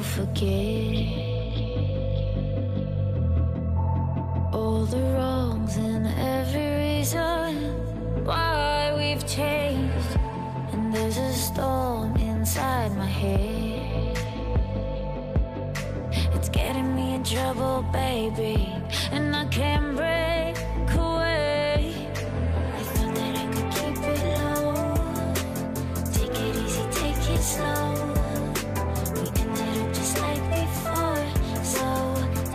forget all the wrongs and every reason why we've changed. And there's a storm inside my head, it's getting me in trouble, baby, and I can't break away. I thought that I could keep it low, take it easy, take it slow. We ended up just like before, so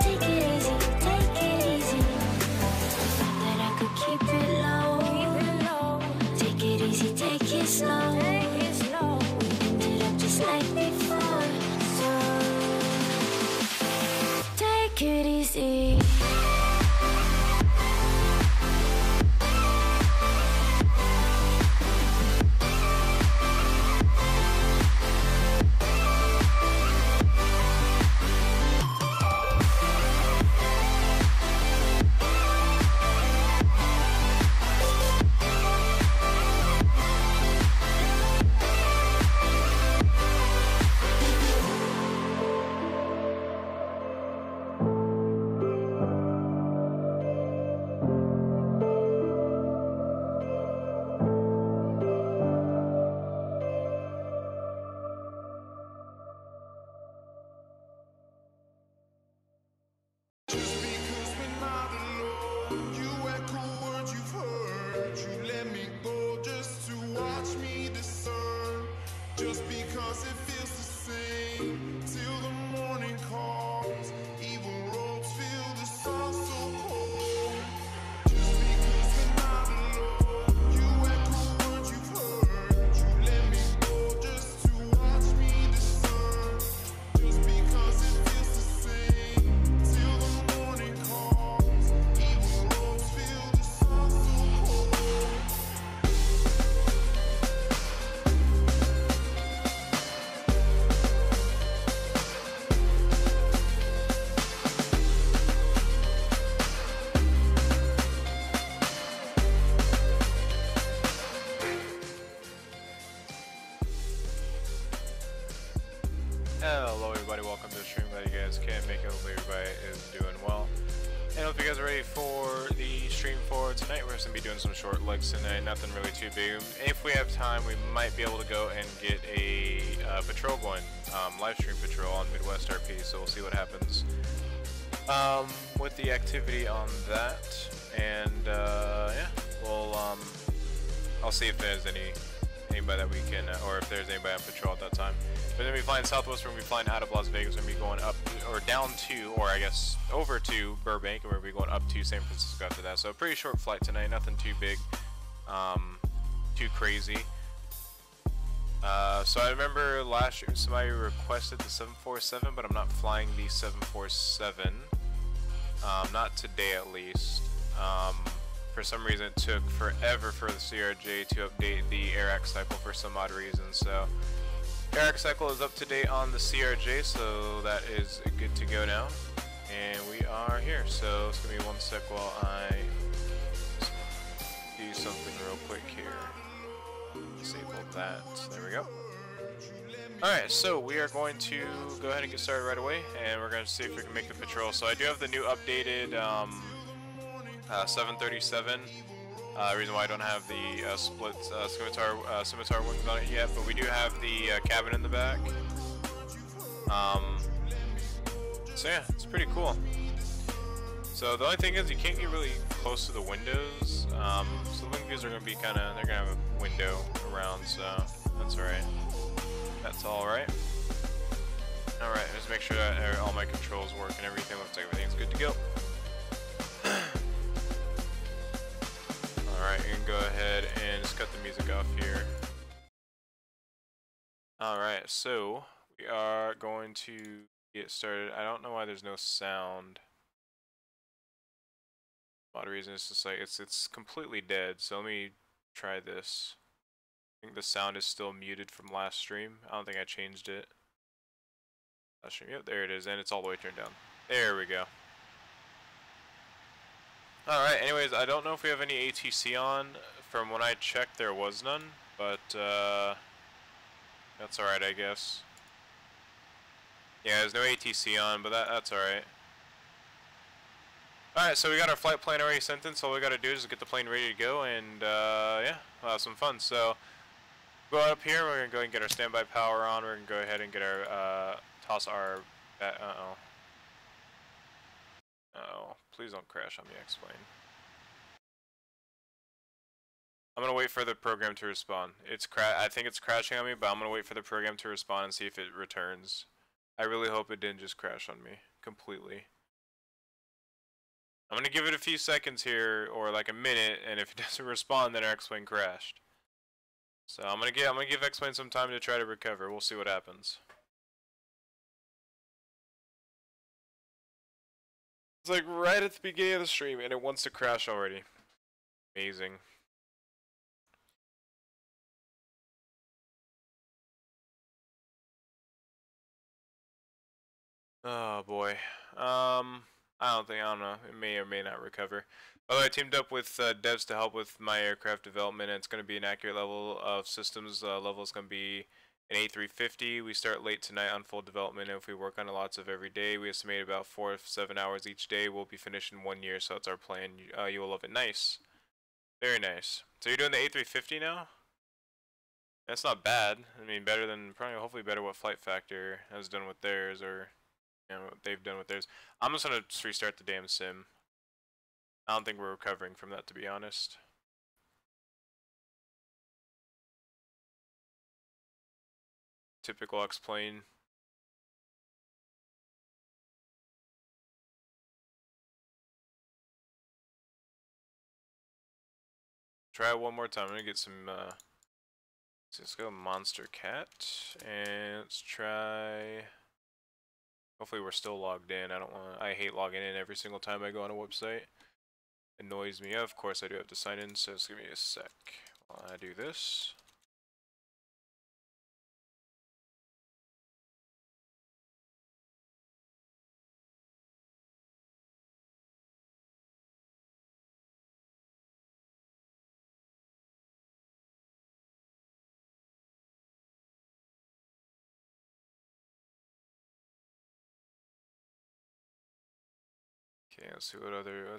take it easy, take it easy. I thought that I could keep it low, take it easy, take it slow. We ended up just like before, so take it easy. Hello everybody, welcome to the stream. Glad you guys can make it. Hopefully everybody is doing well. And I hope you guys are ready for the stream for tonight. We're just going to be doing some short legs tonight, nothing really too big. If we have time, we might be able to go and get a patrol going, live stream patrol on Midwest RP, so we'll see what happens with the activity on that. And yeah, we'll I'll see if there's anybody that we can, or if there's anybody on patrol at that time. We're going to be flying southwest, we're going to be flying out of Las Vegas, we're going to be going up, or down to, or I guess over to Burbank, and we're going to be going up to San Francisco after that. So a pretty short flight tonight, nothing too big, too crazy. So I remember last year somebody requested the 747, but I'm not flying the 747, not today at least. For some reason it took forever for the CRJ to update the AirAct cycle for some odd reason, so AirAct cycle is up to date on the CRJ, so that is good to go now. And we are here, so it's going to be one sec while I do something real quick here. Disable that, there we go. Alright, so we are going to go ahead and get started right away, and we're going to see if we can make the patrol. So I do have the new updated 737. Reason why I don't have the split scimitar wings on it yet, but we do have the cabin in the back. So yeah, it's pretty cool. So the only thing is you can't get really close to the windows. So the wing views are going to be they're going to have a window around, so that's alright. That's alright. Alright, just make sure that all my controls work and everything. Looks like everything's good to go. Alright, you can go ahead and just cut the music off here. Alright, so we are going to get started. I don't know why there's no sound. A lot of reasons it's just like it's completely dead, so let me try this. I think the sound is still muted from last stream. I don't think I changed it. Last stream, yep, there it is, and it's all the way turned down. There we go. Alright, anyways, I don't know if we have any ATC on. From when I checked, there was none, but that's alright, I guess. Yeah, there's no ATC on, but that's alright. Alright, so we got our flight plan already sent in, so all we gotta do is get the plane ready to go, and yeah, we'll have some fun. So, go up here, we're gonna go ahead and get our standby power on, we're gonna go ahead and get our, toss our, uh-oh. Uh-oh, please don't crash on the X-plane. I'm gonna wait for the program to respond. I think it's crashing on me, but I'm gonna wait for the program to respond and see if it returns. I really hope it didn't just crash on me completely. I'm gonna give it a few seconds here, or like a minute, and if it doesn't respond, then our X-plane crashed. So I'm gonna give X-plane some time to try to recover. We'll see what happens. It's like right at the beginning of the stream, and it wants to crash already. Amazing. Oh boy. I don't know. It may or may not recover. Although I teamed up with devs to help with my aircraft development, and it's going to be an accurate level of systems. Level is going to be an A350. We start late tonight on full development, and if we work on it lots of every day, we estimate about 4 to 7 hours each day. We'll be finished in 1 year, so that's our plan. You will love it. Nice. Very nice. So you're doing the A350 now? That's not bad. I mean, better than, probably, hopefully better what Flight Factor has done with theirs, or what they've done with theirs. I'm just gonna restart the damn sim. I don't think we're recovering from that, to be honest. Typical X-plane. Try it one more time. I'm gonna get some let's go Monster Cat, and let's try. Hopefully we're still logged in. I hate logging in every single time I go on a website. It annoys me. Of course I do have to sign in, so just give me a sec while I do this. Okay, let's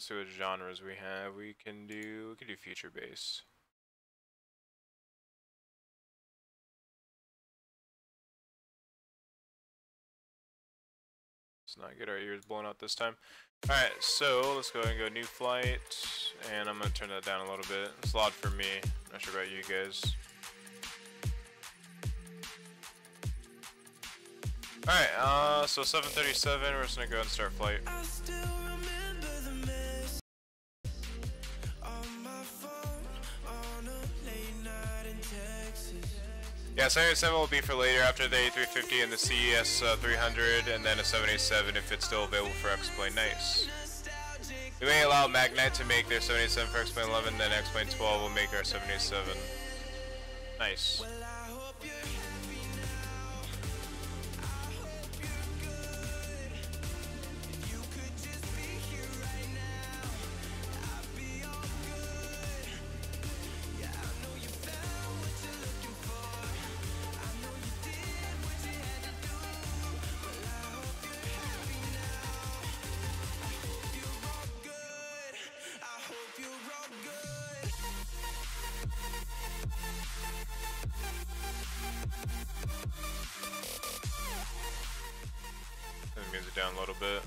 see what genres we have. We can do feature base. Let's not get our ears blown out this time. Alright, so let's go ahead and go new flight, and I'm gonna turn that down a little bit. It's a lot for me. I'm not sure about you guys. Alright, so 737, we're just gonna go ahead and start flight. Yeah, 787 will be for later after the A350 and the CES 300, and then a 787 if it's still available for X-plane. Nice. We may allow Magnite to make their 787 for X-plane 11, then X-plane 12 will make our 787. Nice. Turn the music down a little bit.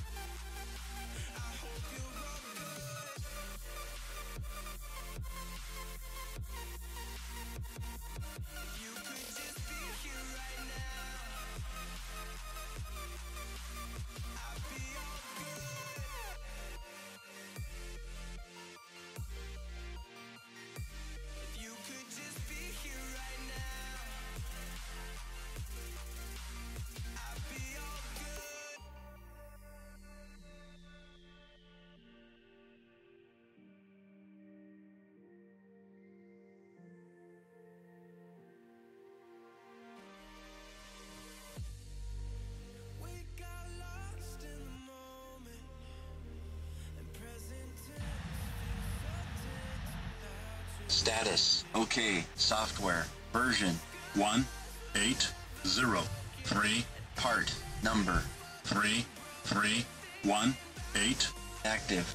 Status. Okay. Software. Version 1.8.0. part Number 3318. Active.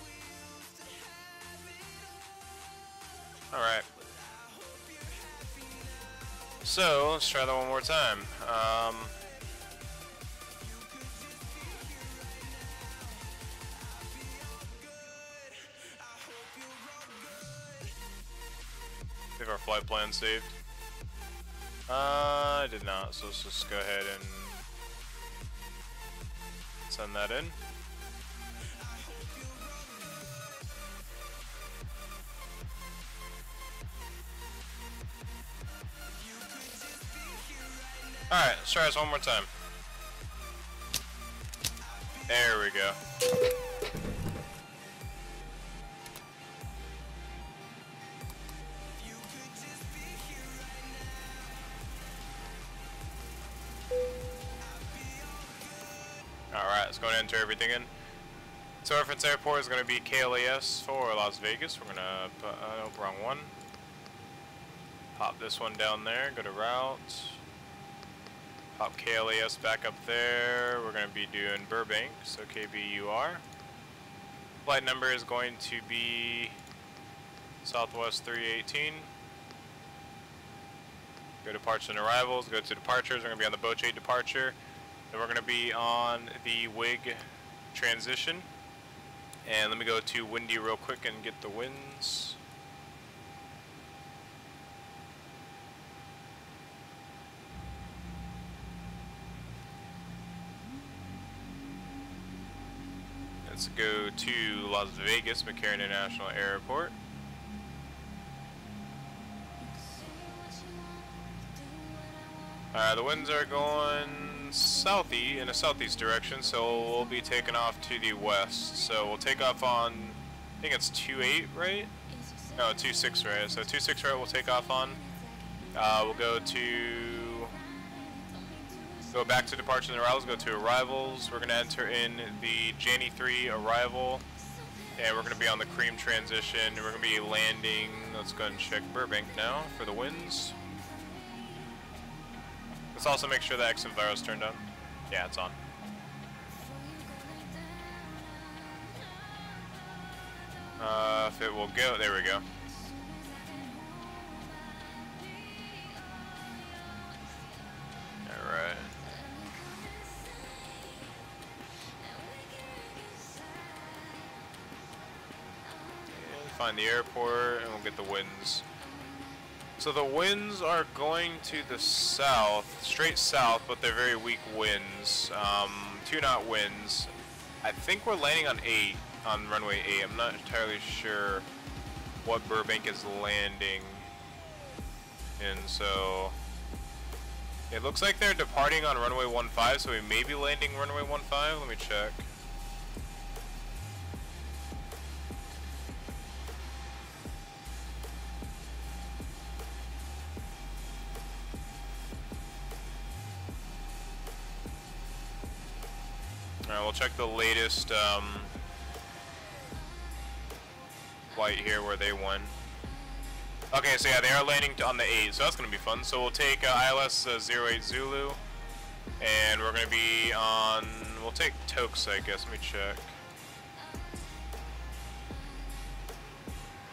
Alright. So, let's try that one more time. If our flight plan saved. I did not, so let's just go ahead and send that in. Alright, let's try this one more time. There we go. Alright, let's go and enter everything in. So reference airport is going to be KLAS-KBUR or Las Vegas. We're going to put, nope, wrong one. Pop this one down there, go to route. Pop KLAS back up there. We're going to be doing Burbank, so KBUR. Flight number is going to be Southwest 318. Go to departures and arrivals, go to departures. We're going to be on the Boche departure. Then we're going to be on the WIG transition. And let me go to windy real quick and get the winds. Let's go to Las Vegas, McCarran International Airport. The winds are going southie in a southeast direction, so we'll be taking off to the west. So we'll take off on, I think it's 28, right? No, 26, right? So 26 right we'll take off on. We'll go back to departures and arrivals, go to arrivals. We're going to enter in the Janney 3 arrival, and we're going to be on the cream transition. We're going to be landing, let's go ahead and check Burbank now for the winds. Let's also make sure the XM Virus turned on. Yeah, it's on. If it will go, there we go. Alright. Find the airport and we'll get the winds. So the winds are going to the south, straight south, but they're very weak winds. 2-knot winds. I think we're landing on 8, on runway 8. I'm not entirely sure what Burbank is landing in, so it looks like they're departing on runway 15, so we may be landing runway 15. Let me check. Alright, we'll check the latest flight here where they won. Okay, so yeah, they are landing on the 8, so that's going to be fun. So we'll take ILS 08 Zulu, and we're going to be on, we'll take Tokes, I guess. Let me check.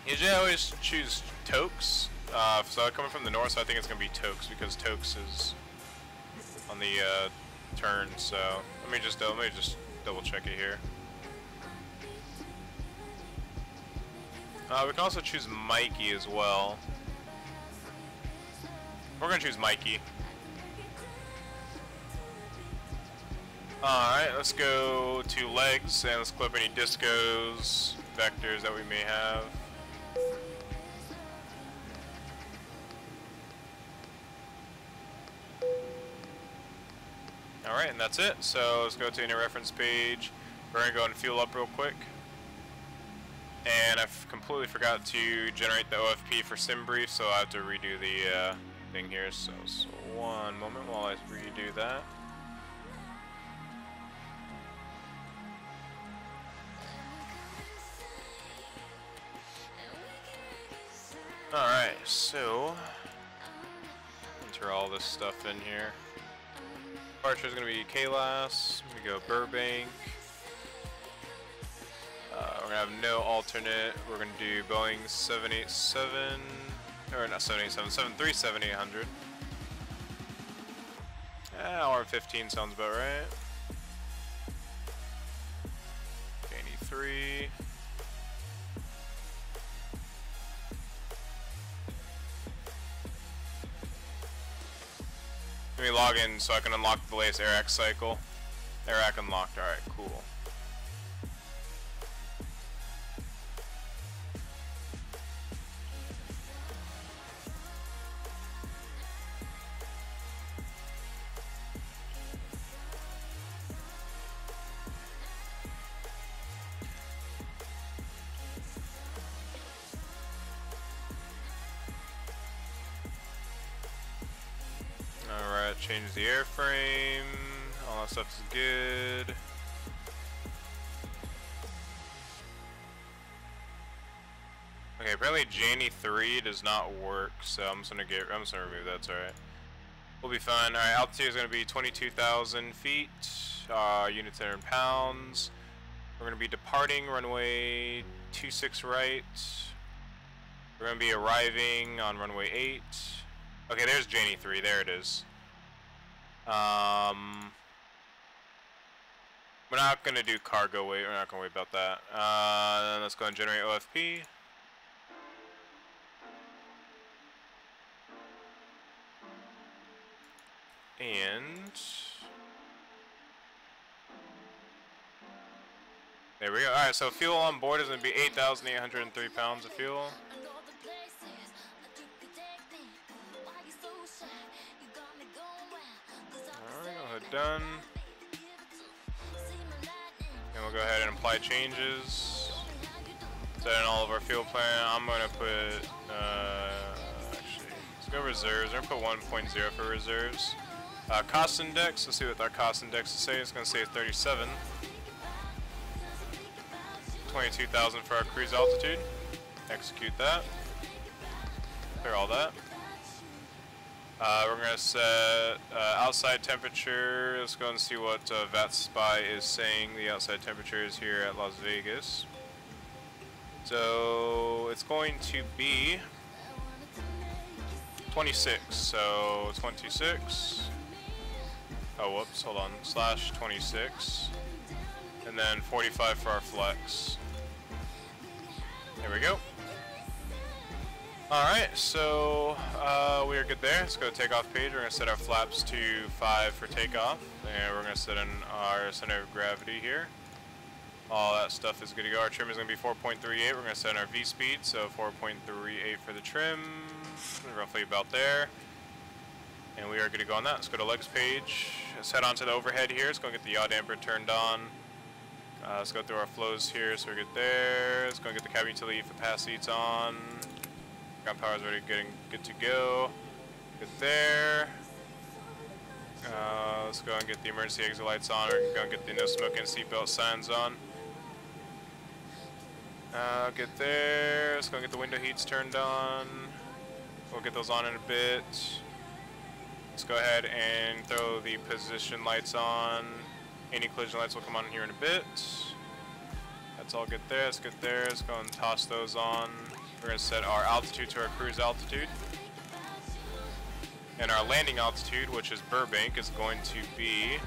Usually I always choose Tokes, so coming from the north, so I think it's going to be Tokes, because Tokes is on the turn, so let me just double check it here. We can also choose Mikey as well. We're gonna choose Mikey. Alright, let's go to legs and let's clip any discos, vectors that we may have. Alright, and that's it. So let's go to any reference page. We're going to go and fuel up real quick. And I've completely forgot to generate the OFP for SimBrief, so I have to redo the thing here. So one moment while I redo that. Alright, so enter all this stuff in here. departure is going to be KLAS. I'm going to go Burbank. We're going to have no alternate. We're going to do Boeing 787, or not 787, 737-800. Hour and 15 sounds about right. 83. Let me log in so I can unlock the latest AirAC cycle. AirAC unlocked, alright, cool. Alright, change the airframe. All that stuff is good. Okay, apparently Janie 3 does not work, so I'm just gonna remove that, it's alright. We'll be fine. Alright, altitude is gonna be 22,000 feet, units are in pounds. We're gonna be departing runway 26 right. We're gonna be arriving on runway 8. Okay, there's Janie 3, there it is. We're not gonna do cargo weight, we're not gonna worry about that. Then let's go and generate OFP. And there we go. Alright, so fuel on board is gonna be 8,803 pounds of fuel. Done. And we'll go ahead and apply changes. Set in all of our fuel plan. I'm gonna put actually, let's go reserves. We're gonna put 1.0 for reserves. Cost index, let's see what our cost index is saying. It's gonna say 37. 22,000 for our cruise altitude. Execute that. Clear all that. We're going to set outside temperature. Let's go and see what Vatsim is saying the outside temperature is here at Las Vegas. So it's going to be 26. So 26. Oh, whoops, hold on. Slash 26. And then 45 for our flex. There we go. Alright, so we are good there. Let's go to takeoff page. We're going to set our flaps to 5 for takeoff. And we're going to set in our center of gravity here. All that stuff is good to go. Our trim is going to be 4.38. We're going to set in our V-speed, so 4.38 for the trim. Roughly about there. And we are good to go on that. Let's go to legs page. Let's head on to the overhead here. Let's go get the yaw damper turned on. Let's go through our flows here, so we're good there. Let's go get the cabin utility for pass seats on. Ground power is already good to go. Good there. Let's go and get the emergency exit lights on. We're going to get the no smoking seatbelt signs on. Get there. Let's go and get the window heats turned on. We'll get those on in a bit. Let's go ahead and throw the position lights on. Any collision lights will come on here in a bit. That's all good there. That's good there. Let's go and toss those on. We're going to set our altitude to our cruise altitude. And our landing altitude, which is Burbank, is going to be...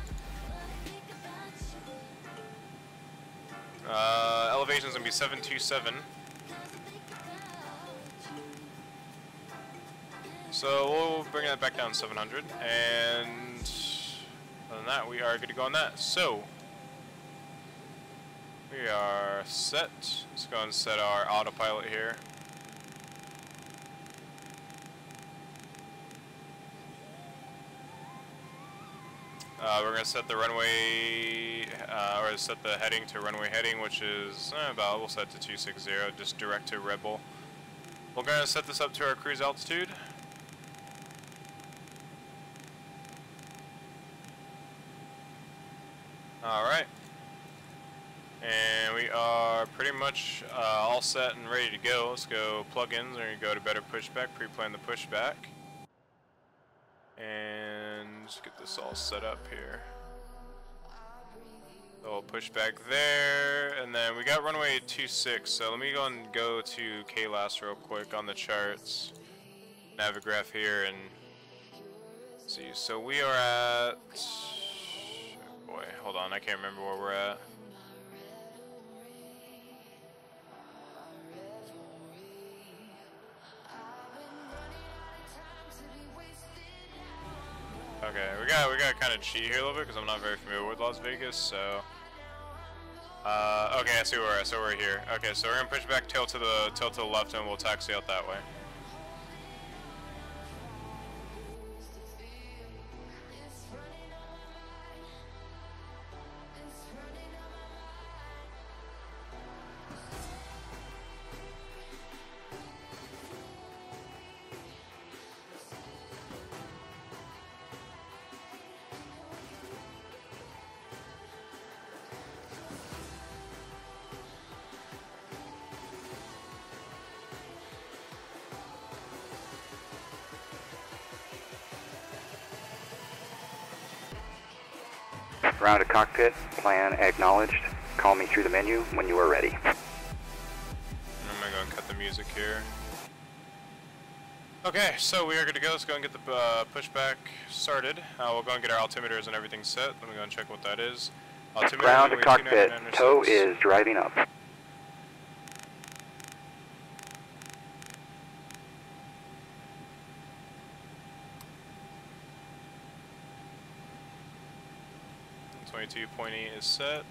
elevation is going to be 727. So we'll bring that back down to 700. And other than that, we are good to go on that. So we are set. Let's go and set our autopilot here. We're going to set the runway, or set the heading to runway heading, which is we'll set to 260, just direct to Rebel. We're going to set this up to our cruise altitude. Alright. And we are pretty much all set and ready to go. Let's go plugins. We're going to go to better pushback, pre-plan the pushback. And just get this all set up here. So we'll push back there, and then we got runway 26, so let me go to KLAS real quick on the charts. Navigraph here and see. So we are at, boy, hold on, I can't remember where we're at. Okay, we got kind of cheat here a little bit because I'm not very familiar with Las Vegas, so okay, I see where we're at. So we're here. Okay, so we're gonna push back, tilt to the left, and we'll taxi out that way. Round to cockpit, plan acknowledged. Call me through the menu when you are ready. I'm gonna go and cut the music here. Okay, so we are good to go. Let's go and get the pushback started. We'll go and get our altimeters and everything set. Let me go and check what that is. Altimeter Round to cockpit, tow is driving up. .2 is set.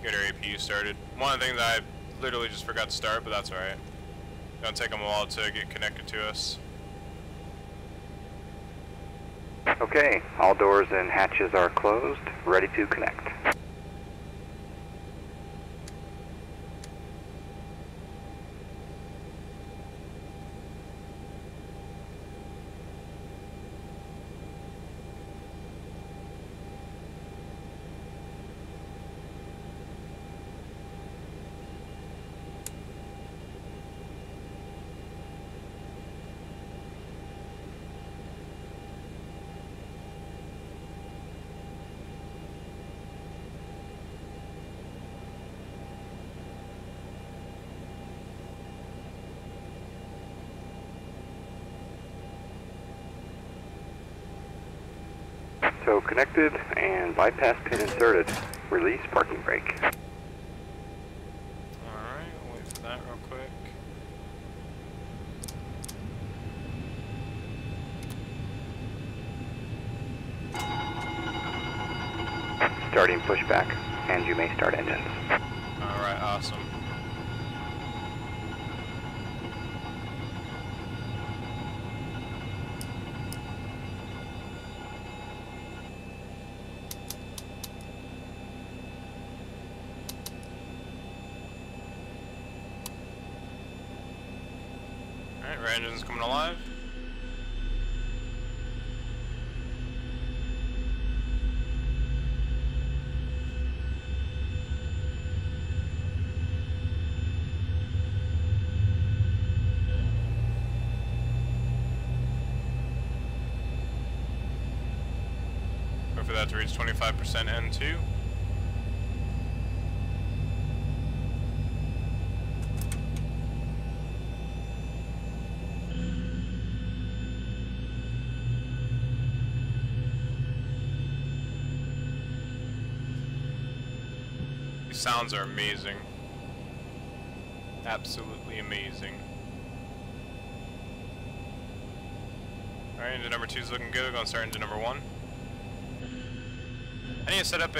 Get our APU started. One of the things I literally just forgot to start, but that's alright. Gonna take them a while to get connected to us. Okay, all doors and hatches are closed, ready to connect. So connected and bypass pin inserted. Release parking brake. Alright, we'll wait for that real quick. Starting pushback, and you may start engines. Alright, awesome. Alright, our engine's coming alive. Wait for that to reach 25% N2. These sounds are amazing. Absolutely amazing. Alright, engine number 2 is looking good. We're going to start engine number 1. I need to set up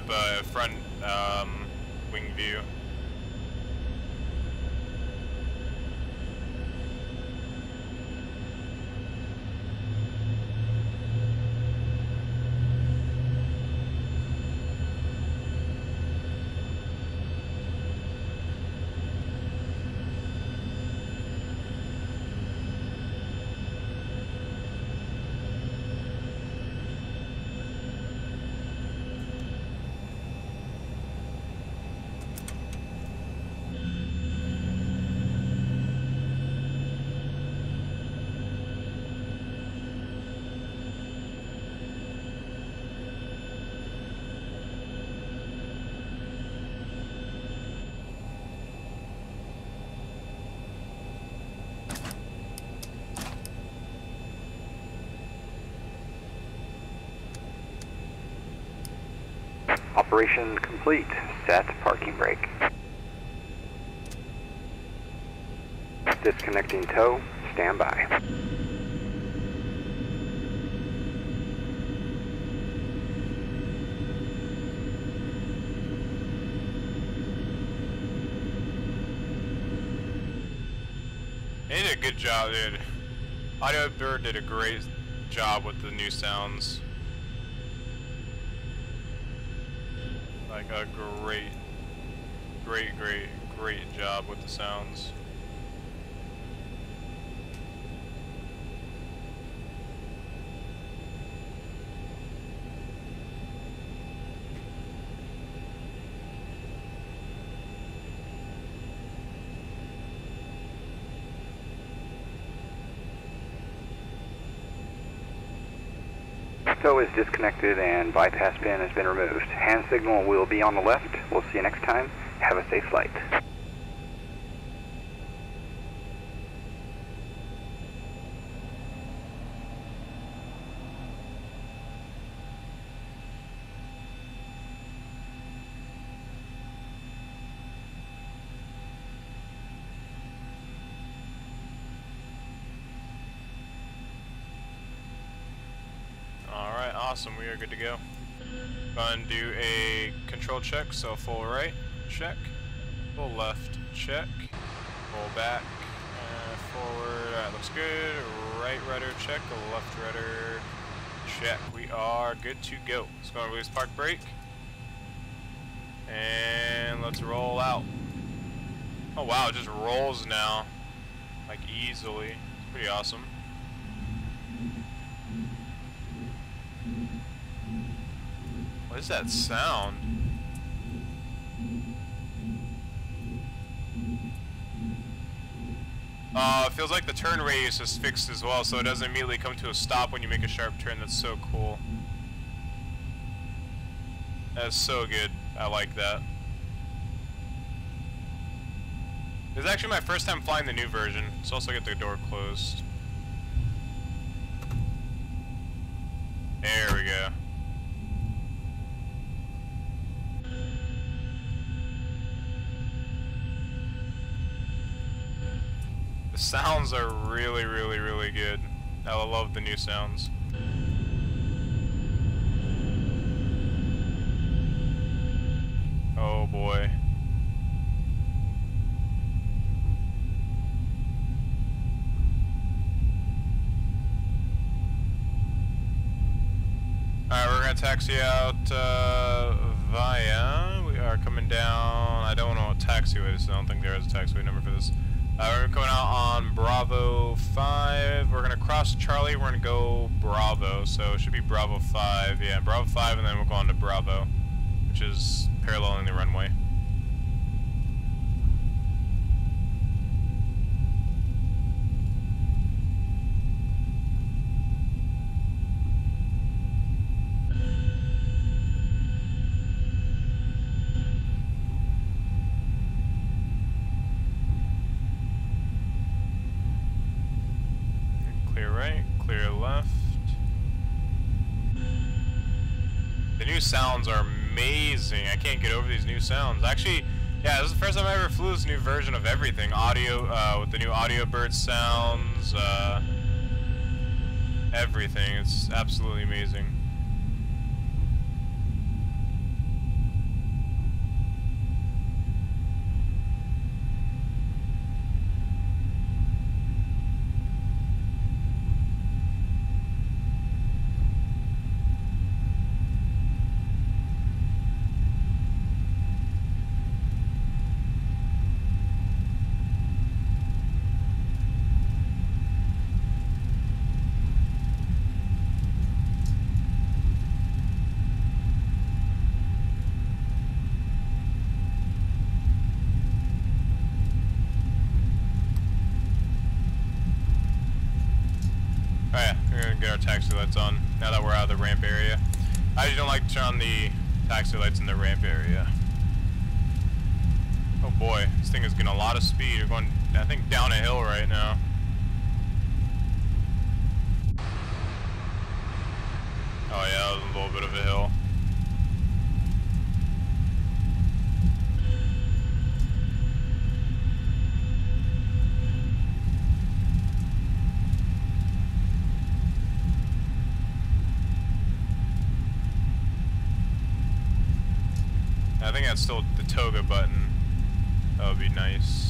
a front wing view. Operation complete. Set parking brake. Disconnecting tow. Stand by. They did a good job, dude. KBUR did a great job with the new sounds. Like a great job with the sounds. Tow is disconnected and bypass pin has been removed. Hand signal will be on the left. We'll see you next time. Have a safe flight. Awesome, we are good to go. Go ahead and do a control check, so full right, check. Full left, check. Full back, forward, alright, looks good. Right rudder, check. Left rudder, check. We are good to go. Let's go and release park brake. And let's roll out. Oh wow, it just rolls now. Like easily. It's pretty awesome. What is that sound? It feels like the turn radius is fixed as well, so it doesn't immediately come to a stop when you make a sharp turn. That's so cool. That's so good. I like that. This is actually my first time flying the new version. Let's also get the door closed. There we go. The sounds are really, really, really good. I love the new sounds. Oh boy. Alright, we're gonna taxi out via. We are coming down. I don't know what taxiway is. I don't think there is a taxiway number for this. We're coming out on Bravo 5. We're gonna cross Charlie. We're gonna go Bravo. So it should be Bravo 5. Yeah, Bravo 5, and then we'll go on to Bravo, which is paralleling the runway. Clear right, clear left. The new sounds are amazing. I can't get over these new sounds. Actually, yeah, this is the first time I ever flew this new version of everything. Audio, with the new audio bird sounds, everything. It's absolutely amazing. Oh yeah, we're gonna get our taxi lights on now that we're out of the ramp area. I usually don't like to turn on the taxi lights in the ramp area. Oh boy, this thing is getting a lot of speed. We're going, I think, down a hill right now. Oh yeah, that was a little bit of a hill. think that's still the toga button. That would be nice.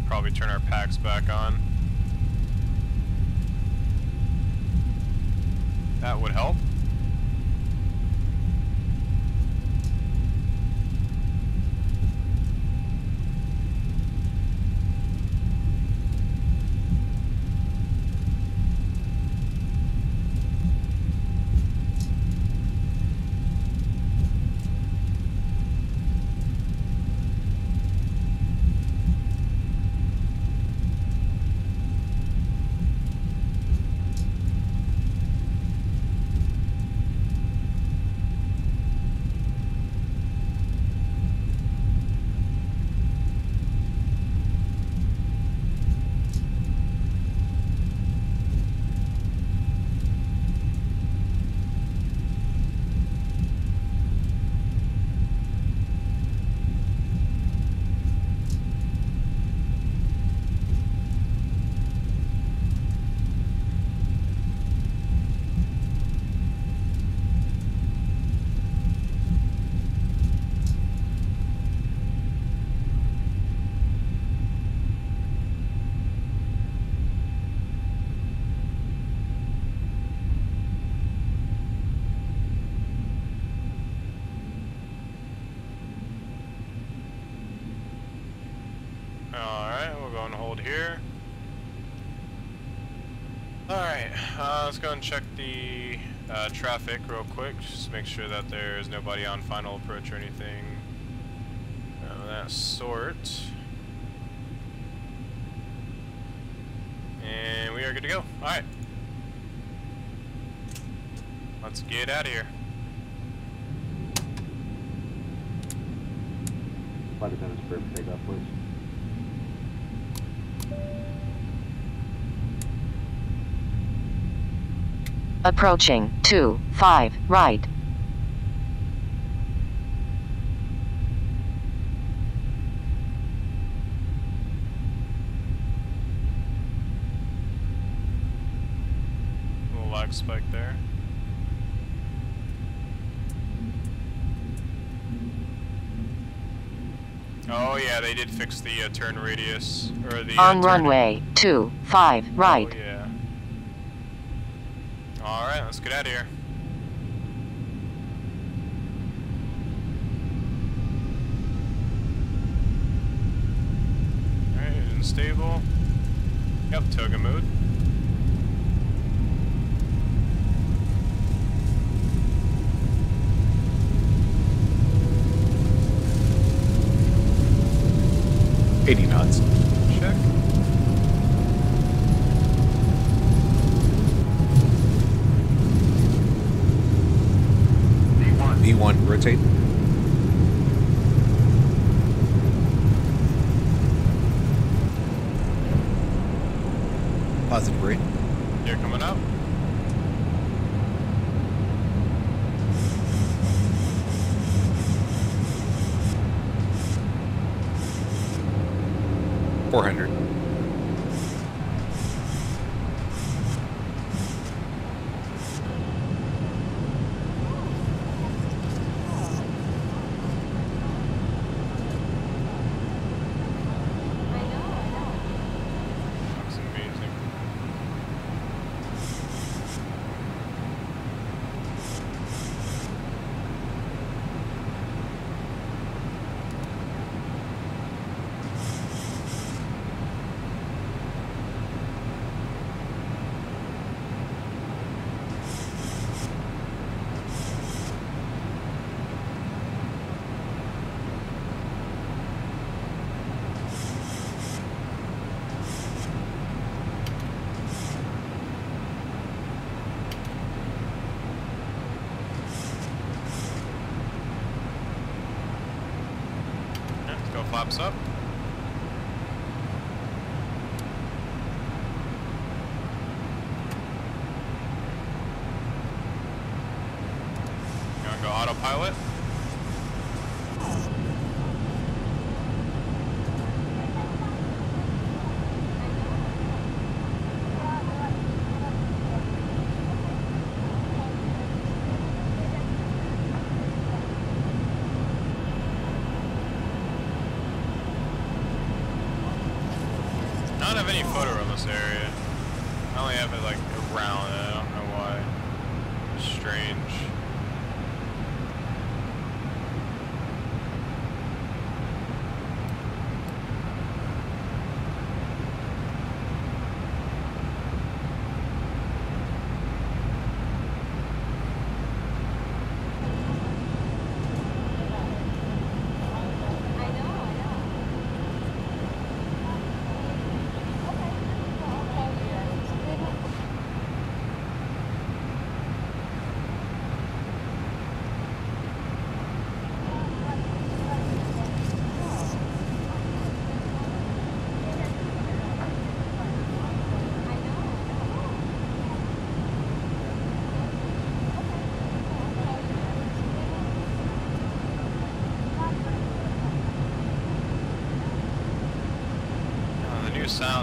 Probably turn our packs back on. That would help. Alright, we'll go and hold here. Alright, let's go and check the traffic real quick, just to make sure that there's nobody on final approach or anything of that sort. And we are good to go. Alright. Let's get out of here. Flight attendants for takeoff, please. Approaching 25 right. Little lag spike there. Oh yeah, they did fix the turn radius, or the On runway 25 right. Oh yeah. Alright, let's get out of here. Alright, engine stable. Yep, toga mode. $80 knots. Check. V1, rotate. Positive rate. You're coming up. 400. That's amazing. Let's go flaps up. You wanna go autopilot? I don't have any photo in this area. I only have it like around it. I don't know why. It's strange.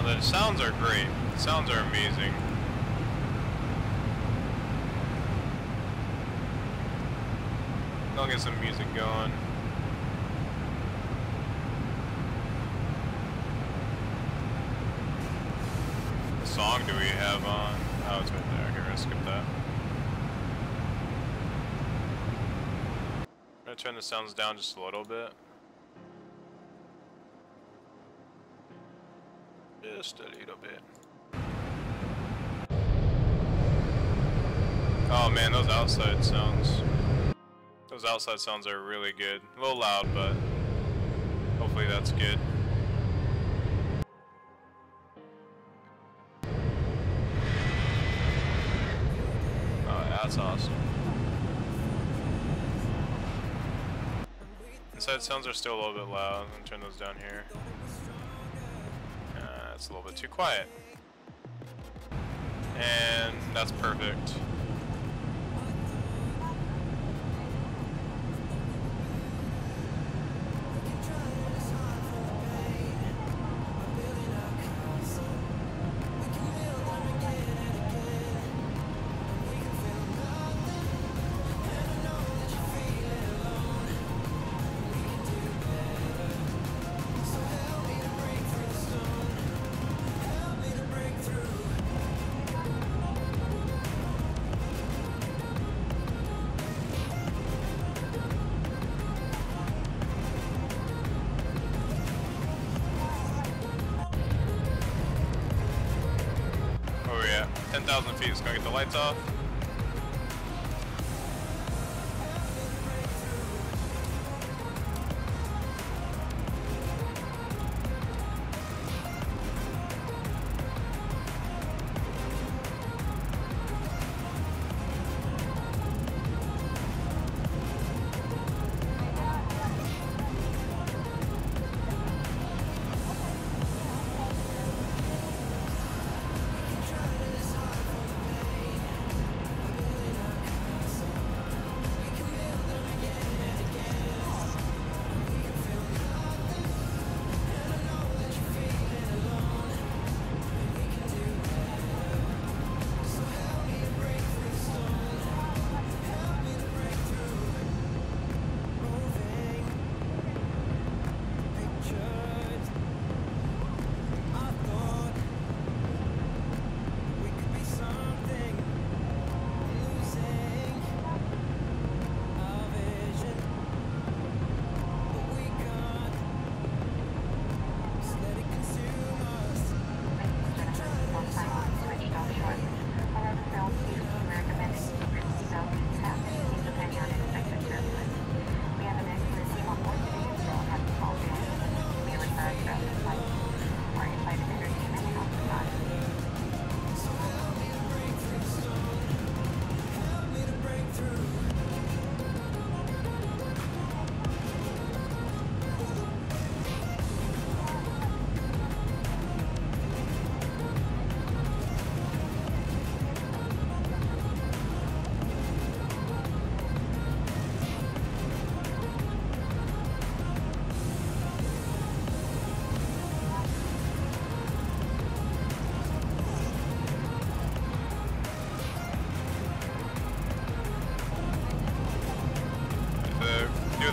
The sounds are great. The sounds are amazing. I'll get some music going. What song do we have on? Oh, it's right there. Okay, we're gonna skip that. I'm gonna turn the sounds down just a little bit. Just a little bit. Oh man, those outside sounds. Those outside sounds are really good. A little loud, but hopefully that's good. Oh, that's awesome. Inside sounds are still a little bit loud. I'm gonna turn those down here. It's a little bit too quiet. And that's perfect. Where are we at? 10,000 feet. Just gonna get the lights off.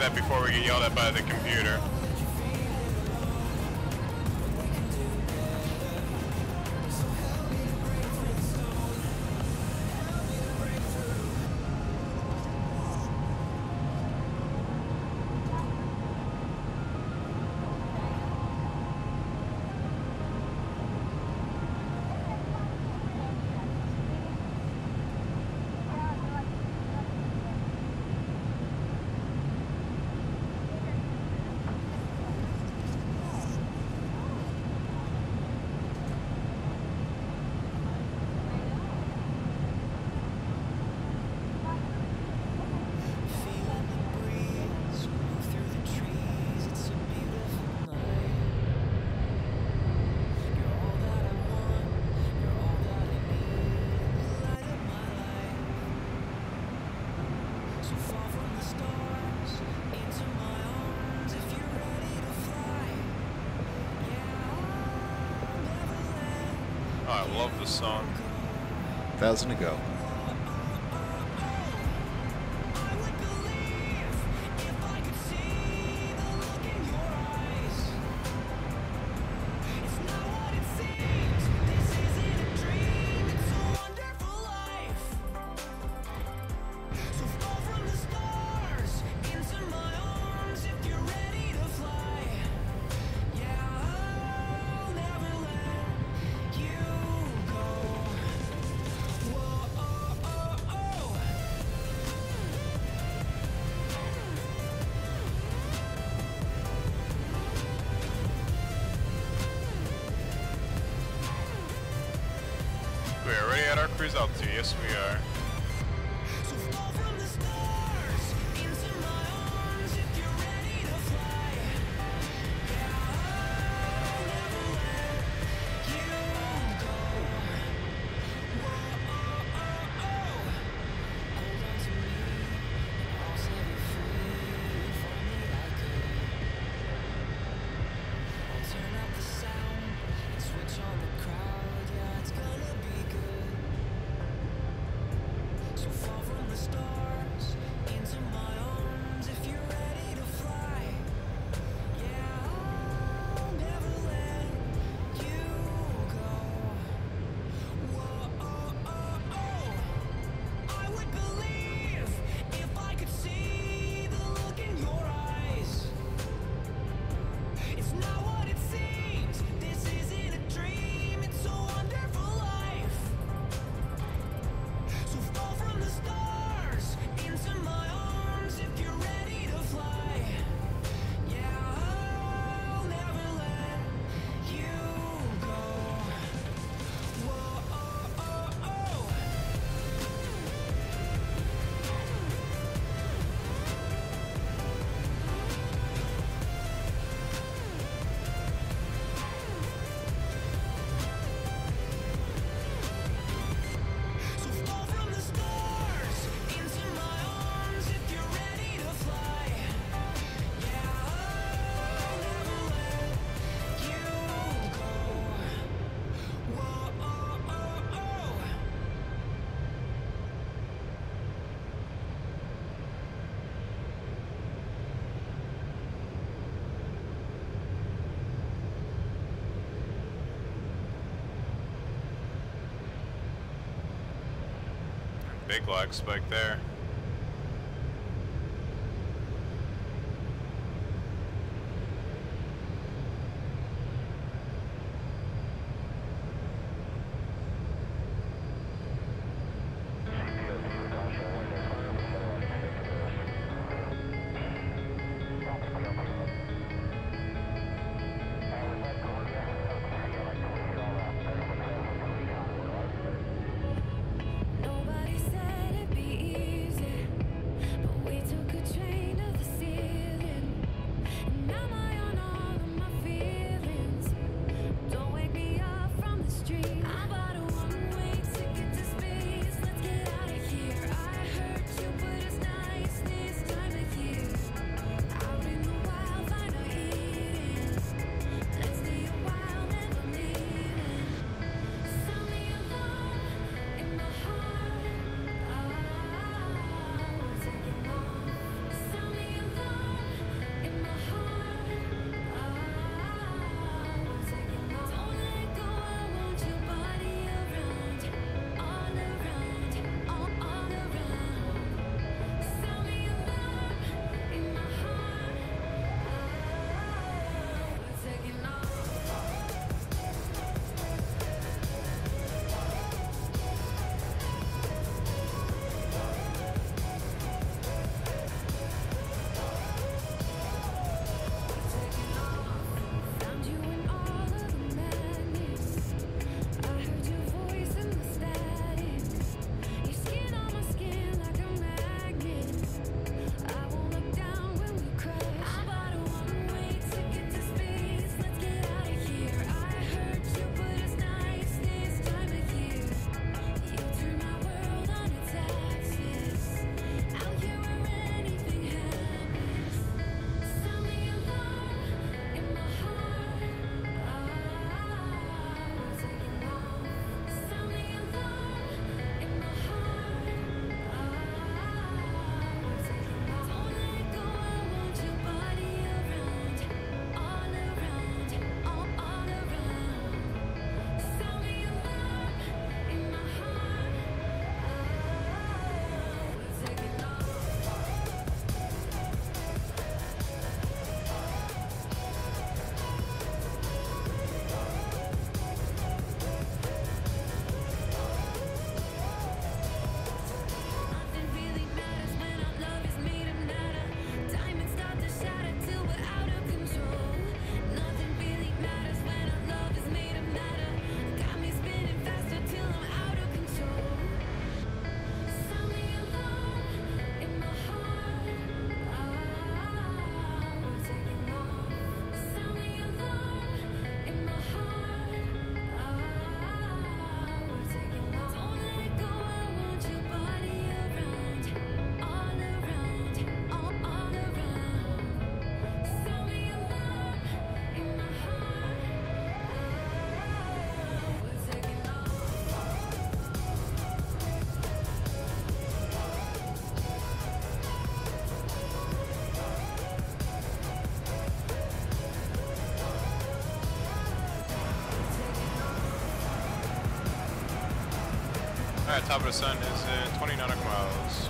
that before we get yelled at by the computer. I love this song. 1,000 to go. We are already at our cruise altitude. Yes, we are. Big lag spike there. Nobody said it'd be easy. Alright, top of the sun is in 20 nautical miles.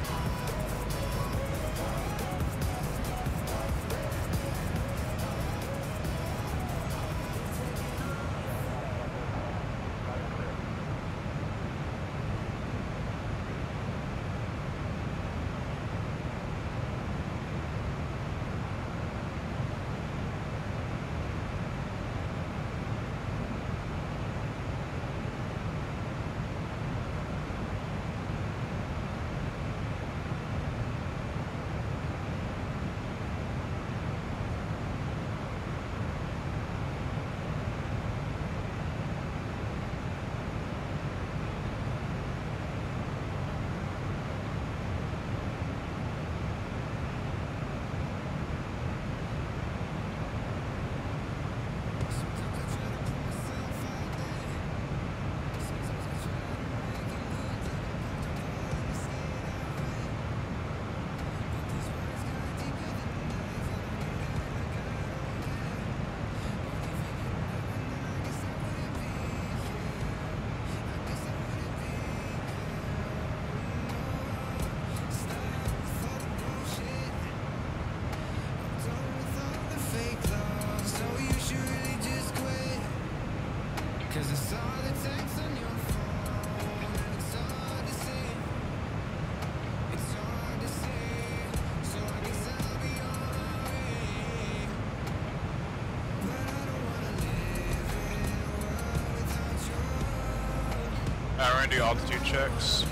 We're going to do altitude checks.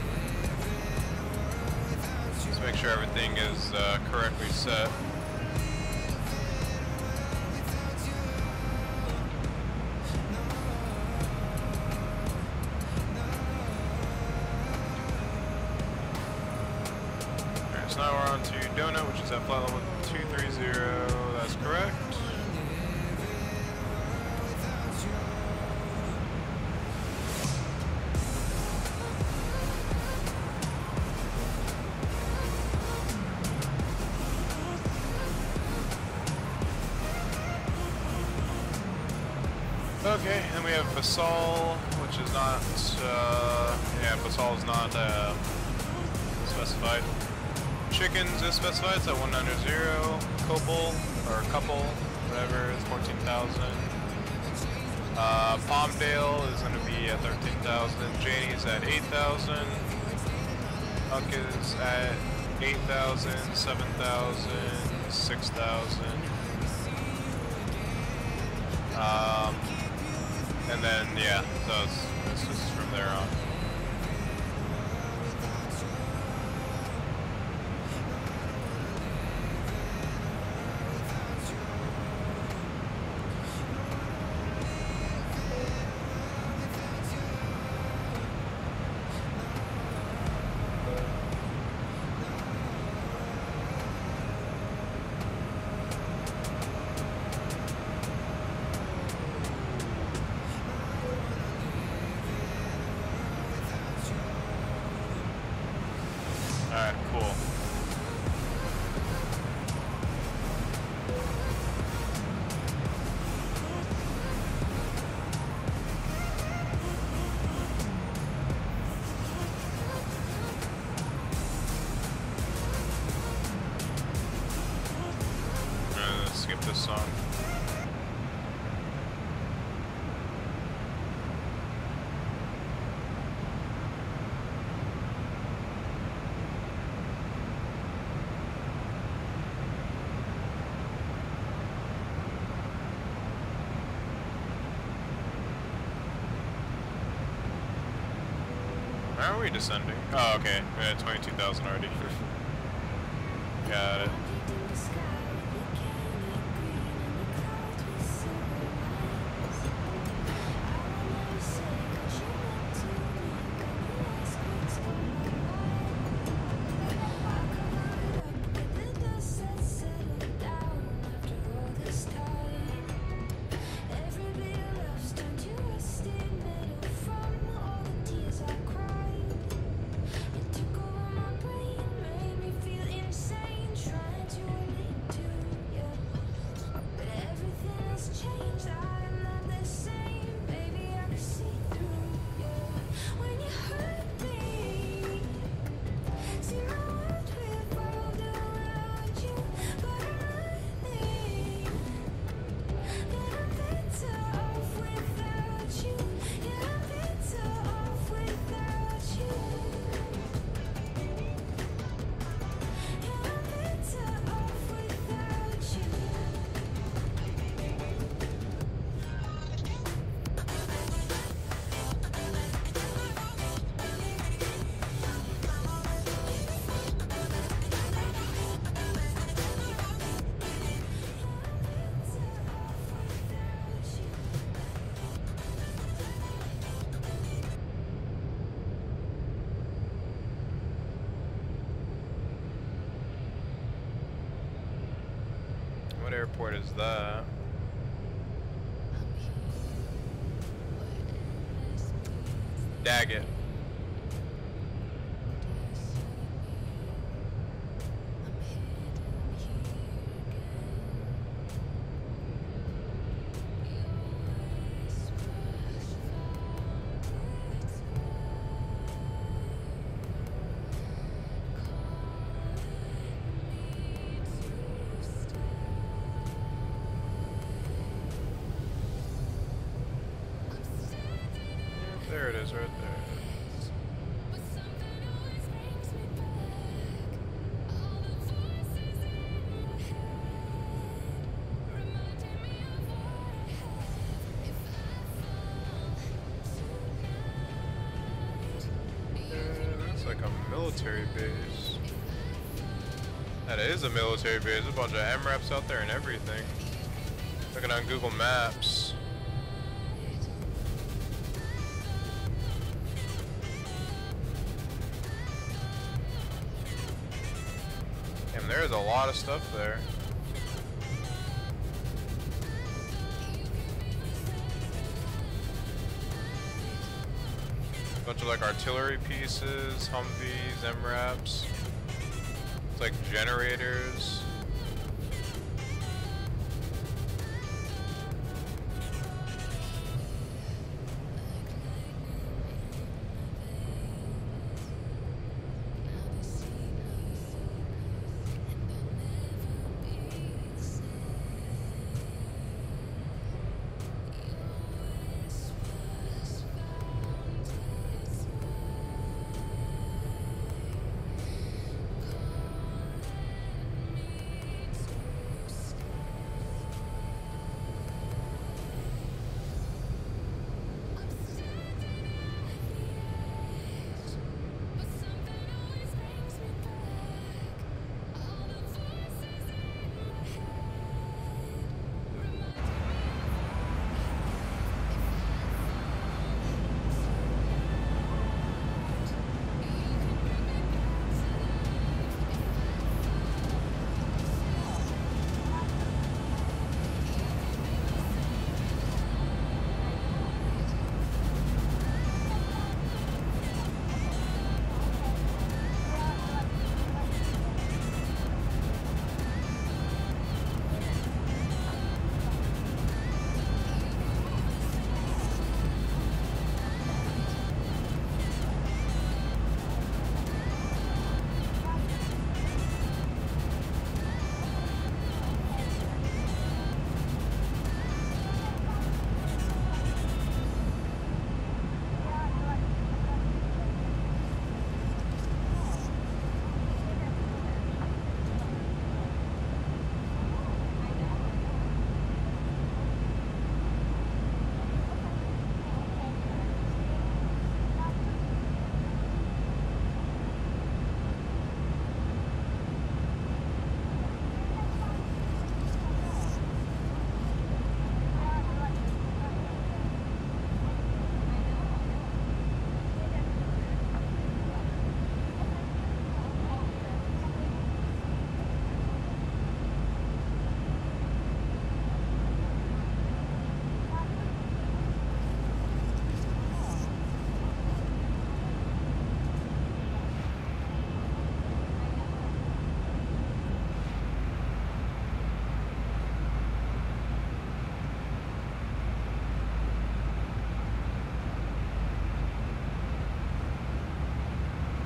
Just make sure everything is correctly set. Alright, so now we're on to Donut, which is at flight level 230. That's correct. Okay, then we have Basal, which is not, yeah, Basal is not specified. Chickens is specified, it's at 190. Couple, or couple, whatever, is 14,000. Palmdale is going to be at 13,000. Janie's at 8,000. Huck is at 8,000, 7,000, 6,000. And then, yeah, so it's just from there on. Alright, cool. Let's skip this song. Where are we descending? Oh, okay. We're at 22,000 already. Got it. airport is that? Daggett. There it is, right there. Looks like a military base. That is a military base. There's a bunch of MRAPs out there and everything. Looking on Google Maps. And there's a lot of stuff there. Bunch of like artillery pieces, Humvees, MRAPs. It's like generators.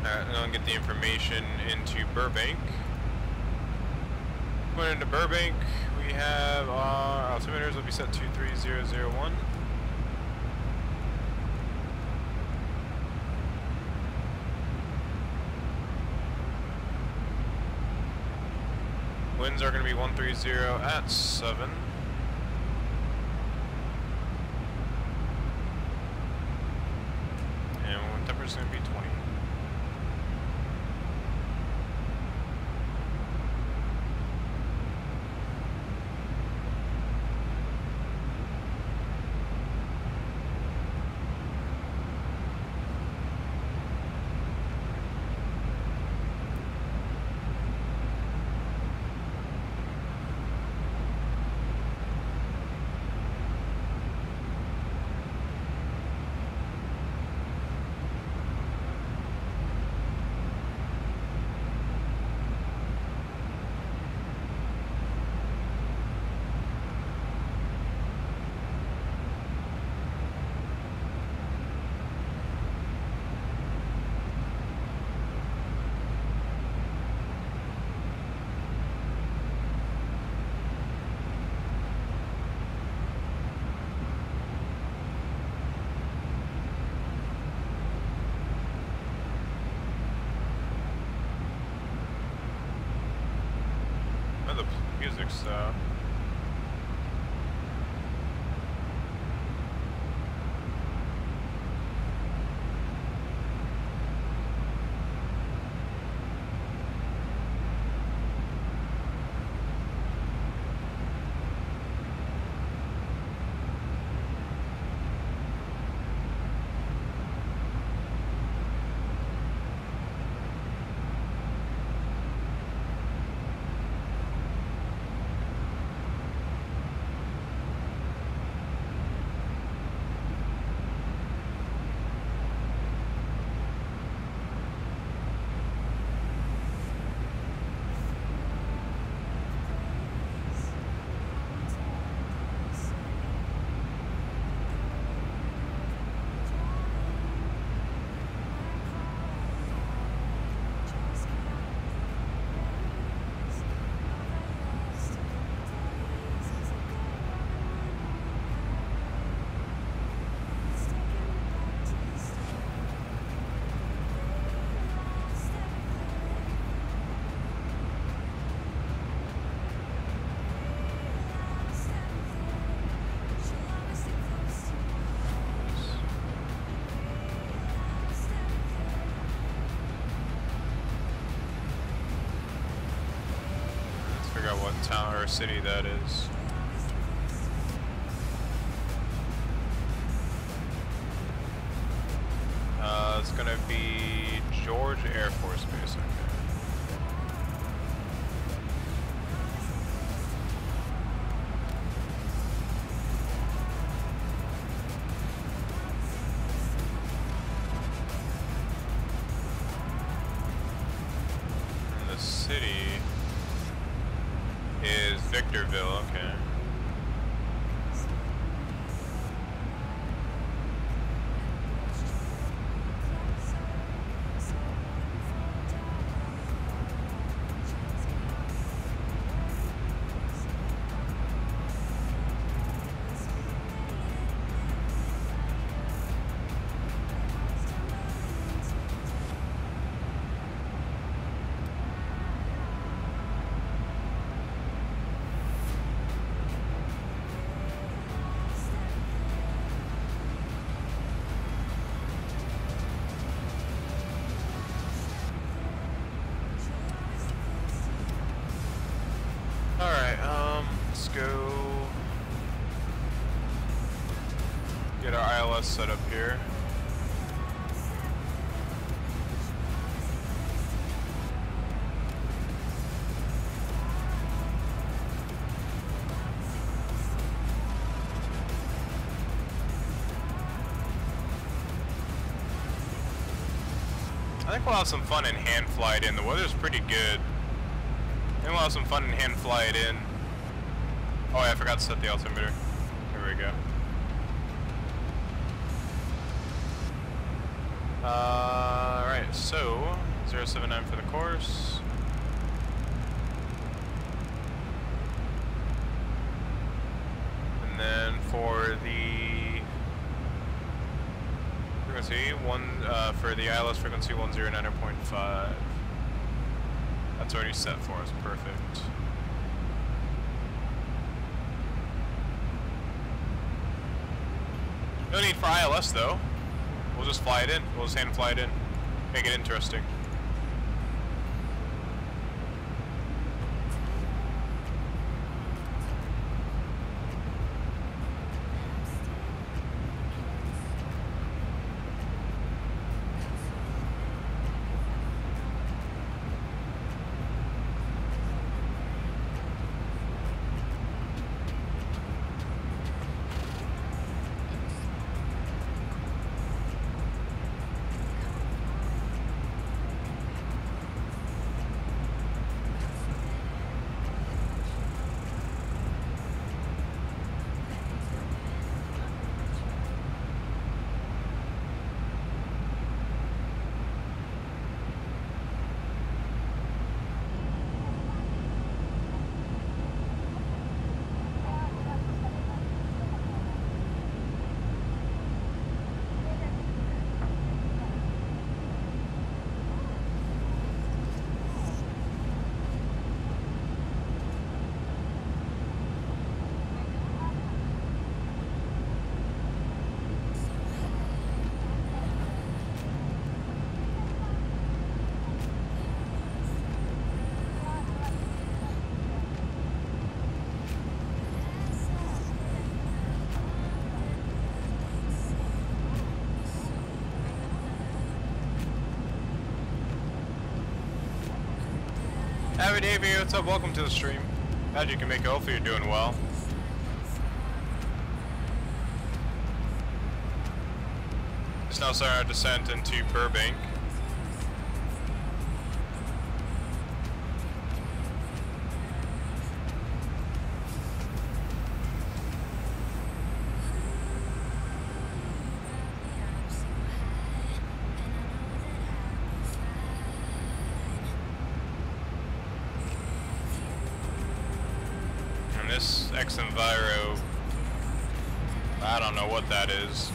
And I'll get the information into Burbank. Going into Burbank, we have our altimeters will be set to 3001. Winds are going to be 130 at 7. And temperature's going to be 20. music, so. Figure out what town or city that is. It's gonna be George Air Force Base. Okay. And the city is Victorville, okay. Let's go get our ILS set up here. I think we'll have some fun and hand fly it in. The weather's pretty good. I think we'll have some fun and hand fly it in. Oh, yeah, I forgot to set the altimeter. Here we go. Alright, so 079 for the course. And then for the frequency, for the ILS frequency 109.5. That's already set for us. Perfect. No need for ILS though. We'll just fly it in. We'll just hand fly it in. Make it interesting. Avid Davey, what's up? Welcome to the stream. Glad you can make it. Hopefully you're doing well. Just now starting our descent into Burbank. This X-Enviro, I don't know what that is.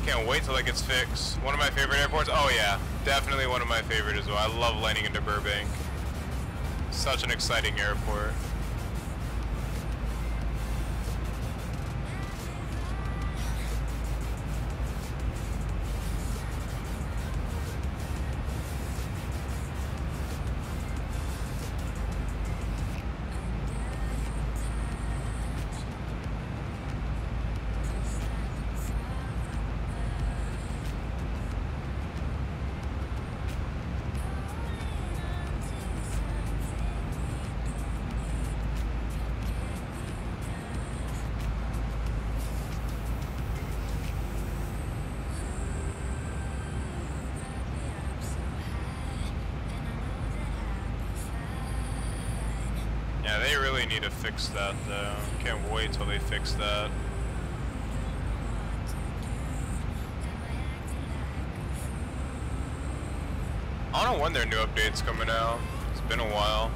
Can't wait till it gets fixed. One of my favorite airports. Oh yeah, definitely one of my favorite as well. I love landing into Burbank. Such an exciting airport. Yeah, they really need to fix that though. Can't wait till they fix that. I don't know when their new update's coming out. It's been a while.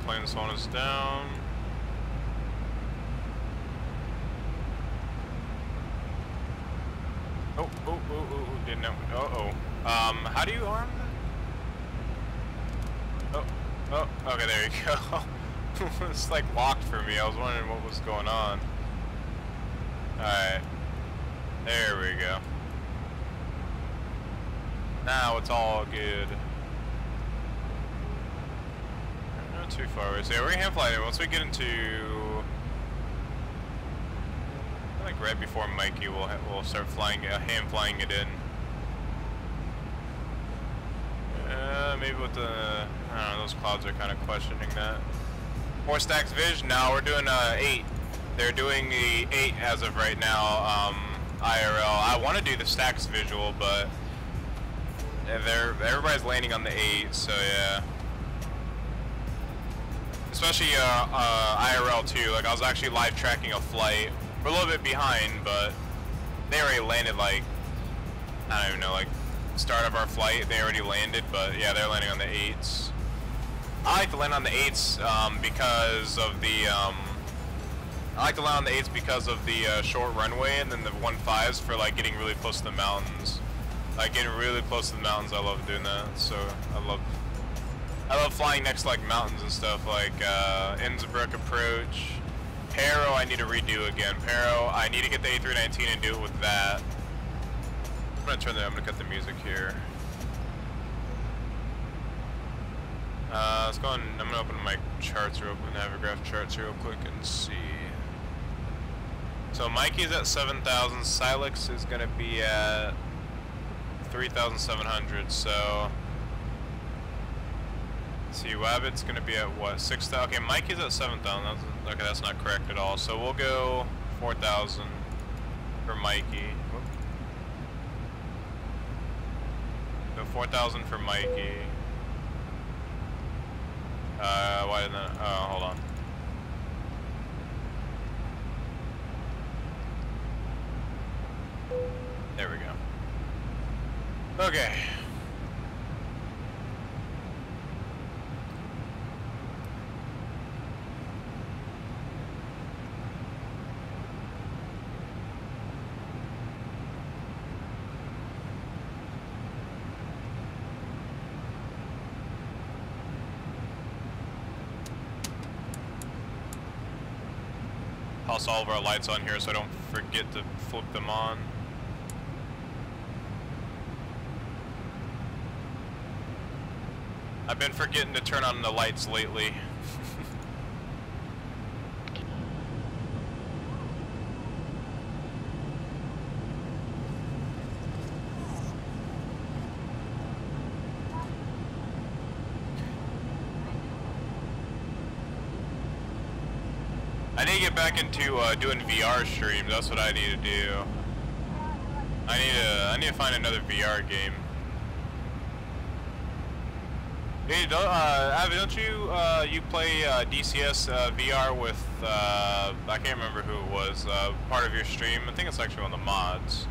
Plane slowing us down. Oh, didn't know. How do you arm that? Oh, okay, there you go. It's like locked for me. I was wondering what was going on. Alright. There we go. Now it's all good. Not too far away. So yeah, we're gonna hand fly it. Once we get into, like right before Mikey, we'll start flying, hand flying it in. Maybe with the, I don't know, those clouds are kind of questioning that. More stacks Viz. Now we're doing 8. They're doing the 8 as of right now. IRL. I want to do the stacks visual, but everybody's landing on the 8. So yeah. Especially IRL too. Like I was actually live tracking a flight. We're a little bit behind, but they already landed like, I don't even know, like start of our flight. They already landed, but yeah, they're landing on the 8s. I like to land on the 8s because of the short runway, and then the 1.5s for like getting really close to the mountains. Like getting really close to the mountains, I love doing that. So I love flying next to like mountains and stuff, like Innsbruck approach. Pero I need to redo again. Pero I need to get the A319 and do it with that. I'm gonna cut the music here. Let's go on, I'm gonna open my charts real quick, Navigraph charts real quick and see. So Mikey's at 7,000, Silex is gonna be at 3,700, so let's see, Wabbit's gonna be at what, 6,000? Okay, Mikey's at 7,000, okay, that's not correct at all, so we'll go 4,000 for Mikey. So 4,000 for Mikey. Why didn't that, oh, hold on. There we go. Okay. toss all of our lights on here so I don't forget to flip them on. I've been forgetting to turn on the lights lately. I need to get back into doing VR streams. That's what I need to do. I need to find another VR game. Hey, don't you you play DCS VR with I can't remember who it was, part of your stream? I think it's actually on the mods.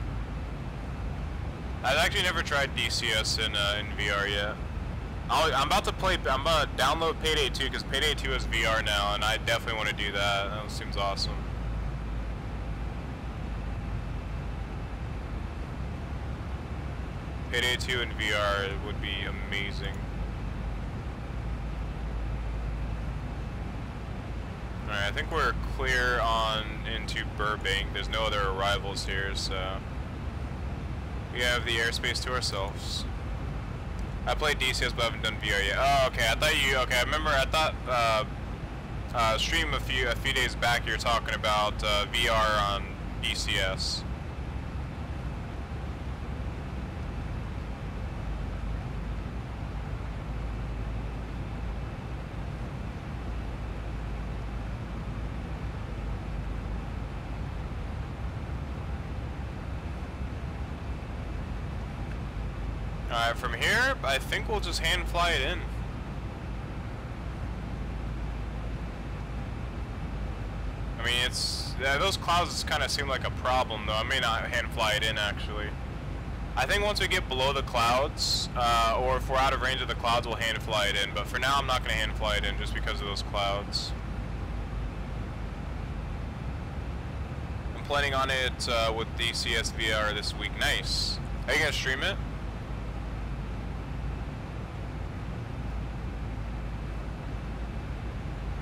I've actually never tried DCS in VR yet. I'm about to download Payday 2 because Payday 2 is VR now, and I definitely want to do that. That seems awesome. Payday 2 in VR would be amazing. Alright, I think we're clear on into Burbank. There's no other arrivals here, so we have the airspace to ourselves. I played DCS but I haven't done VR yet. Oh, okay. I thought you. Okay, I remember. I thought stream a few days back you were talking about VR on DCS. Alright, from here, I think we'll just hand fly it in. I mean, those clouds kind of seem like a problem, though. I may not hand fly it in, actually. I think once we get below the clouds, or if we're out of range of the clouds, we'll hand fly it in. But for now, I'm not going to hand fly it in just because of those clouds. I'm planning on it with DCS VR this week. Nice. Are you going to stream it?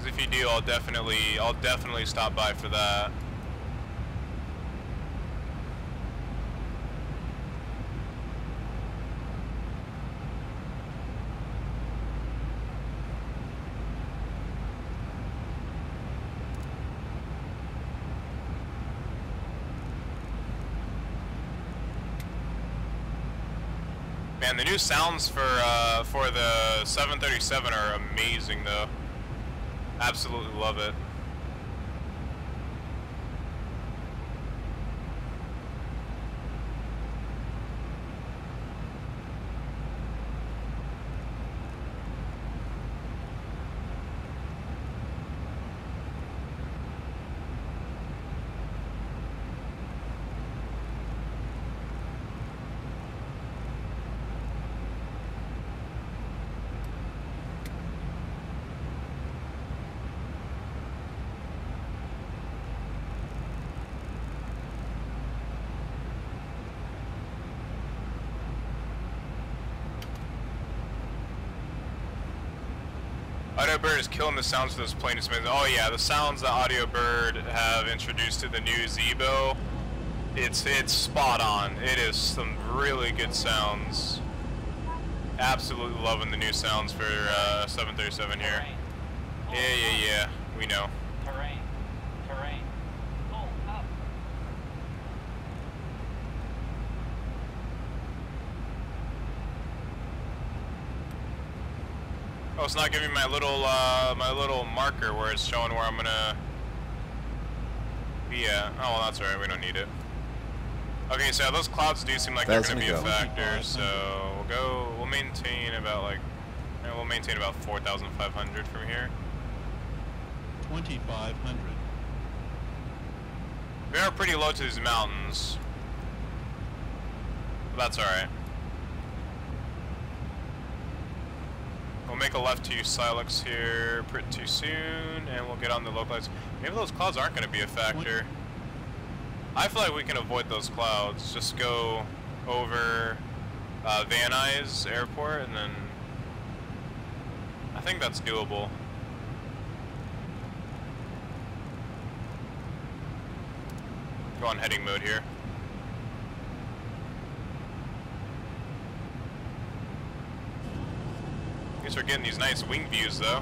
If you do, I'll definitely stop by for that. Man, the new sounds for the 737 are amazing, though. Absolutely love it. Audio Bird is killing the sounds of this plane. Oh yeah, the sounds that Audio Bird have introduced to the new Zebo, it's spot on. It is some really good sounds. Absolutely loving the new sounds for 737 here. Yeah, we know. Terrain. Pull up. Oh, it's not giving me my little marker where it's showing where I'm gonna be at. Oh, well, that's alright. We don't need it. Okay, so those clouds do seem like they're gonna be a factor. So we'll maintain about we'll maintain about 4,500 from here. 2,500. We are pretty low to these mountains, but that's alright. We'll make a left to Silex here pretty soon, and we'll get on the localites. Maybe those clouds aren't going to be a factor. I feel like we can avoid those clouds. Just go over Van Nuys Airport, and then I think that's doable. Go on heading mode here. Guess we're getting these nice wing views though.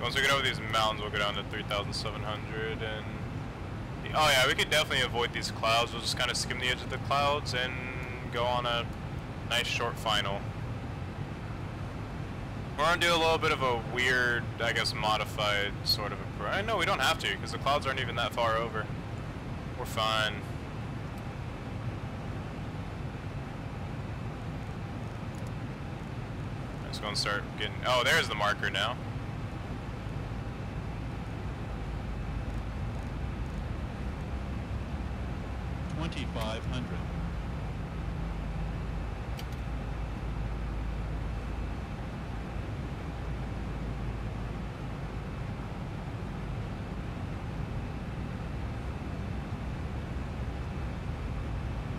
Once we get over these mountains, we'll go down to 3,700 and... Oh yeah, we could definitely avoid these clouds. We'll just kind of skim the edge of the clouds and go on a nice short final. We're gonna do a little bit of a weird, I guess, modified sort of approach. No, we don't have to, because the clouds aren't even that far over. We're fine. Let's go and start getting... Oh, there's the marker now.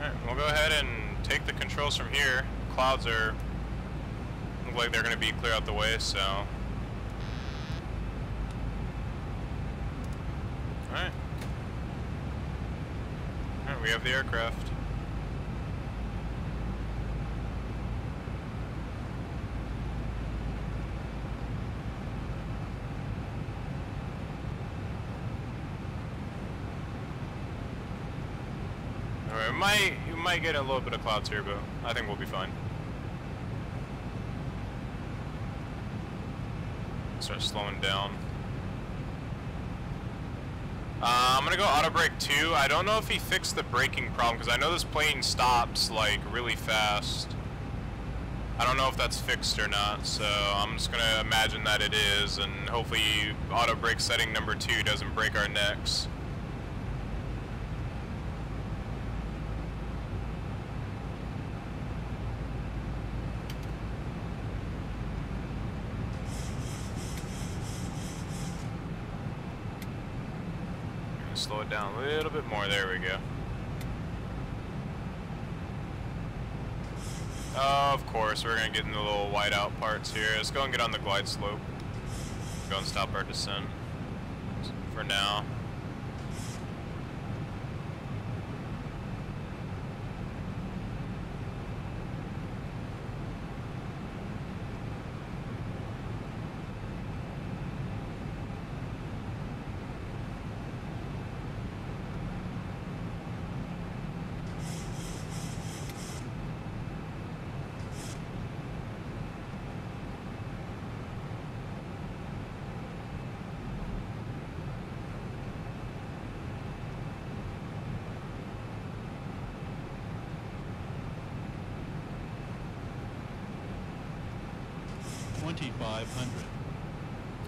Alright, we'll go ahead and take the controls from here. Clouds are... look like they're going to be clear out the way, so... Alright. Alright, we have the aircraft. Alright, you might get a little bit of clouds here, but I think we'll be fine. Start slowing down. I'm gonna go auto brake 2. I don't know if he fixed the braking problem, because I know this plane stops like really fast. I don't know if that's fixed or not, so I'm just gonna imagine that it is, and hopefully auto brake setting number 2 doesn't break our necks. Slow it down a little bit more. There we go. Oh, of course, we're going to get in the little whiteout parts here. Let's go and get on the glide slope. Go and stop our descent for now.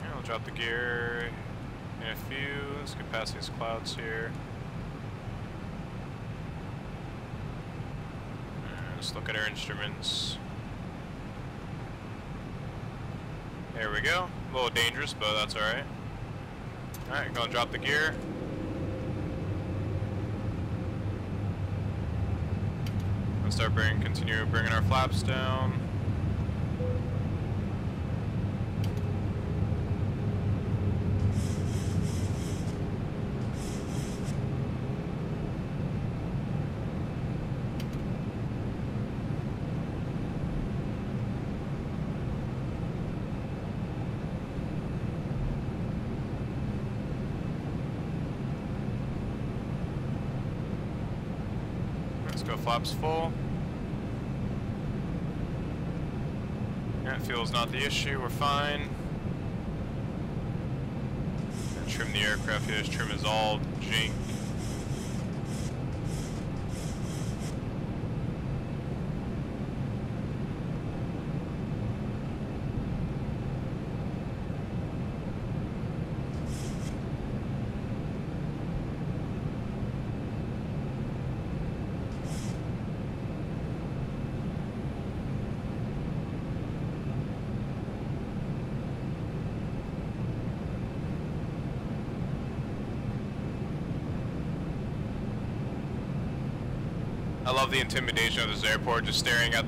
Yeah, we'll drop the gear in a few. Let's get past these clouds here. And let's look at our instruments. There we go. A little dangerous, but that's alright. Alright, go and drop the gear. Let's start continue bringing our flaps down. Go flaps full. Yeah, fuel's not the issue, we're fine. And trim the aircraft here, this trim is all jink. love the intimidation of this airport, just staring at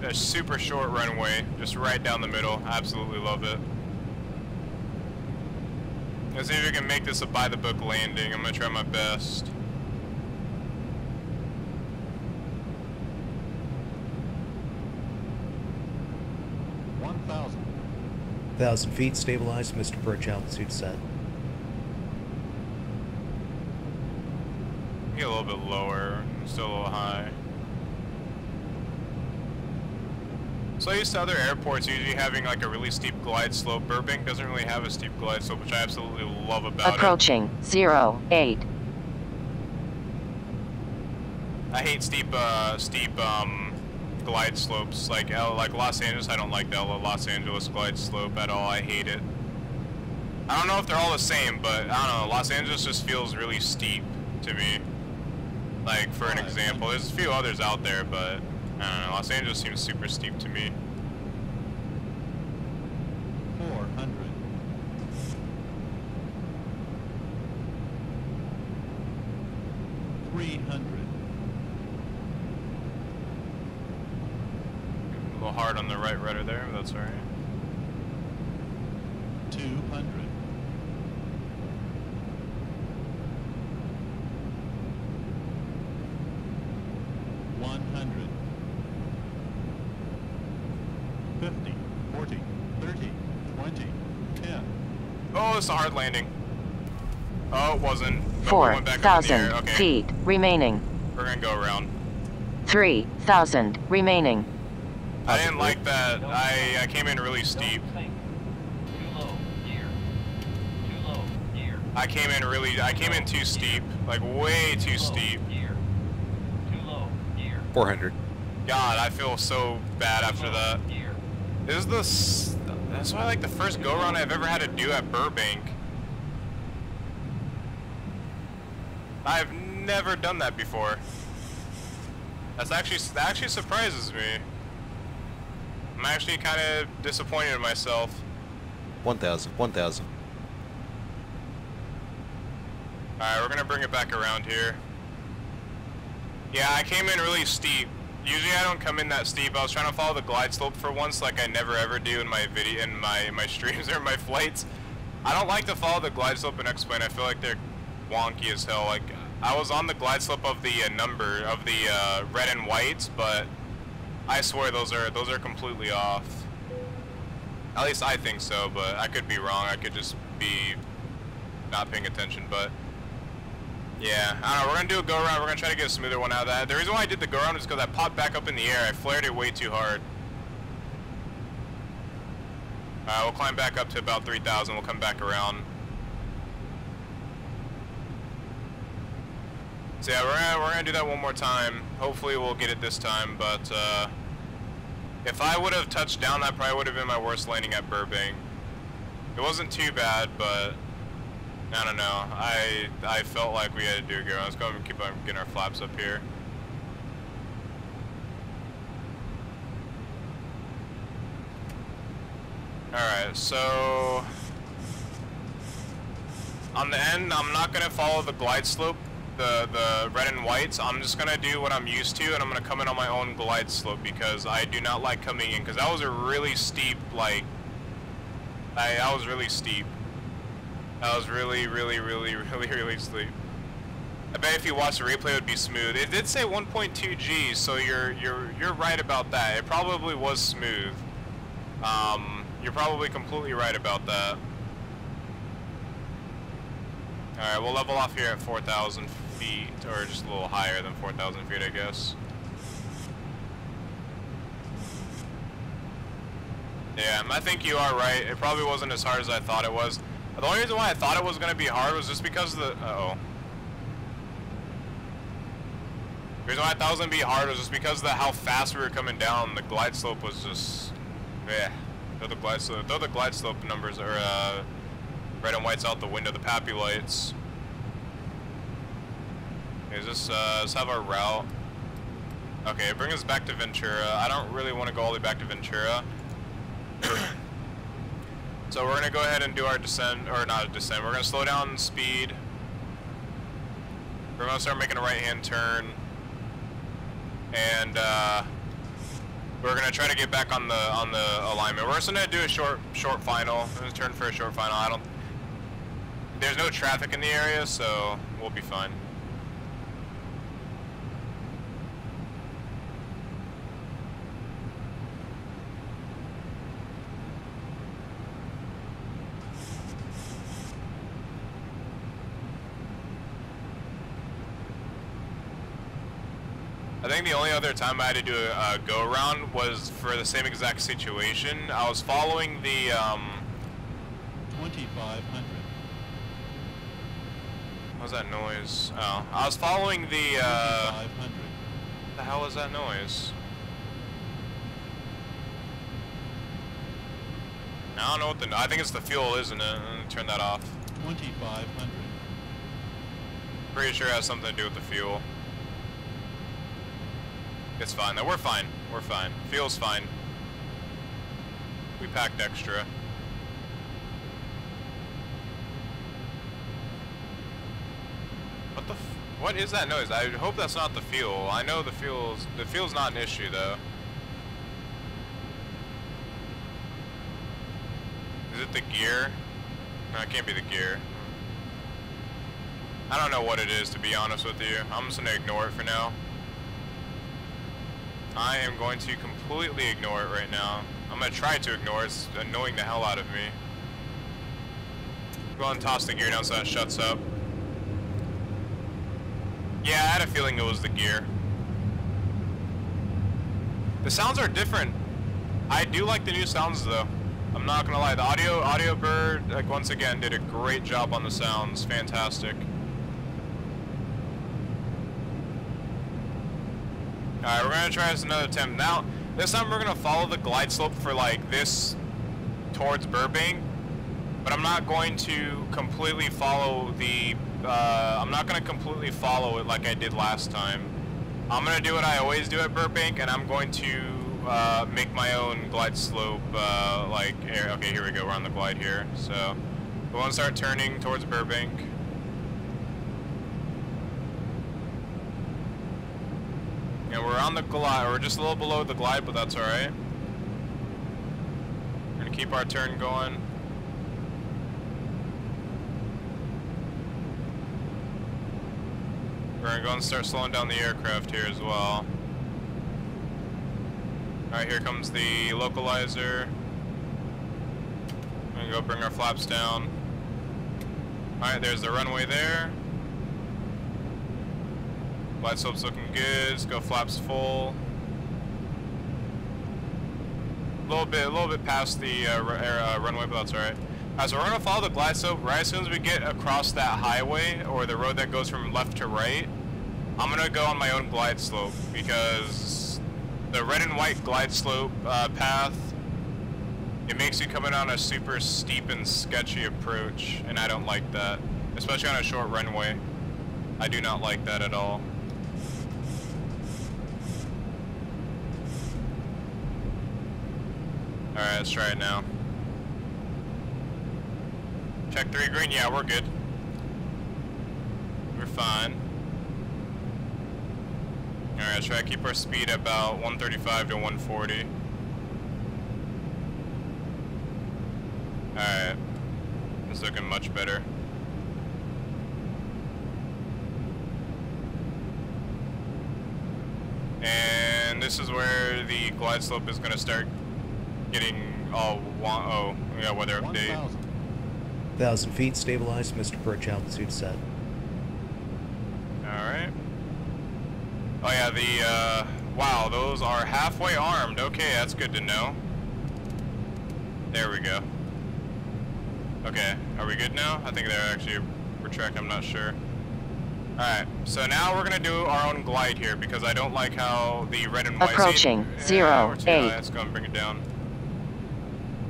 a super short runway, just right down the middle. Absolutely love it. Let's see if we can make this a by-the-book landing. I'm gonna try my best. Thousand feet, stabilized, Mr. Perch, altitude set. Get a little bit lower, still a little high. So used to other airports usually having like a really steep glide slope. Burbank doesn't really have a steep glide slope, which I absolutely love about Approaching 08. I hate steep glide slopes. Like Los Angeles, I don't like the Los Angeles glide slope at all. I hate it. I don't know if they're all the same, but I don't know. Los Angeles just feels really steep to me. Like for an example, there's a few others out there, but I don't know. Los Angeles seems super steep to me. 400. 300. A little hard on the right rudder there, but that's alright. 200. 100. 50, 40, 30, 20, 10. Oh, it's a hard landing. Oh, it wasn't. But we went back up in the air. 4,000 Okay. feet remaining. We're gonna go around. 3,000 remaining. I didn't like that. I came in really steep. Too low, gear. Too low, gear. I came in too steep. Like way too steep. Gear. Too low, gear. 400. God, I feel so bad after that. Gear. That's why like the first go around I've ever had to do at Burbank. I've never done that before. That actually surprises me. I'm actually kind of disappointed in myself. 1,000. 1,000. Alright, we're gonna bring it back around here. Yeah, I came in really steep. Usually I don't come in that steep. I was trying to follow the glide slope for once, like I never ever do in my video, in my streams or my flights. I don't like to follow the glide slope in X-Plane. I feel like they're wonky as hell. Like I was on the glide slope of the number of the red and whites, but I swear those are completely off. At least I think so, but I could be wrong. I could just be not paying attention, but yeah, I don't know. We're gonna do a go around. We're gonna try to get a smoother one out of that. The reason why I did the go around is because I popped back up in the air. I flared it way too hard. We'll climb back up to about 3,000. We'll come back around. So yeah, we're gonna do that one more time. Hopefully we'll get it this time. But if I would have touched down, that probably would have been my worst landing at Burbank. It wasn't too bad, but I don't know. I felt like we had to do a go around. Let's go and keep on getting our flaps up here. Alright, so on the end, I'm not going to follow the glide slope, the red and whites. I'm just going to do what I'm used to, and I'm going to come in on my own glide slope because I do not like coming in, because that was a really steep, like, that was really steep. That was really steep. I bet if you watch the replay, it would be smooth. It did say 1.2 G, so you're right about that. It probably was smooth. You're probably completely right about that. Alright, we'll level off here at 4,000 feet, or just a little higher than 4,000 feet, I guess. Yeah, I think you are right. It probably wasn't as hard as I thought it was. The only reason why I thought it was going to be hard was just because of the... Uh-oh. The reason why I thought it was going to be hard was just because of how fast we were coming down. The glide slope was just... Yeah. Throw the glide slope numbers, or red and whites out the window, the pappy lights. Okay, let's have our route. Okay, bring us back to Ventura. I don't really want to go all the way back to Ventura. So we're going to go ahead and do our descent, or not a descent, we're going to slow down speed. We're going to start making a right-hand turn. and we're gonna try to get back on the alignment. We're just gonna do a short final. I'm gonna turn for a short final. There's no traffic in the area, so we'll be fine. I think the only other time I had to do a go-around was for the same exact situation. I was following the, 2500. what was that noise? Oh, I was following the, 2500. what the hell was that noise? I don't know what I think it's the fuel, isn't it? I'm gonna turn that off. 2500. Pretty sure it has something to do with the fuel. It's fine though, we're fine. We're fine. Fuel's fine. We packed extra. What is that noise? I hope that's not the fuel. I know the fuel's not an issue though. Is it the gear? No, it can't be the gear. I don't know what it is, to be honest with you. I'm just gonna ignore it for now. I am going to completely ignore it right now. I'm gonna try to ignore it. It's annoying the hell out of me. Go ahead and toss the gear down so that shuts up. Yeah, I had a feeling it was the gear. The sounds are different. I do like the new sounds though. I'm not gonna lie. The audio bird, like, once again, did a great job on the sounds. Fantastic. Alright, we're gonna try this another attempt. Now, this time we're gonna follow the glide slope for like this towards Burbank, but I'm not going to completely follow the, I'm not gonna completely follow it like I did last time. I'm gonna do what I always do at Burbank, and I'm going to make my own glide slope, like, okay, here we go, we're on the glide here. So, we wanna start turning towards Burbank. And we're on the glide, we're just a little below the glide, but that's alright. We're gonna keep our turn going. We're gonna go and start slowing down the aircraft here as well. Alright, here comes the localizer. We're gonna go bring our flaps down. Alright, there's the runway there. Glide slope's looking good. Let's go flaps full. A little bit past the runway, but that's alright. Alright, so we're gonna follow the glide slope. Right as soon as we get across that highway, or the road that goes from left to right, I'm gonna go on my own glide slope, because the red and white glide slope path, it makes you coming on a super steep and sketchy approach, and I don't like that, especially on a short runway. I do not like that at all. Alright, let's try it now. Check 3 green, yeah, we're good. We're fine. Alright, let's try to keep our speed about 135 to 140. Alright. It's looking much better. And this is where the glide slope is going to start getting all, oh, yeah, weather update. 1,000 feet, stabilized, Mr. Perch, altitude set. Alright. Oh yeah, the, wow, those are halfway armed. Okay, that's good to know. There we go. Okay, are we good now? I think they're actually retract, I'm not sure. Alright, so now we're gonna do our own glide here, because I don't like how the red and white... Approaching, we're 0, too 8. high. Let's go and bring it down.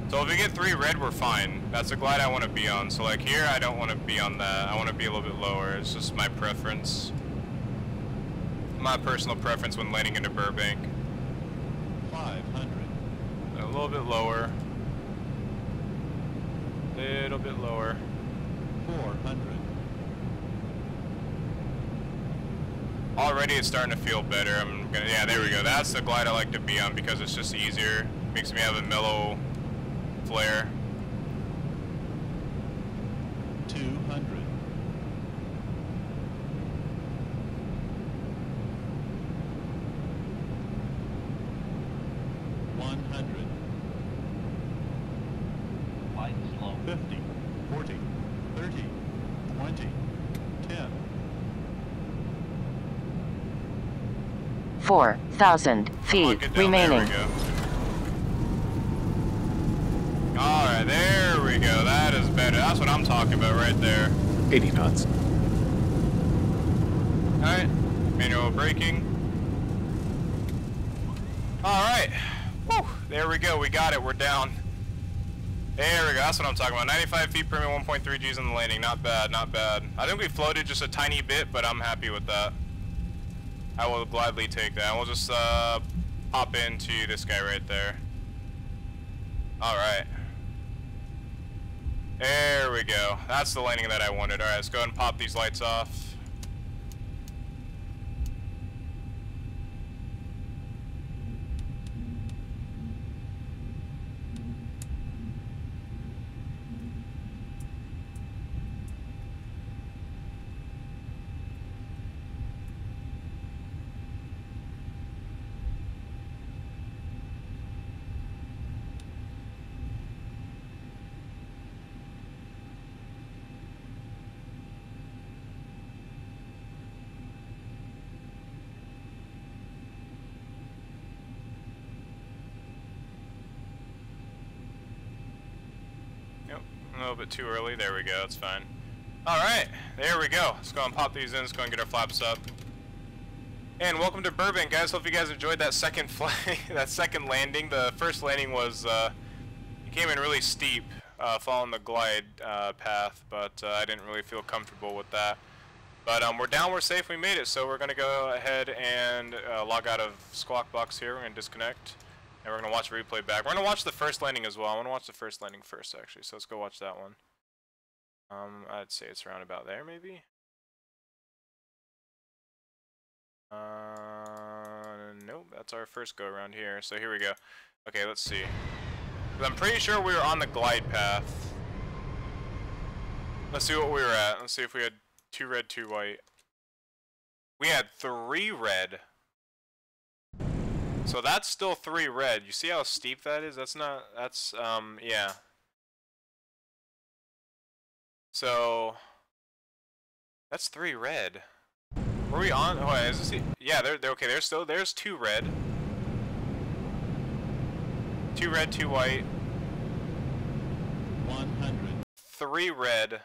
So if we get 3 red, we're fine. That's the glide I want to be on. So like here, I don't want to be on that. I want to be a little bit lower. It's just my preference. My personal preference when landing into Burbank. 500. A little bit lower. Little bit lower. 400. Already it's starting to feel better. Yeah, there we go. That's the glide I like to be on because it's just easier. Makes me have a mellow flare. 200. 100. Flight slow. 50. 40. 30. 20. 10. 4,000 feet remaining. Alright, there we go. That is better. That's what I'm talking about right there. 80 knots. Alright, manual braking. Alright, there we go. We got it. We're down. There we go. That's what I'm talking about. 95 feet per minute, 1.3 Gs on the landing. Not bad, not bad. I think we floated just a tiny bit, but I'm happy with that. I will gladly take that. We'll just pop into this guy right there. Alright. There we go. That's the landing that I wanted. Alright, let's go ahead and pop these lights off. A little bit too early. There we go. It's fine. Alright. There we go. Let's go and pop these in. Let's go and get our flaps up. And welcome to Burbank, guys. Hope you guys enjoyed that second that second landing. The first landing was, it came in really steep, following the glide path, but I didn't really feel comfortable with that. But we're down, we're safe, we made it. So we're going to go ahead and log out of Squawk Box here. We're going to disconnect. And we're going to watch a replay back. We're going to watch the first landing as well. I want to watch the first landing first, actually. So let's go watch that one. I'd say it's around about there, maybe. Nope, that's our first go around here. So here we go. Okay, let's see. I'm pretty sure we were on the glide path. Let's see what we were at. Let's see if we had 2 red, 2 white. We had 3 red. So that's still 3 red. You see how steep that is? That's not, that's, yeah. So, that's 3 red. Were we on? Oh, is this, yeah, they're okay. There's 2 red. 2 red, 2 white. 100. 3 red,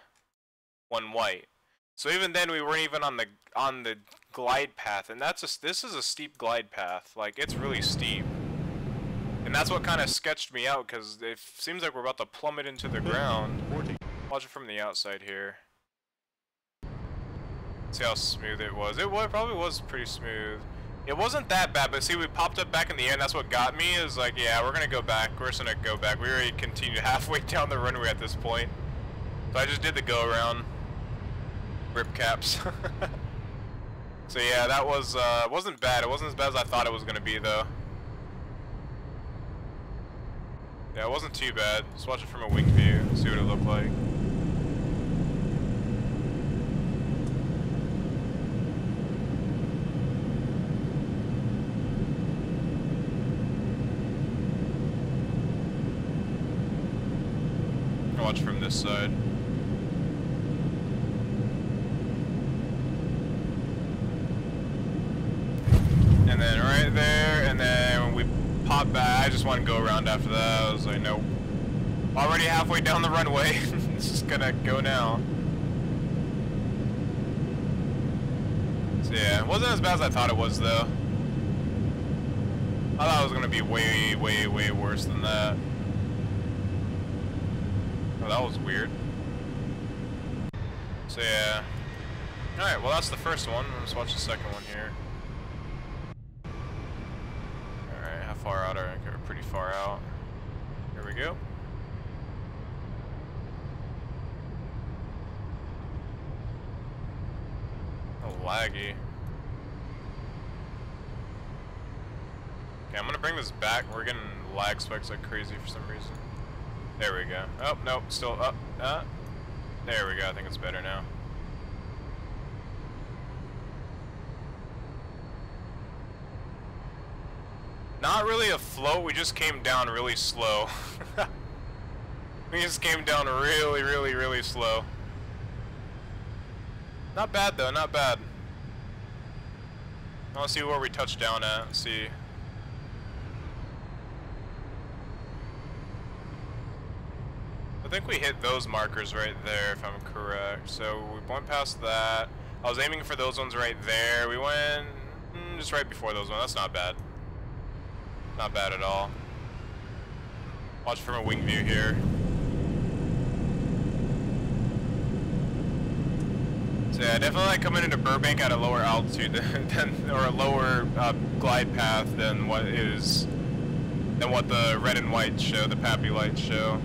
1 white. So even then, we weren't even on the glide path, and this is a steep glide path. Like, it's really steep, and that's what kind of sketched me out, because it seems like we're about to plummet into the ground. 40. Watch it from the outside here. See how smooth it was. It probably was pretty smooth. It wasn't that bad, but see, we popped up back in the air, and that's what got me. Is like, yeah, we're gonna go back. We're just gonna go back. We already continued halfway down the runway at this point, so I just did the go around. Rip caps. So yeah, that was wasn't bad. It wasn't as bad as I thought it was gonna be though. Yeah, it wasn't too bad. Just watch it from a wing view, see what it looked like. Watch from this side. And then right there, and then when we pop back, I just want to go around after that. I was like, nope. Already halfway down the runway. It's just gonna go now. So yeah, it wasn't as bad as I thought it was though. I thought it was gonna be way, way, way worse than that. Oh, that was weird. So yeah. Alright, well that's the first one. Let's watch the second one here. Alright, how far out are we? We're pretty far out. Here we go. Oh, laggy. bring this back. We're getting lag spikes like crazy for some reason. There we go. Oh, nope, still up. There we go. I think it's better now. Not really a float, we just came down really slow. We just came down really slow. Not bad though, not bad. I want to see where we touched down at. Let's see. I think we hit those markers right there, if I'm correct. So we went past that. I was aiming for those ones right there. We went just right before those ones. That's not bad. Not bad at all. Watch from a wing view here. So yeah, definitely like coming into Burbank at a lower altitude than or a lower glide path than what the red and white show, the Pappy lights show.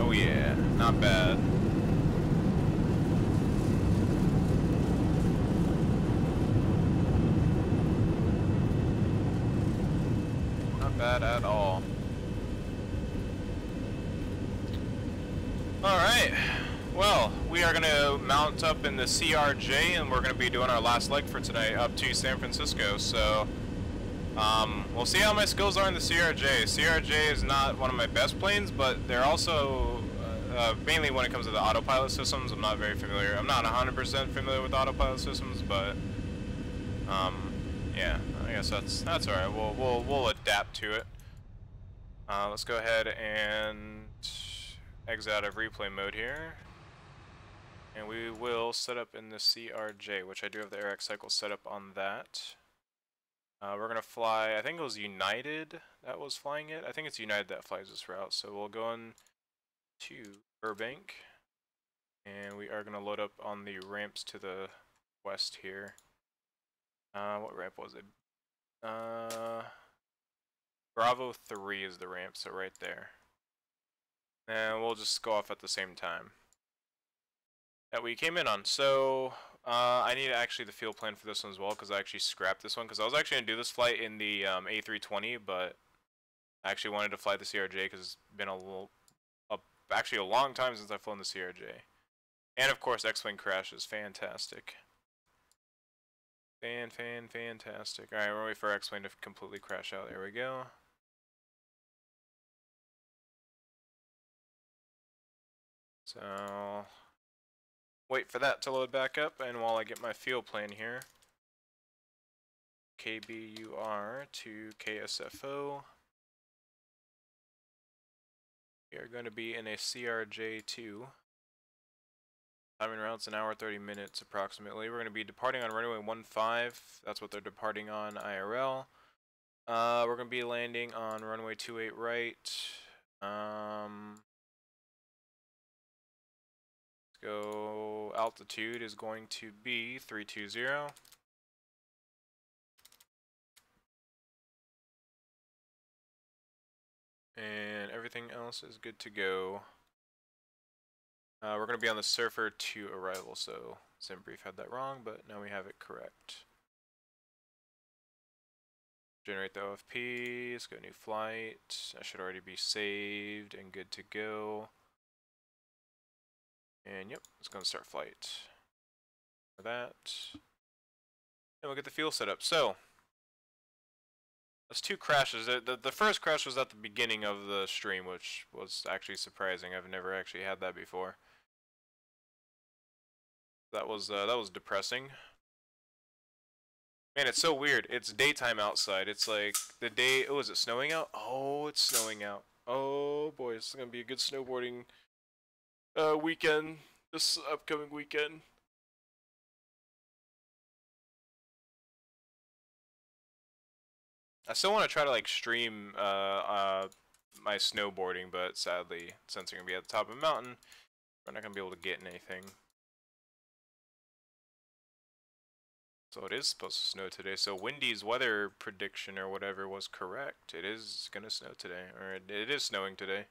Oh yeah, not bad. Not bad at all. Alright, well, we are going to mount up in the CRJ and we're going to be doing our last leg for tonight up to San Francisco, so we'll see how my skills are in the CRJ. CRJ is not one of my best planes, but they're also, mainly when it comes to the autopilot systems, I'm not very familiar. I'm not 100% familiar with autopilot systems, but, yeah, I guess that's alright. We'll adapt to it. Let's go ahead and exit out of replay mode here. And we will set up in the CRJ, which I do have the AirX cycle set up on that. We're going to fly, I think it was United that was flying it. I think it's United that flies this route. So we'll go in to Burbank. And we are going to load up on the ramps to the west here. What ramp was it? Bravo 3 is the ramp, so right there. And we'll just go off at the same time that we came in on. So I need actually the field plan for this one as well, because I actually scrapped this one, because I was actually going to do this flight in the A320, but I actually wanted to fly the CRJ because it's been actually a long time since I've flown the CRJ. And of course, X-Wing crash is fantastic. Fantastic. Alright, we're waiting for X-Wing to completely crash out. There we go. So wait for that to load back up, and while I get my field plan here, KBUR to KSFO, we are going to be in a CRJ2. Timing routes an hour 30 minutes approximately. We're going to be departing on runway 15. That's what they're departing on IRL. We're going to be landing on runway 28 right. Go altitude is going to be 320. And everything else is good to go. We're going to be on the Surfer to arrival, so SimBrief had that wrong, but now we have it correct. Generate the OFP, let's go new flight. That should already be saved and good to go. And yep, it's going to start flight. For that. And we'll get the fuel set up. So, that's two crashes. The first crash was at the beginning of the stream, which was actually surprising. I've never actually had that before. That was depressing. Man, it's so weird. It's daytime outside. It's like the day. Oh, is it snowing out? Oh, it's snowing out. Oh boy, it's gonna be a good snowboarding weekend this upcoming weekend. I still want to try to like stream my snowboarding, but sadly, since we're gonna be at the top of a mountain, we're not gonna be able to get anything. So it is supposed to snow today. So Wendy's weather prediction or whatever was correct. It is gonna snow today, or it is snowing today.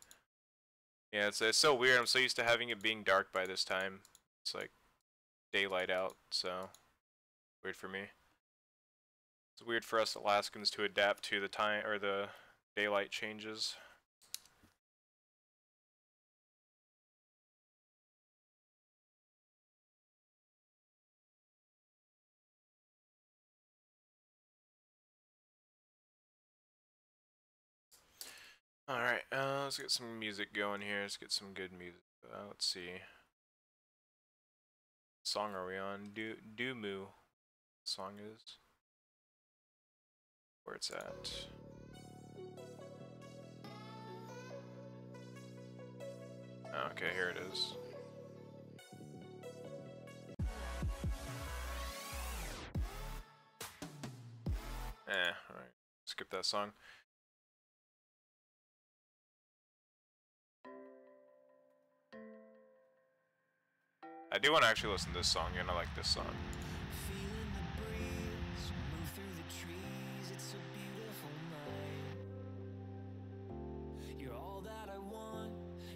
Yeah, it's so weird. I'm so used to having it being dark by this time. It's like daylight out, so weird for me. It's weird for us Alaskans to adapt to the time or the daylight changes. Alright, let's get some music going here. Let's get some good music. Let's see. What song are we on? Doomoo. Song is. Where it's at. Okay, here it is. Alright. Skip that song. I do want to actually listen to this song, and I like this song. Feeling the breeze move through the trees. It's a beautiful night. You're all that I want.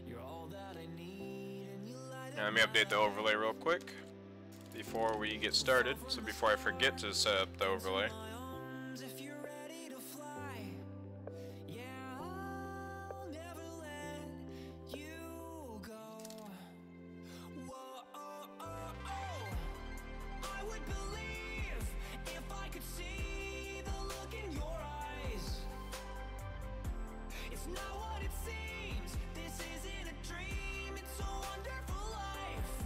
You're all that I need. And you light Now, let me update the overlay real quick before we get started. So before I forget to set up the overlay. if you're ready to fly. Yeah, I'll never let you go. Whoa, oh, oh, oh. I would believe if I could see the look in your eyes. It's not what it seems. This isn't a dream. It's a wonderful life.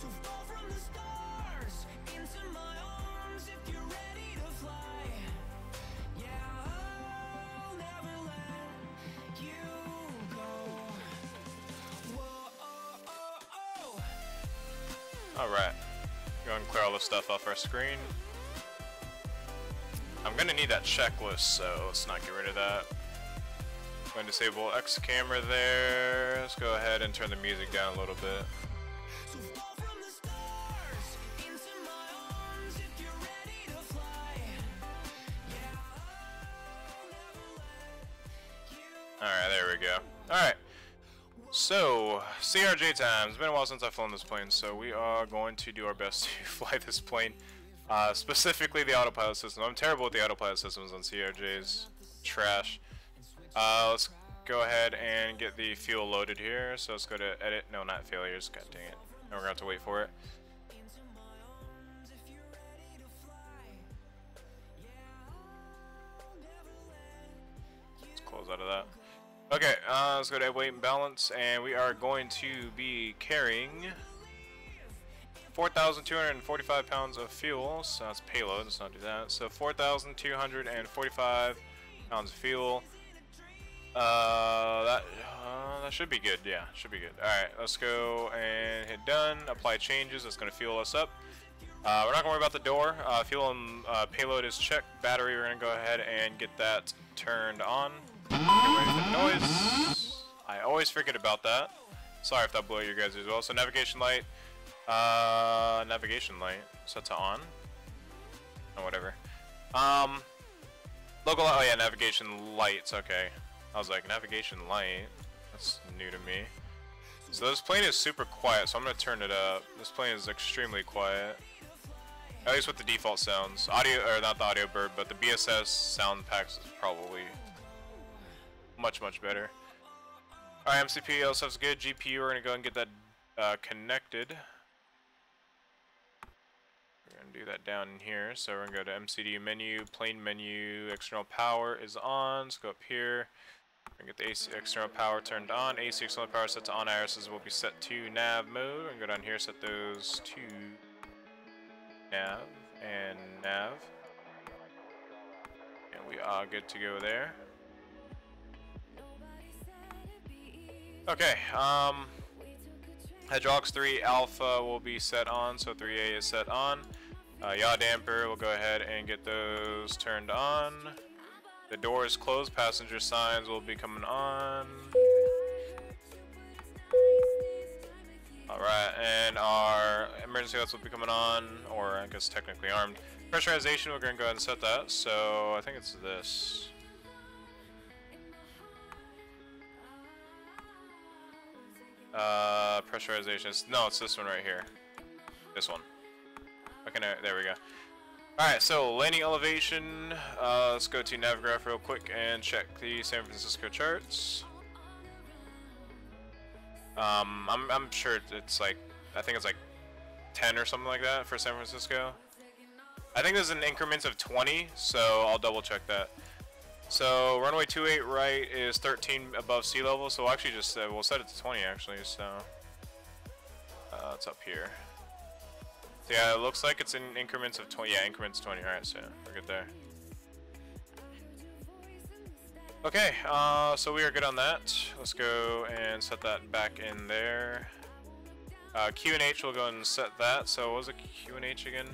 So fall from the stars into my arms if you're ready to fly. Yeah, I'll never let you go. Whoa, oh, oh, oh. Alright. Go ahead and clear all this stuff off our screen. I'm gonna need that checklist, so let's not get rid of that. Go ahead and disable X camera there. Let's go ahead and turn the music down a little bit. So fall from the stars into my arms if you're ready to fly. Yeah, I'll never let you. Alright, there we go. Alright. So, CRJ time. It's been a while since I've flown this plane, so we are going to do our best to fly this plane. Specifically the autopilot system. I'm terrible with the autopilot systems on CRJs. Trash. Let's go ahead and get the fuel loaded here. So let's go to edit. No, not failures. God dang it. Now we're going to have to wait for it. Let's close out of that. Okay, let's go to weight and balance, and we are going to be carrying 4,245 pounds of fuel. So that's payload. Let's not do that. So 4,245 pounds of fuel. That should be good. Yeah, should be good. All right, let's go and hit done. Apply changes. That's going to fuel us up. We're not going to worry about the door. Fuel and payload is checked. Battery, we're going to go ahead and get that turned on. Get ready for the noise. I always forget about that. Sorry if that blew you guys as well. So navigation light. Set to on. Oh, whatever. Local light. Oh yeah, navigation lights. Okay. I was like, navigation light. That's new to me. So this plane is super quiet, so I'm gonna turn it up. This plane is extremely quiet. At least with the default sounds. Audio, or not the audio bird, but the BSS sound packs is probably much better. Alright, MCP, all stuff's good. GPU, we're gonna go and get that connected. We're gonna do that down in here. So we're gonna go to MCDU menu, plane menu, external power is on. Let's go up here. We're gonna get the AC external power turned on. AC external power set to on. IRSs will be set to nav mode. We're gonna go down here, set those to nav and nav. And we are good to go there. Okay, hydraulics 3 alpha will be set on, so 3A is set on. Yaw damper, we'll go ahead and get those turned on. The door is closed, passenger signs will be coming on. Alright, and our emergency lights will be coming on, or I guess technically armed. Pressurization, we're going to go ahead and set that. So I think it's this. Pressurization. No, it's this one right here. This one. Okay, no, there we go. Alright, so landing elevation. Let's go to Navgraph real quick and check the San Francisco charts. I'm sure it's like, I think it's like 10 or something like that for San Francisco. I think there's an increments of 20, so I'll double check that. So runway 28 right is 13 above sea level, so we'll actually just we'll set it to 20 actually. So it's up here. So yeah, it looks like it's in increments of 20. Yeah, increments 20. All right, so we're good there. Okay, so we are good on that. Let's go and set that back in there. Q and H, we'll go and set that. So what was it, Q and H again?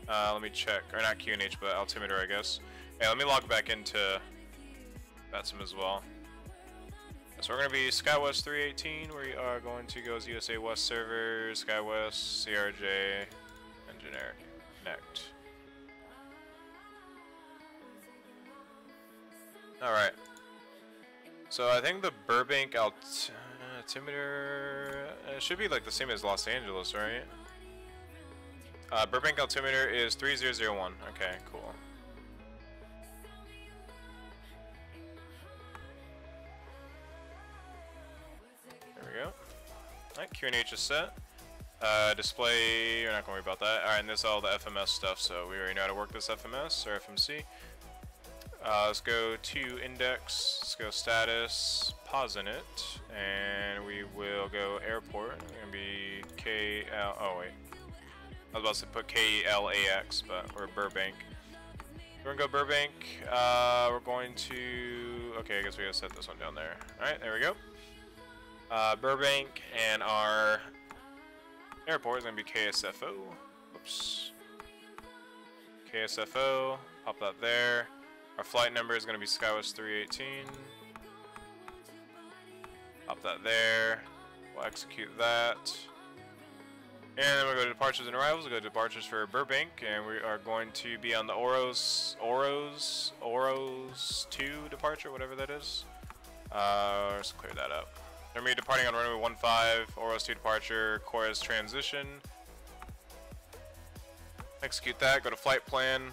Let me check, or not Q and H, but altimeter, I guess. Yeah, let me log back into Vatsim as well. So we're going to be SkyWest 318. We are going to go as USA West server, SkyWest, CRJ, and generic connect. Alright. So I think the Burbank altimeter should be like the same as Los Angeles, right? Burbank altimeter is 3001. Okay, cool. There we go. Alright, Q&H is set. Display, we're not going to worry about that. Alright, and this is all the FMS stuff, so we already know how to work this FMS or FMC. Let's go to index, let's go status, pause in it, and we will go airport. It's going to be KL, oh wait. I was about to put KLAX, but we're Burbank. We're going to go Burbank. We're going to, okay, I guess we got to set this one down there. Alright, there we go. Burbank, and our airport is going to be KSFO. Whoops. KSFO, pop that there. Our flight number is going to be SkyWest 318. Pop that there. We'll execute that. And then we'll go to departures and arrivals. We'll go to departures for Burbank, and we are going to be on the Oros 2 departure, whatever that is. Let's clear that up. We're going to be departing on runway 15, Oros 2 departure, Chorus transition. Execute that, go to flight plan.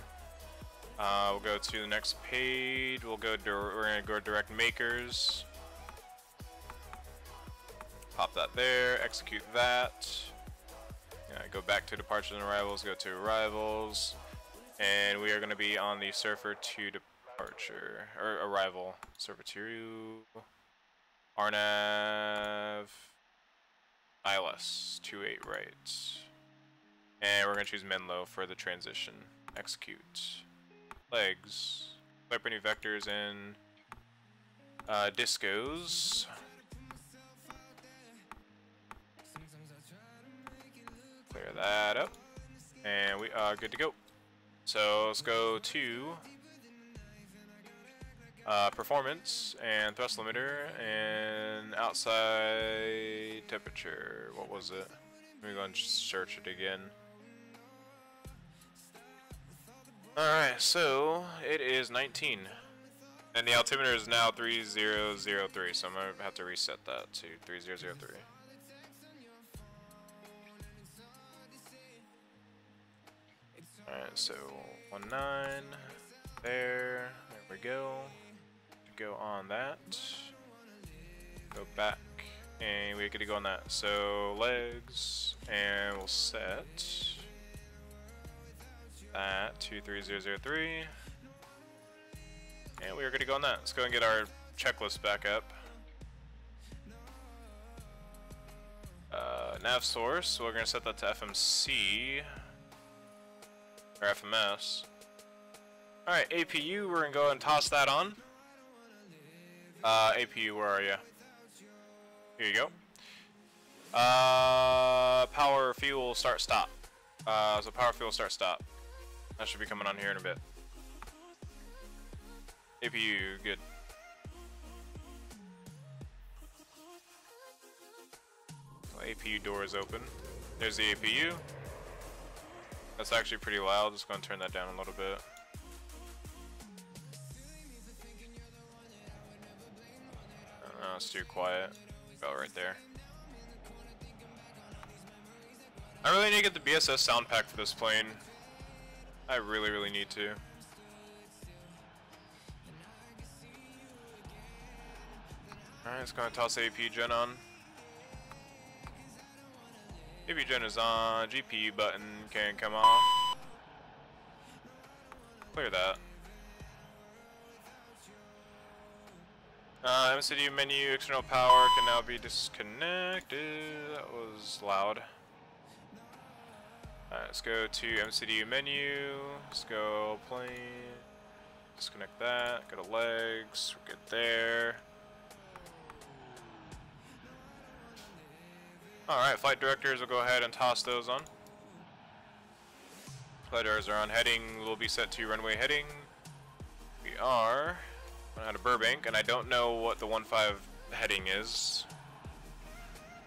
We'll go to the next page. We're going to go direct makers. Pop that there, execute that. Go back to departures and arrivals, go to arrivals. And we are going to be on the Surfer 2 departure, or arrival. Surfer 2, RNAV, ILS, 28 right. And we're going to choose Menlo for the transition. Execute. Legs. Start putting vectors in discos. Clear that up. And we are good to go. So let's go to performance and thrust limiter and outside temperature. What was it? Let me go and search it again. Alright, so it is 19. And the altimeter is now 3003, so I'm going to have to reset that to 3003. Alright, so 19, there we go. Go on that. Go back, and we get to go on that. So legs, and we'll set that to 3003. And we are going to go on that. Let's go and get our checklist back up. Nav source, so we're going to set that to FMC. Or FMS. Alright, APU, we're going to go and toss that on. APU, where are you? Here you go. Power, fuel, start, stop. So power, fuel, start, stop. That should be coming on here in a bit. APU, good. So APU door is open. There's the APU. That's actually pretty loud. Just gonna turn that down a little bit. It's too quiet. Go right there. I really need to get the BSS sound pack for this plane. I really need to. Alright, it's gonna toss AP gen on. AP gen is on. GPU button can come off. Clear that. MCD menu external power can now be disconnected. That was loud. Alright, let's go to MCD menu. Let's go plane. Disconnect that. Go to legs. We're good there. Alright, flight directors will go ahead and toss those on. Flight directors are on. Heading will be set to runway heading. We are out of Burbank, and I don't know what the 15 heading is.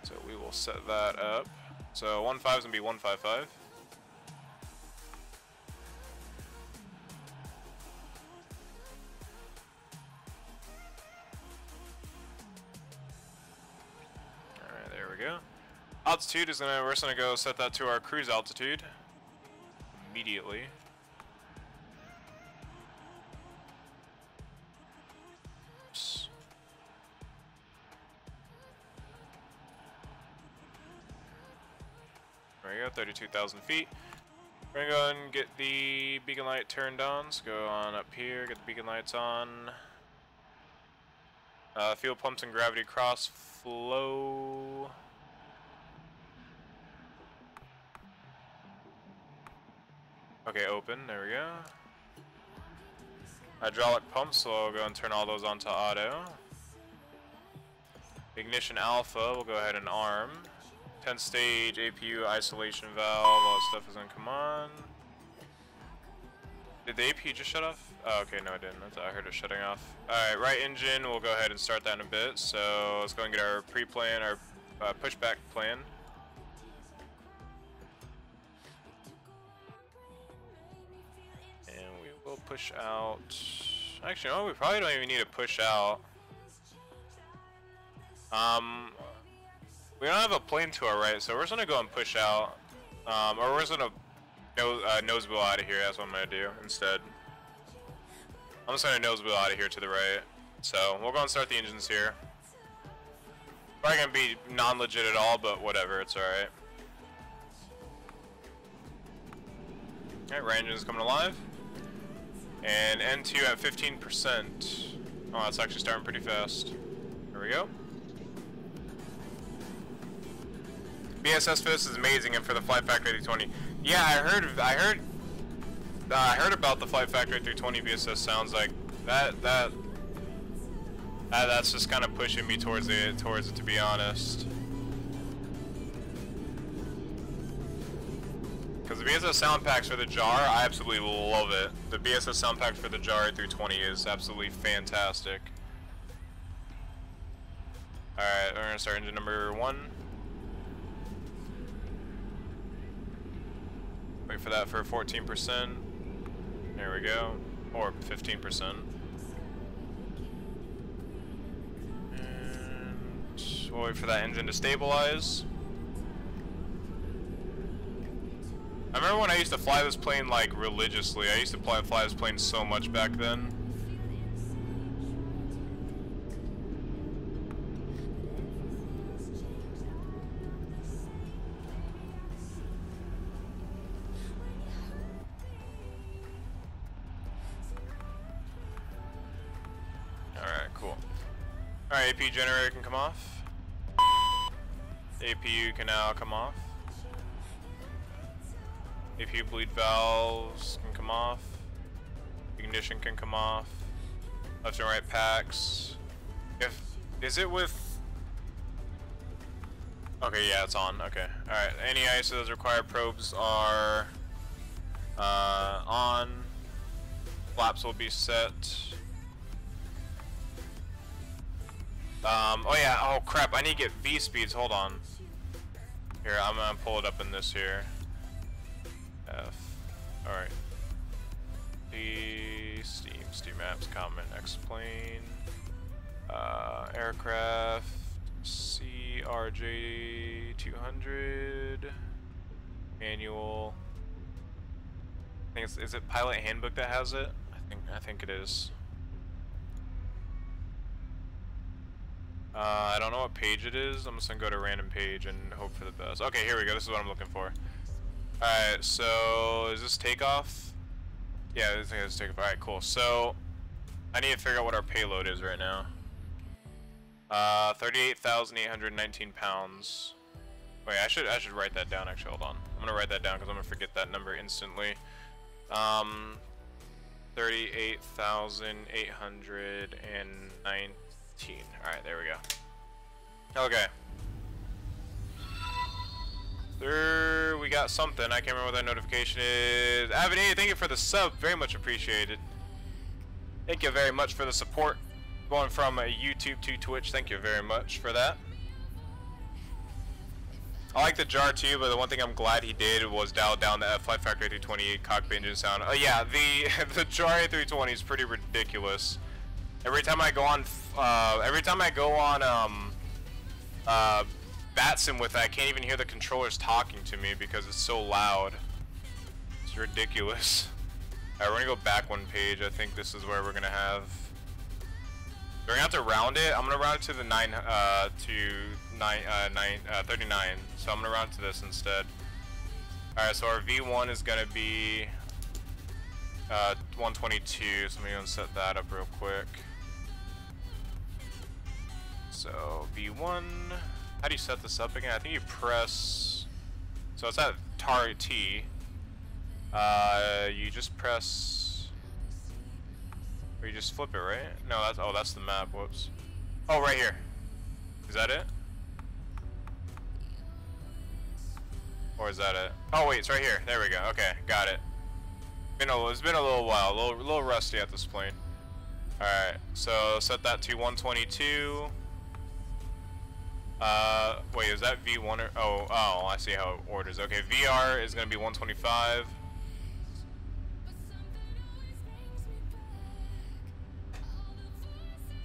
So we will set that up. So 15 is going to be 155. Alright, there we go. Altitude is we're just gonna go set that to our cruise altitude immediately. Oops. There we go, 32,000 feet. We're gonna go and get the beacon light turned on. Let's go on up here, get the beacon lights on. Fuel pumps and gravity cross flow. Okay, open, there we go. Hydraulic pumps, so I'll go and turn all those onto auto. Ignition alpha, we'll go ahead and arm. 10 stage APU isolation valve, all that stuff is gonna come on. Did the AP just shut off? Oh, okay, no it didn't. I heard it shutting off. Alright, right engine, we'll go ahead and start that in a bit. So let's go and get our pre-plan, our pushback plan. And we will push out. Actually, no, we probably don't even need to push out. We don't have a plane to our right, so we're just gonna go and push out. Or we're just gonna nose wheel out of here. That's what I'm gonna do instead. I'm just gonna nose wheel out of here to the right. So we'll go and start the engines here. Probably gonna be non-legit at all, but whatever, it's alright. Alright, right engine's coming alive. And N2 at 15%. Oh, that's actually starting pretty fast. There we go. BSS for this is amazing, and for the Flight Factory 320. Yeah, I heard about the Flight Factory 320 BSS. Sounds like that's just kind of pushing me towards it, to be honest. Because the BSS sound packs for the JAR, I absolutely love it. The BSS sound pack for the JAR 320 is absolutely fantastic. Alright, we're gonna start engine number 1. Wait for that for 14%. There we go. Or 15%. And we'll wait for that engine to stabilize. I remember when I used to fly this plane like religiously. I used to fly this plane so much back then. Alright, cool. Alright, AP generator can come off. APU can now come off. APU bleed valves can come off. Ignition can come off. Left and right packs. Is it with? Okay, yeah, it's on. Okay, all right. Any ISOs required probes are on. Flaps will be set. Oh yeah. Oh crap! I need to get V speeds. Hold on. Here, I'm gonna pull it up in this here. F. Alright. Steam maps, comment, X-plane. Aircraft. CRJ2. Manual. I think is it Pilot Handbook that has it? I think it is. I don't know what page it is. I'm just gonna go to random page and hope for the best. Okay, here we go. This is what I'm looking for. Alright, so is this takeoff? Yeah, this thing is takeoff. Alright, cool. So I need to figure out what our payload is right now. 38,819 pounds. Wait, I should write that down actually. Hold on. I'm gonna write that down because I'm gonna forget that number instantly. 38,819. Alright, there we go. Okay. There, we got something. I can't remember what that notification is. Avenue, thank you for the sub. Very much appreciated. Thank you very much for the support. Going from YouTube to Twitch. Thank you very much for that. I like the jar too, but the one thing I'm glad he did was dial down the Flight Factory 328 cockpit engine sound. Yeah, the jar A320 is pretty ridiculous. Every time I go on Vatsim with that, I can't even hear the controllers talking to me because it's so loud. It's ridiculous. Alright, we're gonna go back one page. I think this is where we're gonna have. We're gonna have to round it. I'm gonna round it to the 39. So I'm gonna round to this instead. Alright, so our V1 is gonna be 122. So I'm gonna set that up real quick. So V1. How do you set this up again? I think you press. So it's at tar T. You just press. Or you just flip it, right? No, that's the map. Whoops. Oh, right here. Is that it? Or is that it? Oh wait, it's right here. There we go. Okay, got it. It's been a little while. A little rusty at this point. All right. So set that to 122. Wait, is that V1 or oh, I see how it orders. Okay, VR is gonna be 125.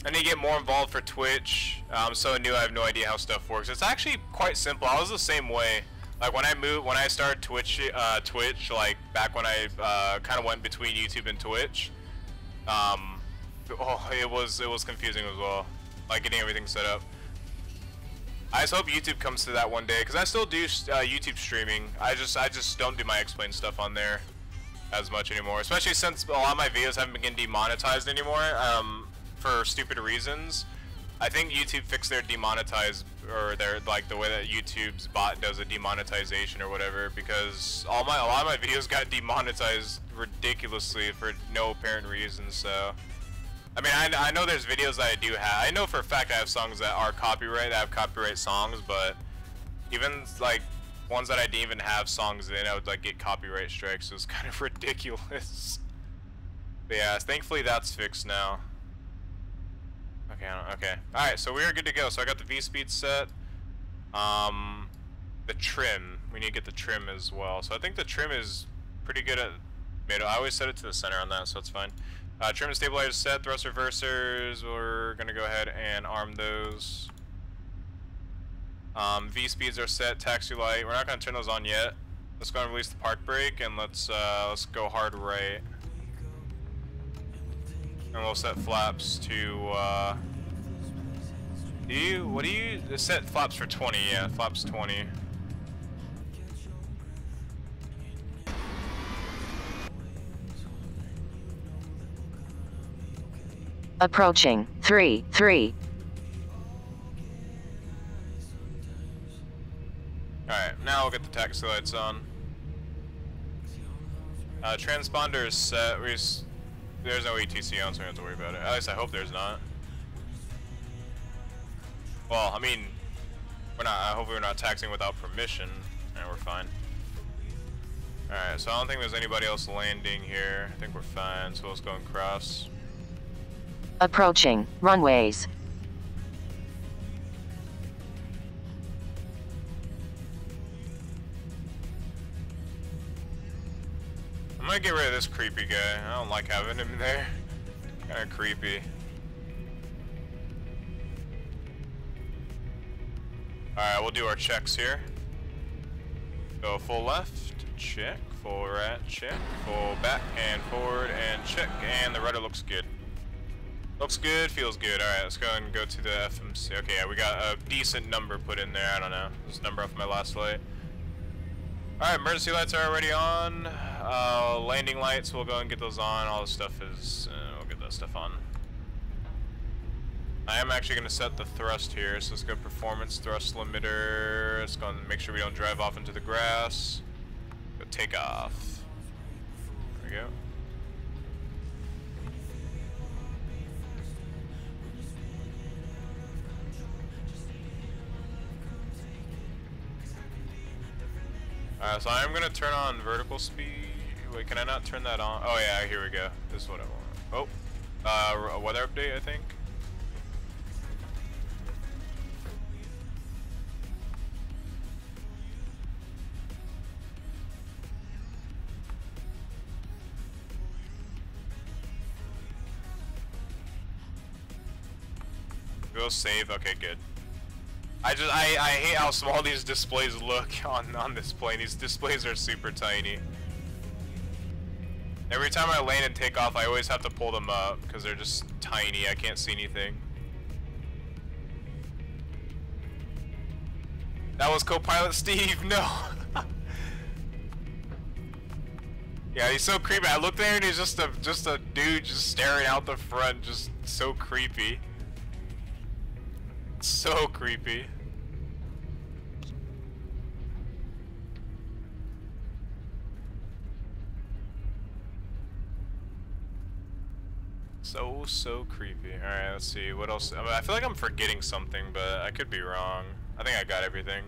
I need to get more involved for Twitch. I'm so new, I have no idea how stuff works. It's actually quite simple. I was the same way. Like when I started Twitch, like back when I kind of went between YouTube and Twitch. It was confusing as well, like getting everything set up. I just hope YouTube comes to that one day, because I still do YouTube streaming. I just don't do my explain stuff on there as much anymore, especially since a lot of my videos haven't been demonetized anymore for stupid reasons. I think YouTube fixed their demonetize, or their like the way that YouTube's bot does a demonetization or whatever, because a lot of my videos got demonetized ridiculously for no apparent reason. So I mean, I know there's videos that I do have. I know for a fact I have songs that are copyright, that have copyright songs, but even like ones that I didn't even have songs in, I would like get copyright strikes. So it's kind of ridiculous. But yeah, thankfully that's fixed now. Okay. All right, so we're good to go. So I got the V-speed set. The trim. We need to get the trim as well. So I think the trim is pretty good at middle. I always set it to the center on that, so it's fine. Trim and stabilizer set, thrust reversers, we're gonna go ahead and arm those. V-speeds are set, taxi light, we're not gonna turn those on yet. Let's go and release the park brake and let's go hard right. And we'll set flaps to, set flaps for 20, yeah, flaps 20. Approaching 3-3. Alright, now we'll get the taxi lights on. Transponder is set. There's no ETC on, so we don't have to worry about it. At least I hope there's not. Well, I mean, we're not. I hope we're not taxiing without permission, and we're fine. Alright, so I don't think there's anybody else landing here. I think we're fine, so let's go and cross. Approaching runways. gonna get rid of this creepy guy. I don't like having him there. Kinda creepy. Alright, we'll do our checks here. Go full left, check. Full right, check. Full back and forward and check. And the rudder looks good. Looks good, feels good. Alright, let's go and go to the FMC. Okay, yeah, we got a decent number put in there. I don't know. This number off my last light. Alright, emergency lights are already on. Landing lights, we'll go and get those on. All this stuff is, we'll get that stuff on. I am actually going to set the thrust here, so let's go performance thrust limiter. Let's go and make sure we don't drive off into the grass. Go take off. There we go. Alright, so I'm going to turn on vertical speed. Wait, can I not turn that on? Oh yeah, here we go. This is what I want. Oh, a weather update, I think. Go save. Okay, good. I hate how small these displays look on this plane. These displays are super tiny. Every time I land and take off, I always have to pull them up because they're just tiny. I can't see anything. That was co-pilot Steve. No. Yeah, he's so creepy. I looked there and he's just a dude just staring out the front, just so creepy. So creepy. So creepy. Alright, let's see. What else? I mean, I feel like I'm forgetting something, but I could be wrong. I think I got everything.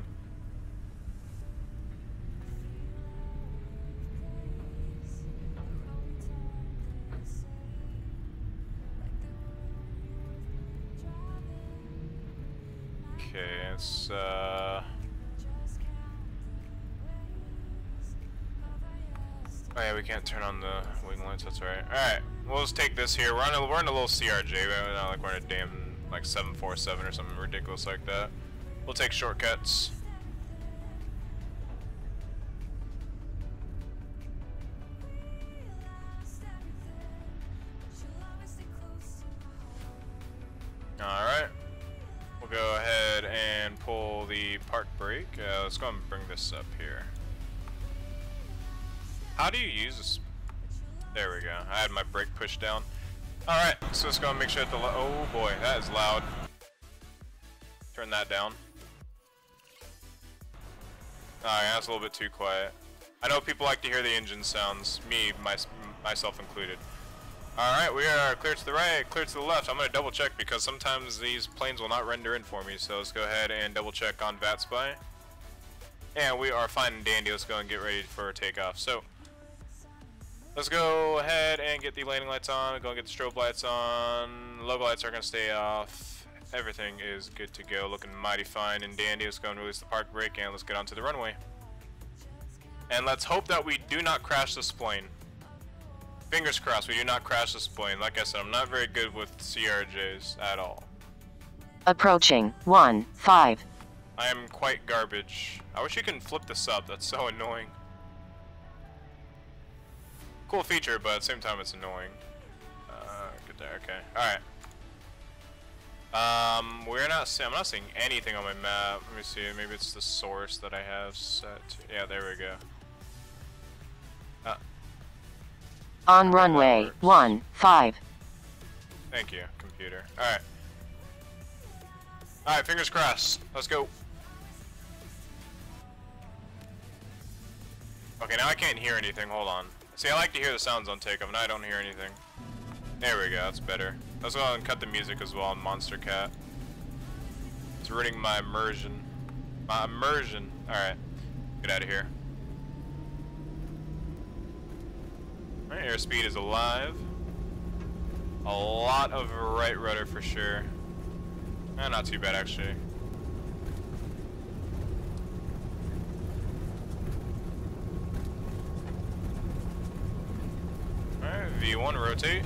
Okay, it's oh yeah, we can't turn on the wing lights, that's right. Alright, we'll just take this here. We're in a little CRJ, we're not like we're in a damn like 747 or something ridiculous like that. We'll take shortcuts. Alright. We'll go ahead and pull the park brake. Let's go and bring this up here. How do you use this? There we go. I had my brake pushed down. Alright, so let's go and make sure that the oh boy, that is loud. Turn that down. Alright, that's a little bit too quiet. I know people like to hear the engine sounds, myself included. Alright, we are clear to the right, clear to the left. I'm going to double check because sometimes these planes will not render in for me, so let's go ahead and double check on VATSPY. And we are fine and dandy. Let's go and get ready for takeoff. So, let's go ahead and get the landing lights on, go and get the strobe lights on. Logo lights are going to stay off. Everything is good to go, looking mighty fine and dandy. Let's go and release the park brake and let's get onto the runway. And let's hope that we do not crash this plane. Fingers crossed we do not crash this plane. Like I said, I'm not very good with CRJs at all. Approaching 1-5. I am quite garbage. I wish you can flip this up, that's so annoying. Cool feature, but at the same time it's annoying. Good there, okay. Alright. I'm not seeing anything on my map. Let me see, maybe it's the source that I have set. Yeah, there we go. On runway 15. Thank you, computer. Alright. Alright, fingers crossed. Let's go. Okay, now I can't hear anything. Hold on. See, I like to hear the sounds on takeoff, and I don't hear anything. There we go, that's better. Let's go ahead and cut the music as well on Monster Cat. It's ruining my immersion. My immersion. Alright. Get out of here. Alright, airspeed is alive. A lot of right rudder for sure. Not too bad actually. V1, rotate.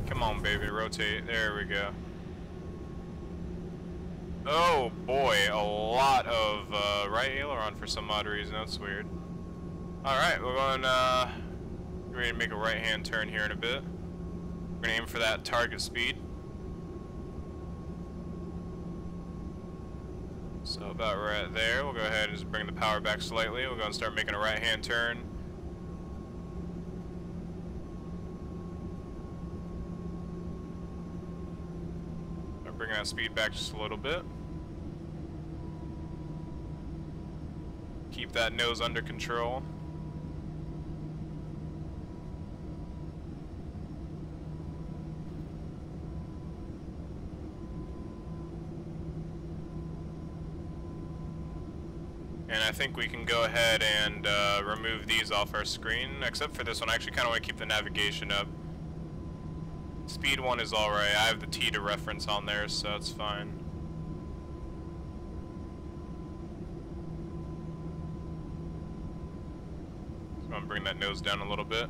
Come on, baby, rotate. There we go. Oh boy, a lot of right aileron for some odd reason. That's weird. Alright, we're going ready to make a right-hand turn here in a bit. We're going to aim for that target speed. So about right there, we'll go ahead and just bring the power back slightly. We'll go and start making a right-hand turn. Bring that speed back just a little bit. Keep that nose under control. And I think we can go ahead and remove these off our screen, except for this one. I actually kind of want to keep the navigation up. Speed 1 is alright. I have the T to reference on there, so it's fine. So I'm gonna bring that nose down a little bit.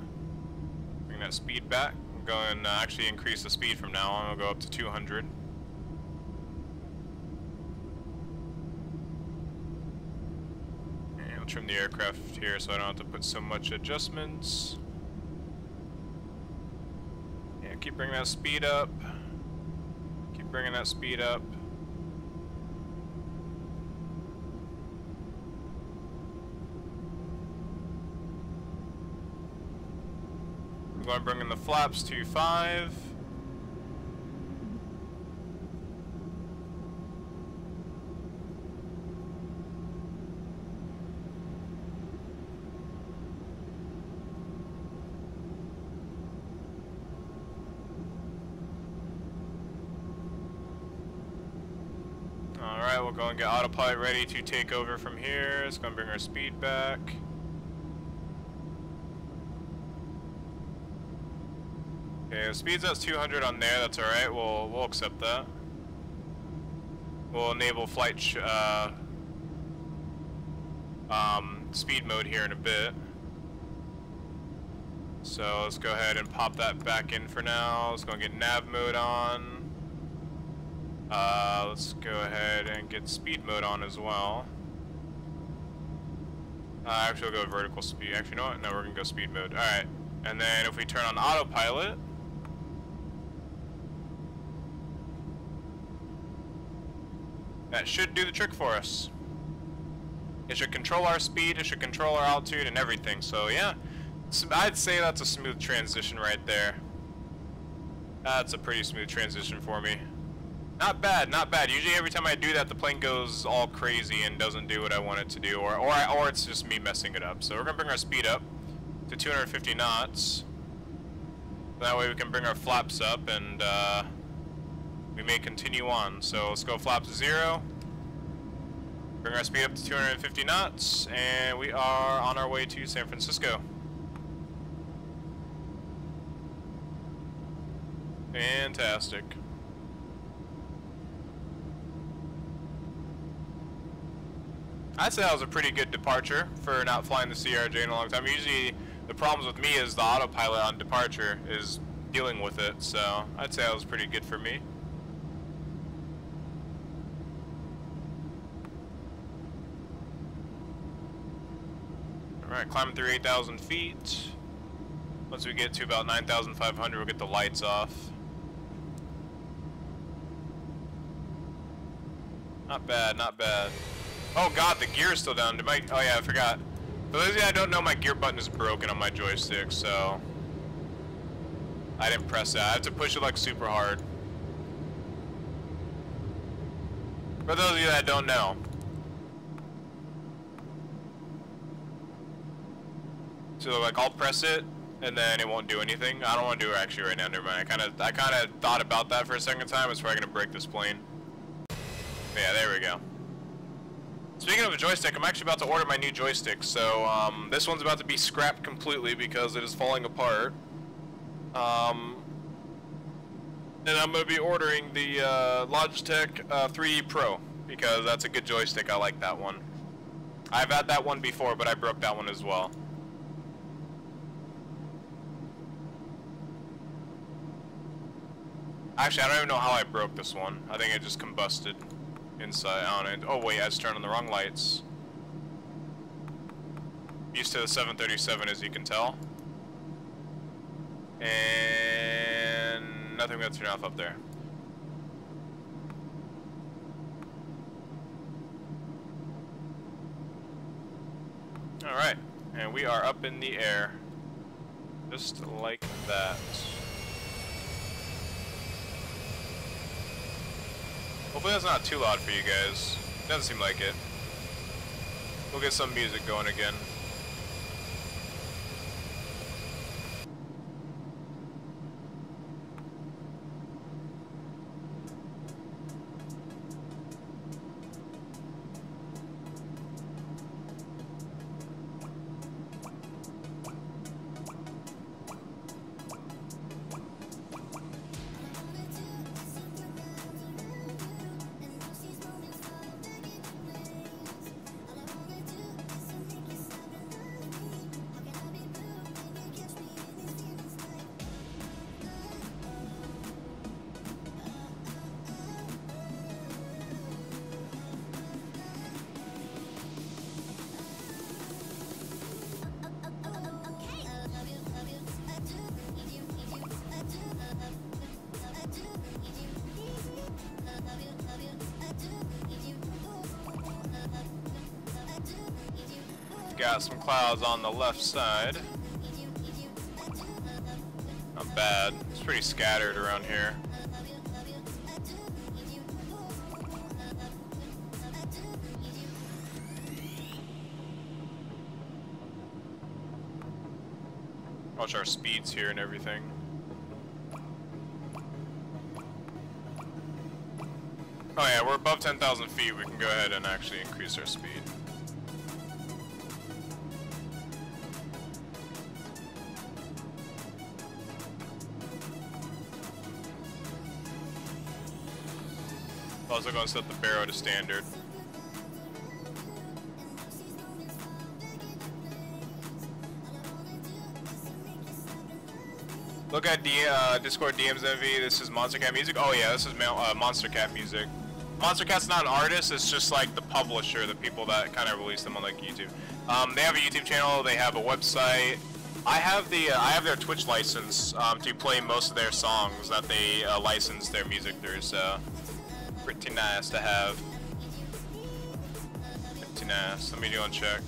Bring that speed back. I'm going to actually increase the speed from now on. I'll go up to 200. And I'll trim the aircraft here so I don't have to put so much adjustments. Keep bringing that speed up. Keep bringing that speed up. I'm going to bring in the flaps to 5. Alright, we'll go and get autopilot ready to take over from here. It's going to bring our speed back. Okay, the speed's at 200 on there, that's alright, we'll accept that. We'll enable flight speed mode here in a bit. So let's go ahead and pop that back in for now. Let's go and get nav mode on. Let's go ahead and get speed mode on as well. Actually, we'll go vertical speed. Actually, you know what? No, we're gonna go speed mode. Alright. And then if we turn on autopilot, that should do the trick for us. It should control our speed, it should control our altitude and everything. So yeah, I'd say that's a smooth transition right there. That's a pretty smooth transition for me. Not bad, not bad. Usually every time I do that, the plane goes all crazy and doesn't do what I want it to do, or it's just me messing it up. So we're gonna bring our speed up to 250 knots. That way we can bring our flaps up and we may continue on. So let's go flaps 0. Bring our speed up to 250 knots, and we are on our way to San Francisco. Fantastic. I'd say that was a pretty good departure for not flying the CRJ in a long time. Usually the problems with me is the autopilot on departure is dealing with it, so I'd say that was pretty good for me. Alright, climbing through 8,000 feet. Once we get to about 9,500, we'll get the lights off. Not bad, not bad. Oh god, the gear is still down. Oh yeah, I forgot. For those of you that don't know, my gear button is broken on my joystick, so I didn't press that. I have to push it like super hard. For those of you that don't know. So like I'll press it and then it won't do anything. I don't want to do it actually right now, never mind. I kinda thought about that for a second time. It's probably gonna break this plane. But yeah, there we go. Speaking of a joystick, I'm actually about to order my new joystick, so this one's about to be scrapped completely because it is falling apart. And I'm going to be ordering the Logitech 3 Pro because that's a good joystick. I like that one. I've had that one before, but I broke that one as well. Actually, I don't even know how I broke this one. I think it just combusted inside on it. Oh wait, I just turned on the wrong lights. Used to the 737, as you can tell. And nothing gonna turn off up there. Alright, and we are up in the air. Just like that. Hopefully that's not too loud for you guys. Doesn't seem like it. We'll get some music going again. Got some clouds on the left side. Not bad. It's pretty scattered around here. Watch our speeds here and everything. Oh yeah, we're above 10,000 feet. We can go ahead and actually increase our speed. Also going to set the barrow to standard. Look at the Discord DMs Envy. This is Monster Cat music. Oh yeah, this is Monster Cat music. Monster Cat's not an artist. It's just like the publisher, the people that kind of release them on like YouTube. They have a YouTube channel. They have a website. I have their Twitch license to play most of their songs that they license their music through. So. Pretty nice to have. Pretty nice. Let me go and check.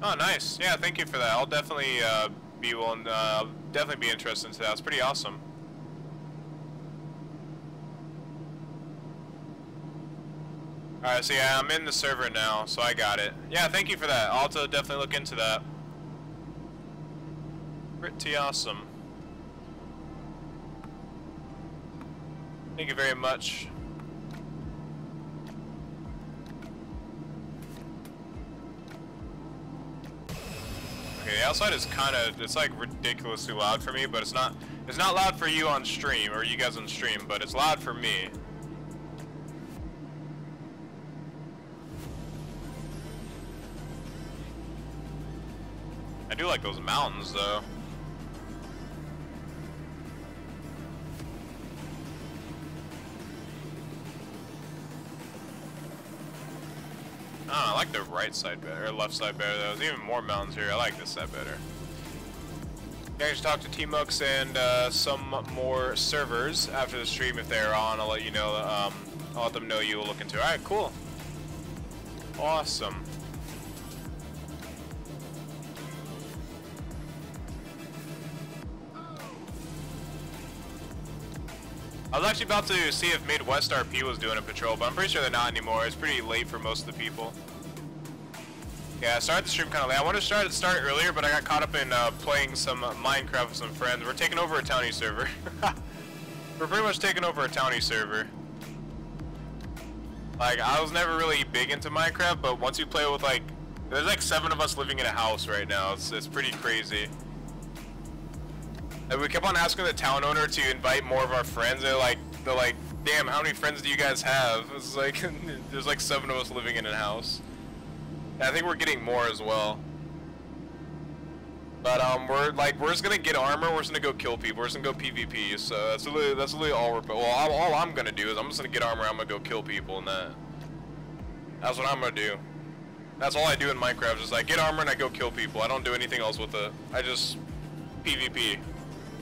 Oh, nice. Yeah, thank you for that. I'll definitely be willing. I'll definitely be interested in that. It's pretty awesome. All right, so yeah, I'm in the server now, so I got it. Yeah, thank you for that. I'll definitely look into that. Pretty awesome. Thank you very much. Okay, the outside is kind of, it's like ridiculously loud for me, but it's not loud for you on stream, or you guys on stream, but it's loud for me. I do like those mountains though. I like the right side better, or left side better though. There's even more mountains here. I like this side better. I just talked to T-Mux and some more servers after the stream if they're on. I'll let you know. I'll let them know you will look into it. Alright, cool. Awesome. I was actually about to see if Midwest RP was doing a patrol, but I'm pretty sure they're not anymore. It's pretty late for most of the people. Yeah, I started the stream kind of late. I wanted to start earlier, but I got caught up in playing some Minecraft with some friends. We're taking over a townie server. We're pretty much taking over a townie server. Like, I was never really big into Minecraft, but once you play with like, there's like 7 of us living in a house right now. It's pretty crazy. And we kept on asking the town owner to invite more of our friends. They're like, damn, how many friends do you guys have? It's like, there's like 7 of us living in a house. And I think we're getting more as well. But we're just gonna get armor. We're just gonna go kill people. We're just gonna go PvP. So that's literally all we're. Well, all I'm gonna do is I'm just gonna get armor. I'm gonna go kill people, and that's what I'm gonna do. That's all I do in Minecraft. Just like get armor and I go kill people. I don't do anything else with it. I just PvP.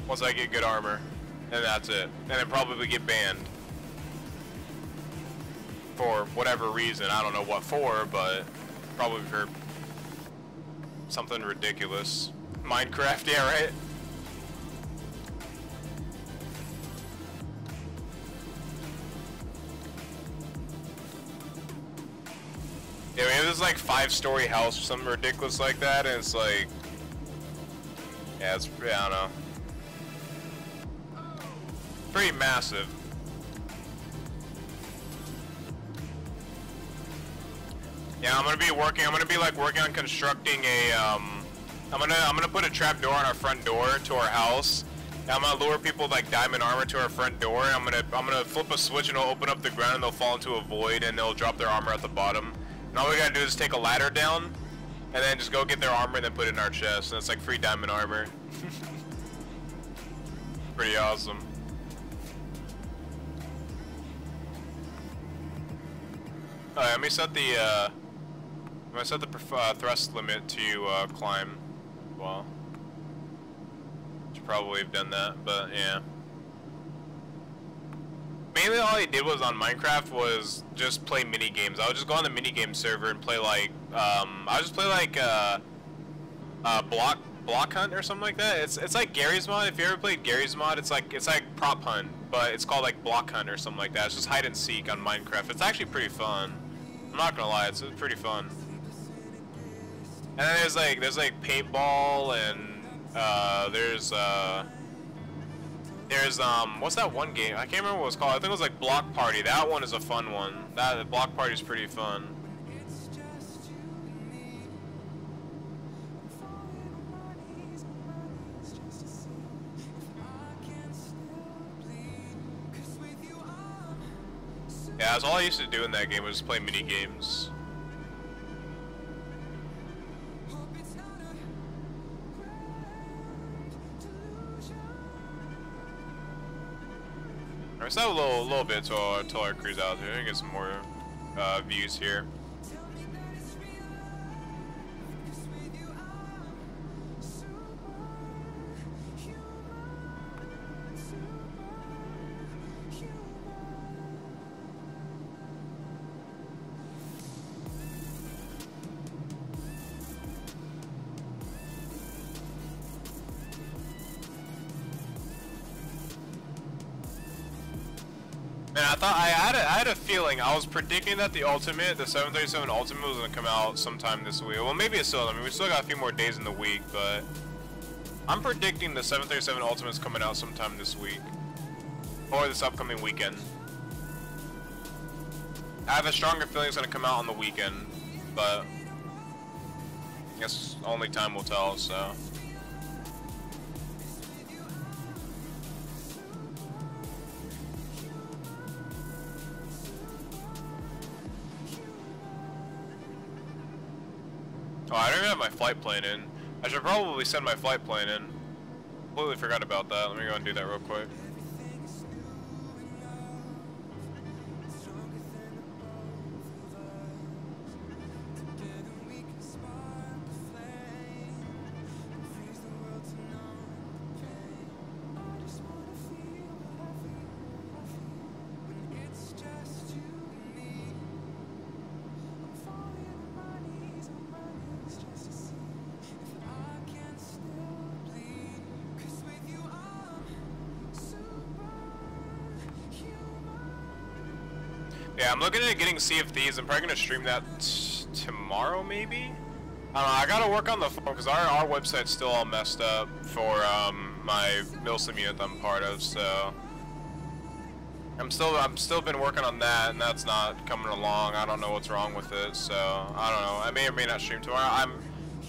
Once I get good armor, and that's it. And then probably get banned for whatever reason. I don't know what for, but probably for something ridiculous. Minecraft, yeah, right? Yeah, we have this like 5-story house or something ridiculous like that, and it's like, yeah, I don't know. Pretty massive. Yeah, I'm gonna be working on constructing a, I'm gonna put a trap door on our front door to our house. And I'm gonna lure people with like diamond armor to our front door. And I'm gonna flip a switch and it'll open up the ground and they'll fall into a void and they'll drop their armor at the bottom. And all we gotta do is take a ladder down and then just go get their armor and then put it in our chest. And it's like free diamond armor. Pretty awesome. Alright, let me set the thrust limit to climb. Well, should probably have done that, but yeah. Mainly all I did was on Minecraft was just play mini games. I would just go on the mini game server and play like I would just play like block hunt or something like that. It's like Gary's mod. If you ever played Gary's mod, it's like prop hunt, but it's called like block hunt or something like that. It's just hide and seek on Minecraft. It's actually pretty fun. I'm not gonna lie, it's pretty fun. And then there's like paintball and there's what's that one game? I can't remember what it was called. I think it was like Block Party. That one is a fun one. That Block Party is pretty fun. Yeah, that's all I used to do in that game was just play mini games. Alright, so a little bit till our crew's out there. I get some more views here. Man, I had a feeling. I was predicting that the 737 Ultimate was gonna come out sometime this week. Well, maybe it's still. I mean, we still got a few more days in the week, but I'm predicting the 737 Ultimate is coming out sometime this week or this upcoming weekend. I have a stronger feeling it's gonna come out on the weekend, but I guess only time will tell. So. Oh, I don't even have my flight plan in. I should probably send my flight plan in. Completely forgot about that. Let me go and do that real quick. Yeah, I'm looking at getting Sea of Thieves. I'm probably gonna stream that tomorrow, maybe? I don't know, I gotta work on the phone because our website's still all messed up for my MILSIM unit that I'm part of, so I'm still been working on that, and that's not coming along. I don't know what's wrong with it, so I don't know. I may or may not stream tomorrow.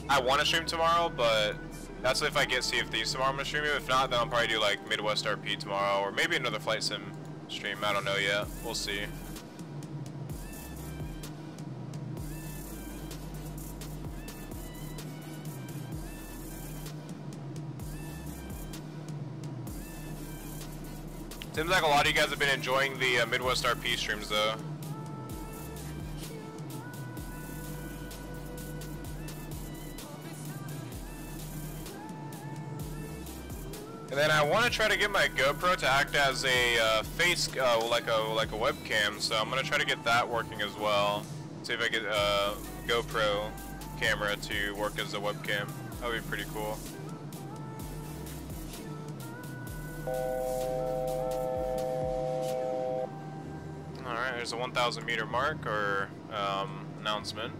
I want to stream tomorrow, but that's if I get CFDs tomorrow. I'm gonna stream it. If not, then I'll probably do like Midwest RP tomorrow, or maybe another flight sim stream. I don't know yet. We'll see. Seems like a lot of you guys have been enjoying the Midwest RP streams though. And then I want to try to get my GoPro to act as a face, like a webcam. So I'm gonna try to get that working as well. See if I get a GoPro camera to work as a webcam. That would be pretty cool. Alright, there's a 1,000 meter mark or announcement.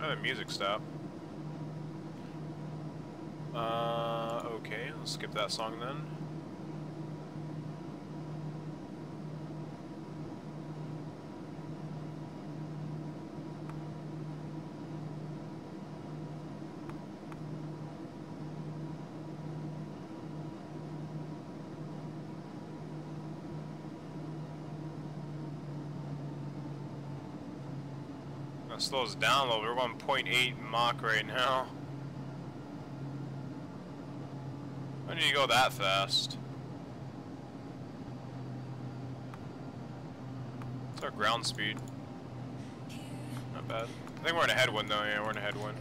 Oh, the music stopped. Okay, let's skip that song then. That slows down a little bit. We're going 0.8 Mach right now. Why did you go that fast? What's our ground speed? Not bad. I think we're in a headwind though. Yeah, we're in a headwind.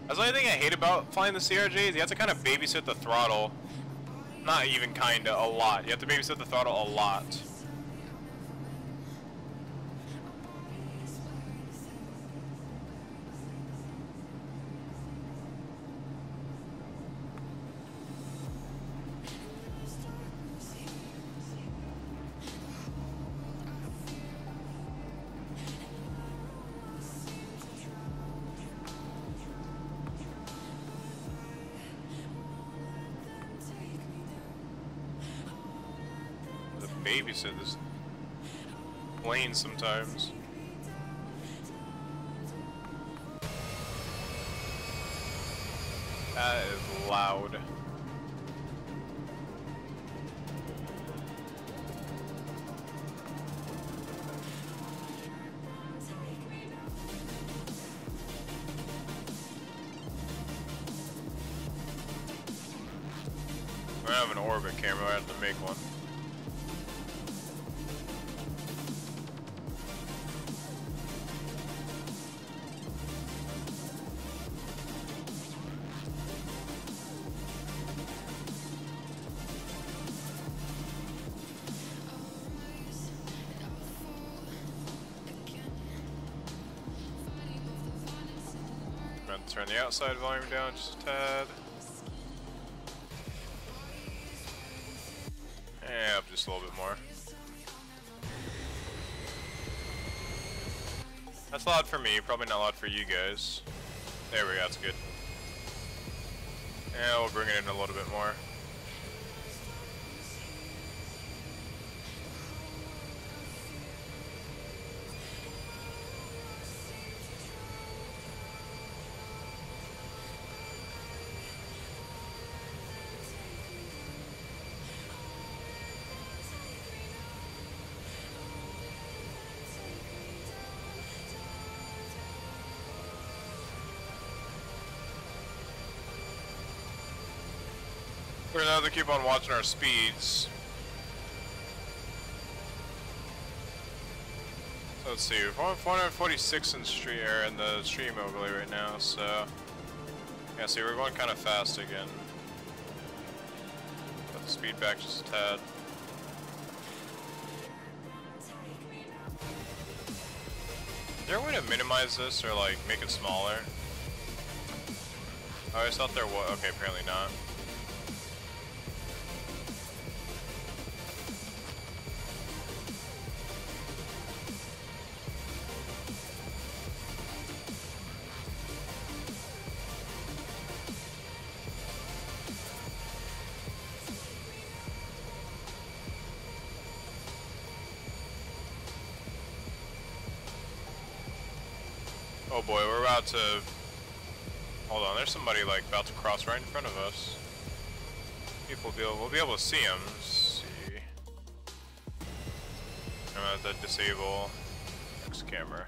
That's the only thing I hate about flying the CRJ is you have to kind of babysit the throttle. Not even kinda, a lot. You have to babysit the throttle a lot. Babysit this plane sometimes. That is loud. I have an orbit camera, I have to make one. turn the outside volume down just a tad. Yeah, up just a little bit more. That's loud for me, probably not loud for you guys. There we go, that's good. Yeah, we'll bring it in a little bit more. We're gonna have to keep on watching our speeds. So let's see, we're 446 in street air in the stream overlay right now, so yeah, see we're going kind of fast again. Put the speed back just a tad. Is there a way to minimize this or like make it smaller? Oh, I just thought there was. Okay, apparently not. Oh boy, we're about to... Hold on, there's somebody like about to cross right in front of us. We'll be able to see him. Let's see. I'm gonna have to disable next camera.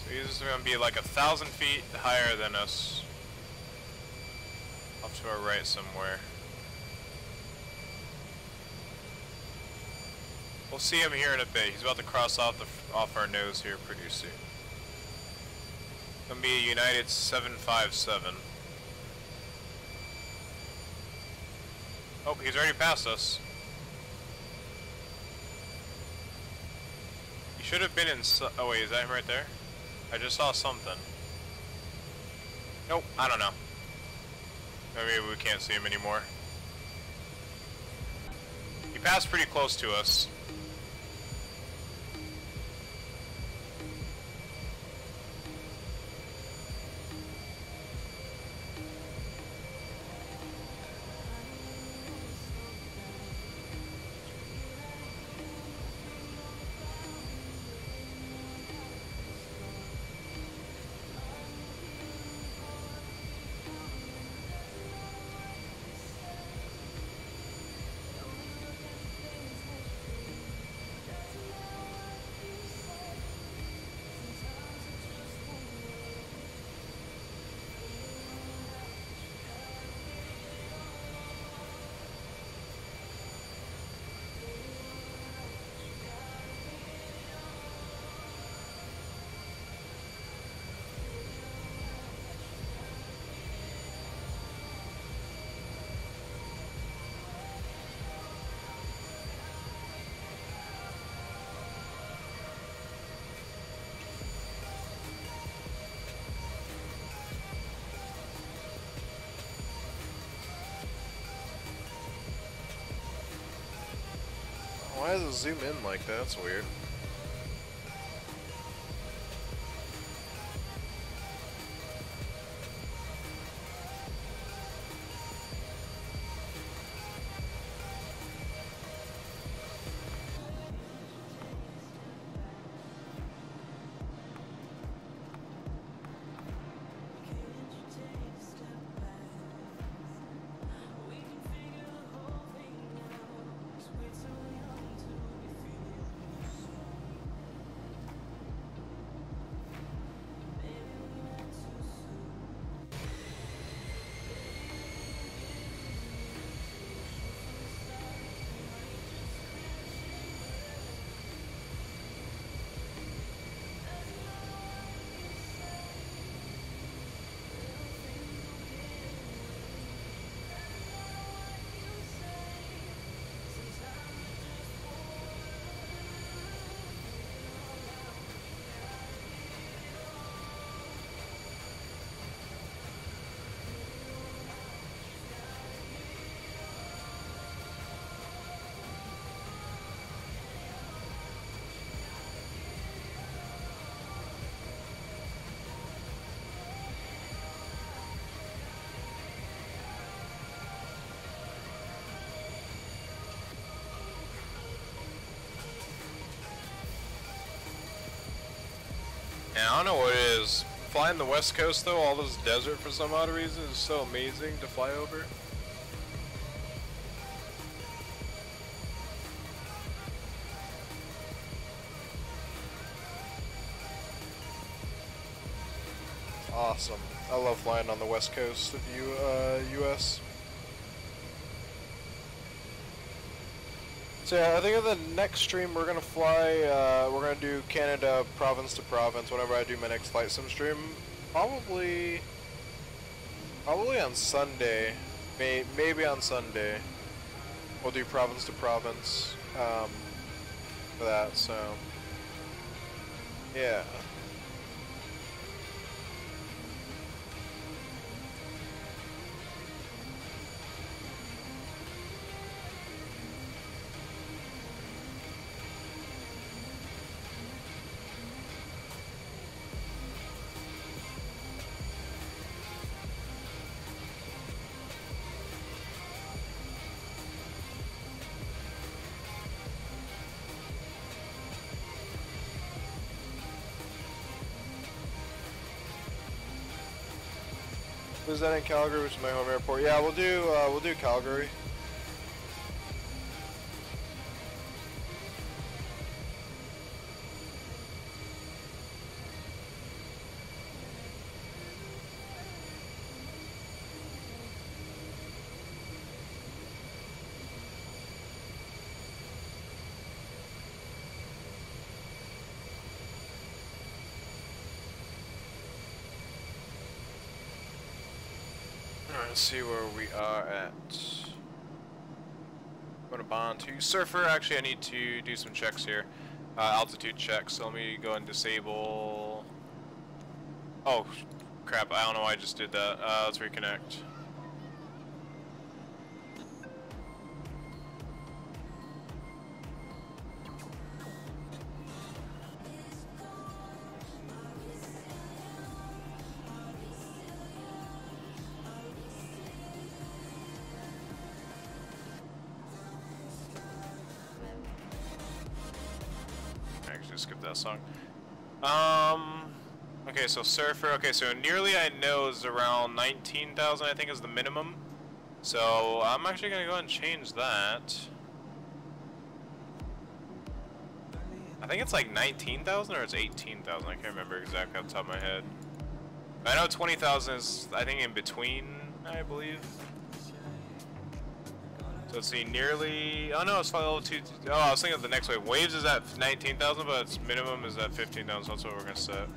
So he's gonna be like 1,000 feet higher than us. Off to our right somewhere. We'll see him here in a bit. He's about to cross off our nose here pretty soon. Gonna be a United 757. Oh, he's already passed us. He should have been in. Oh wait, is that him right there? I just saw something. Nope, I don't know. Maybe we can't see him anymore. He passed pretty close to us. Why does it zoom in like that? That's weird. don't know what it is. Flying the West Coast though, all this desert for some odd reason is so amazing to fly over. Awesome. I love flying on the West Coast of US. So yeah, I think in the next stream we're gonna fly, we're gonna do Canada province to province whenever I do my next flight sim stream. Probably on Sunday, maybe on Sunday. We'll do province to province for that, so yeah. Is that in Calgary, which is my home airport? Yeah, we'll do Calgary. Let's see where we are at. I'm gonna bond to Surfer. Actually, I need to do some checks here. Altitude checks. So let me go and disable. Oh, crap. I don't know why I just did that. Let's reconnect. Skip that song. Okay, so Surfer. Okay, so nearly I know is around 19,000. I think is the minimum. So I'm actually gonna go ahead and change that. I think it's like 19,000 or it's 18,000. I can't remember exactly off the top of my head. I know 20,000 is I think in between. I believe. So let's see, nearly. Oh no, it's level 2. Oh, I was thinking of the next wave. Waves is at 19,000, but its minimum is at 15,000. So that's what we're gonna set.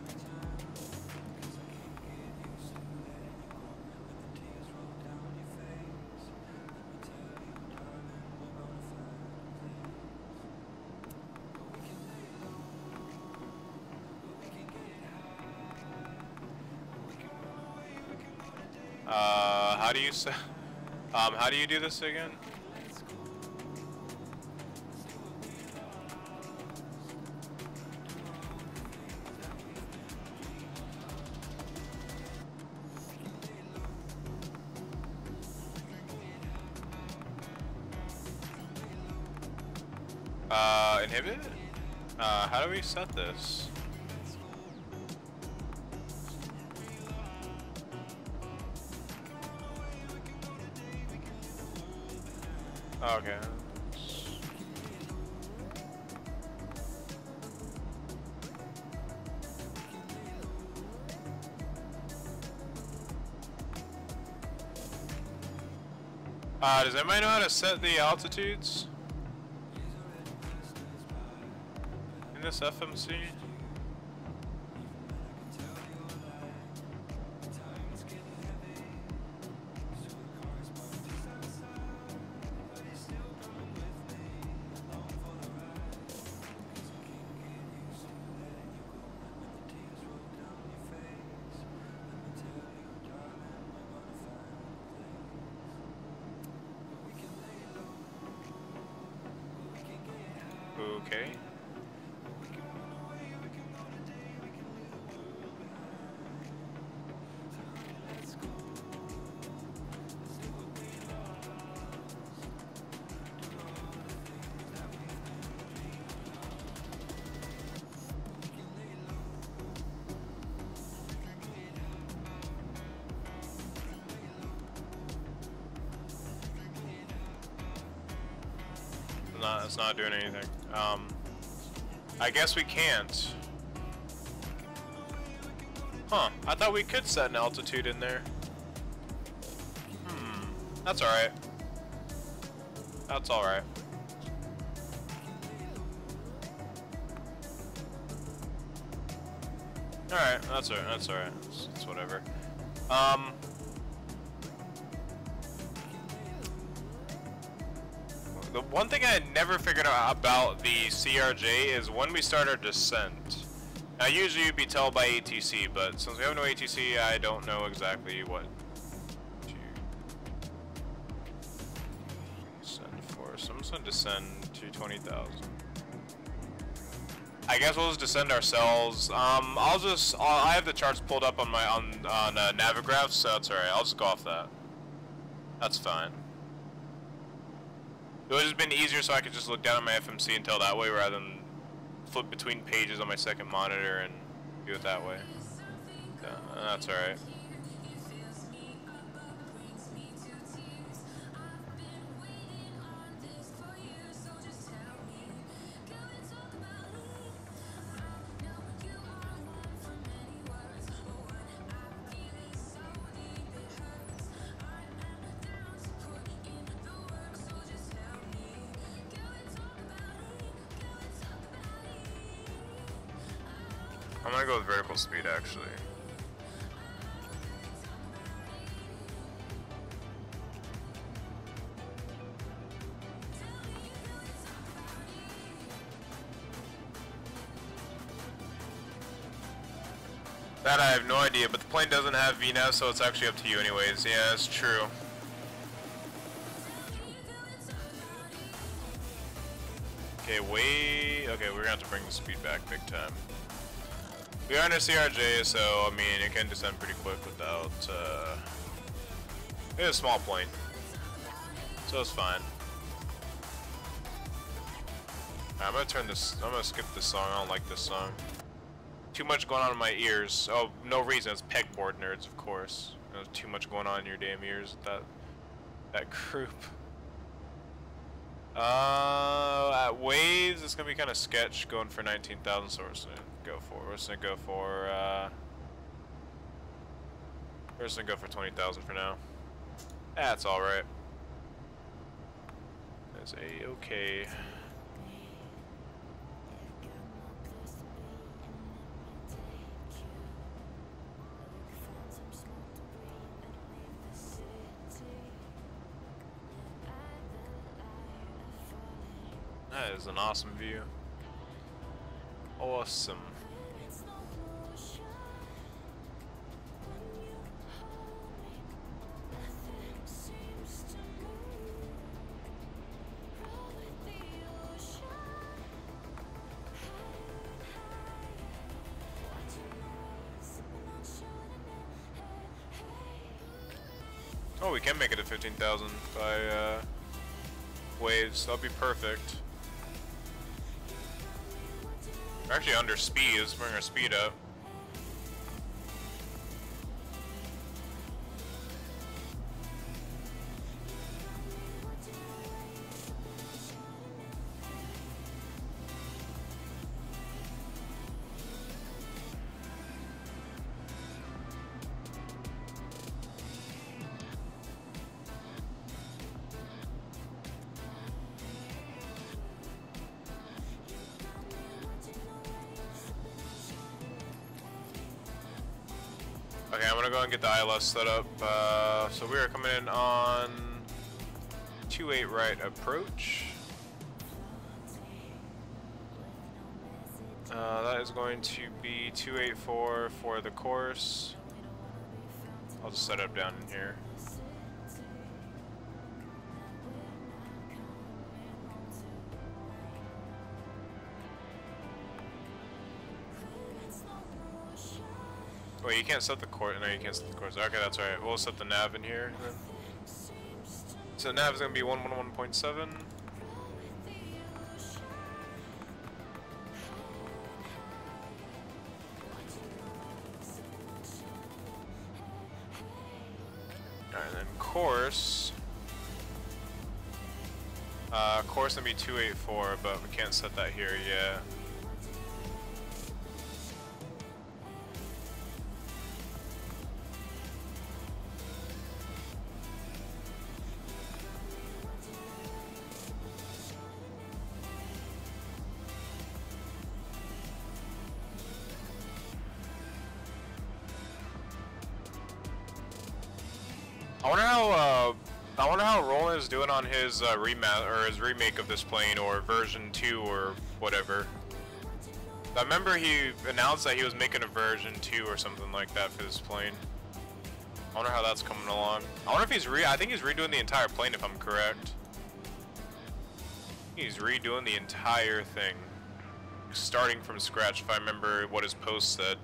How do you set? How do you do this again? Inhibit? How do we set this? Okay. Does anybody know how to set the altitudes in this FMC? Okay. It's not doing anything. I guess we can't. Huh, I thought we could set an altitude in there. That's alright. That's alright. Alright, that's alright, that's alright. It's whatever. The one thing I never figured out about the CRJ is when we start our descent. Now usually you'd be told by ATC, but since we have no ATC, I don't know exactly what to descend for. So I'm just gonna descend to 20,000. I guess we'll just descend ourselves. I have the charts pulled up on my Navigraph, so that's alright. I'll just go off that. That's fine. It would have just been easier so I could just look down at my FMC and tell that way rather than flip between pages on my second monitor and do it that way. Yeah, that's alright. I'm gonna go with vertical speed actually. That I have no idea, but the plane doesn't have VNAV, so it's actually up to you anyways. Yeah, that's true. Okay, okay, we're gonna have to bring the speed back big time. We are in a CRJ, so I mean it can descend pretty quick without it's a small plane. So it's fine. I'm gonna skip this song. I don't like this song. Too much going on in my ears. Oh, no reason, it's pegboard nerds, of course. There's too much going on in your damn ears with that group. At waves, it's gonna be kind of sketch going for 19,000, so we're just gonna go for 20,000 for now. That's alright. That's a-okay. That is an awesome view. Awesome. Oh, we can make it to 15,000 by waves. That'll be perfect. We're actually under speed. Let's bring our speed up. Okay, I'm gonna go and get the ILS set up. So we are coming in on 28 right approach. That is going to be 284 for the course. I'll just set up down in here. Wait, you can't set the course. No, you can't set the course. Okay, that's alright. We'll set the nav in here then. So nav is gonna be 111.7. Alright, then course. Course gonna be 284, but we can't set that here yet. I wonder how Roland is doing on his his remake of this plane, or version 2 or whatever. I remember he announced that he was making a version 2 or something like that for this plane. I wonder how that's coming along. I wonder if he's I think he's redoing the entire plane, if I'm correct. He's redoing the entire thing, starting from scratch, if I remember what his post said.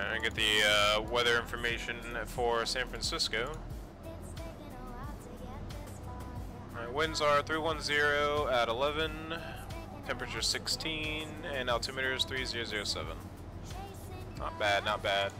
And get the weather information for San Francisco. Alright, winds are 310 at 11, temperature 16, and altimeter is 3007. Not bad, not bad.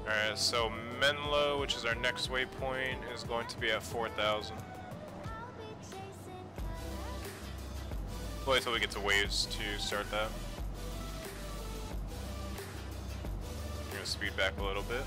Alright, so Menlo, which is our next waypoint, is going to be at 4,000. Wait till we get to waves to start that. I'm gonna speed back a little bit.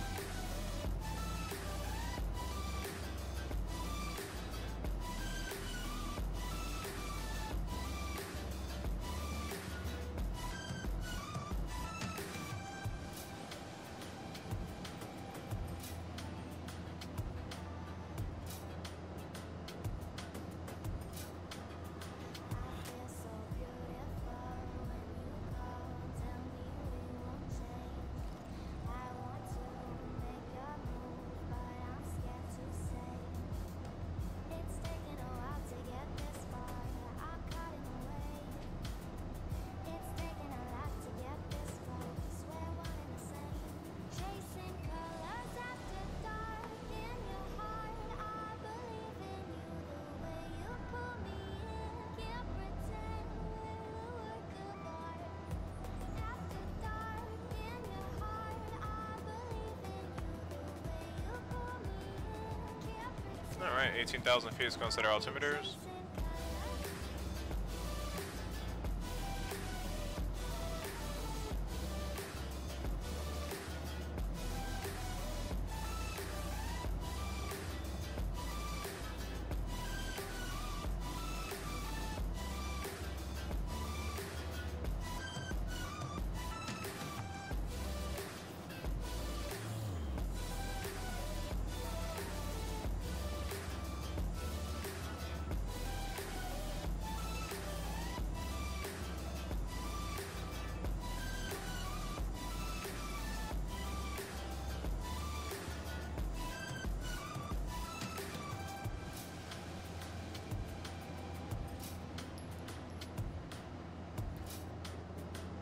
Alright, 18,000 feet is going to set our altimeters.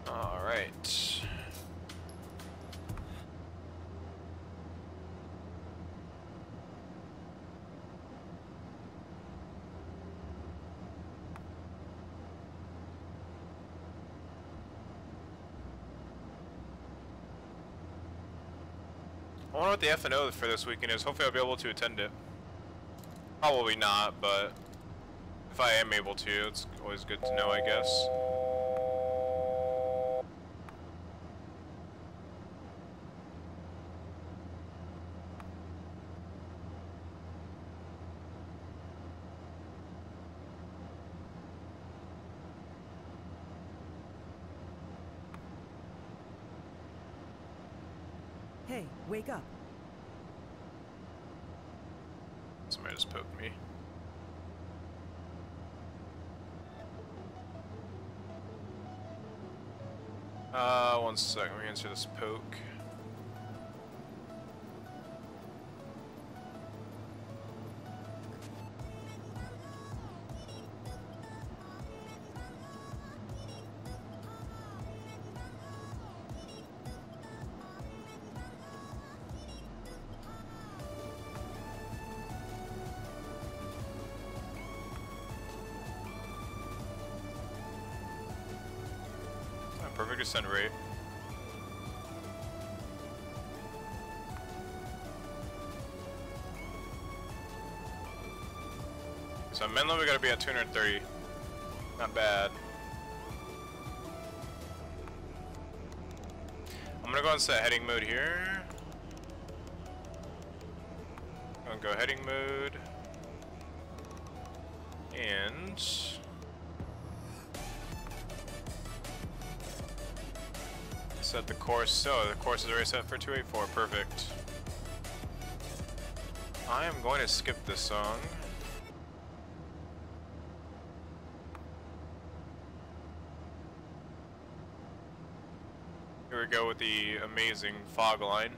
Alright. I wonder what the F&O for this weekend is. Hopefully I'll be able to attend it. Probably not, but if I am able to, it's always good to know, I guess. Hey, wake up. Somebody just poked me. One sec, let me answer this poke. Perfect descent rate. So mainland we gotta be at 230. Not bad. I'm gonna go and set heading mode here. I'm gonna go heading mode. And set the course. So the course is already set for 284. Perfect. I am going to skip this song. Here we go with the amazing fog line.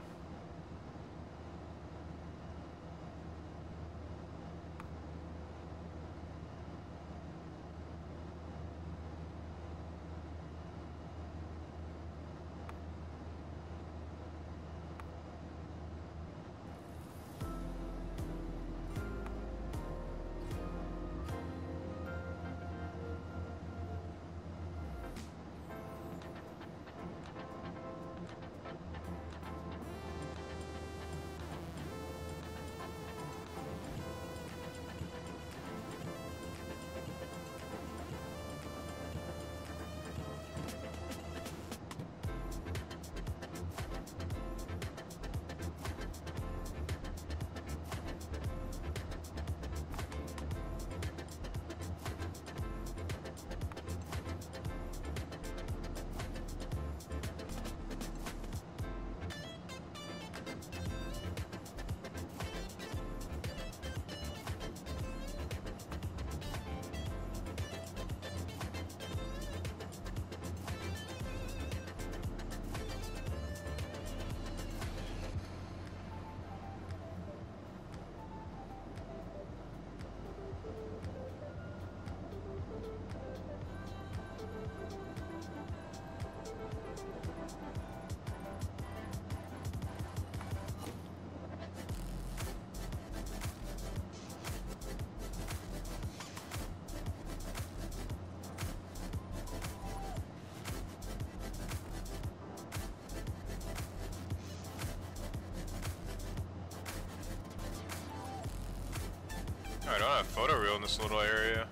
I don't have photo reel in this little area.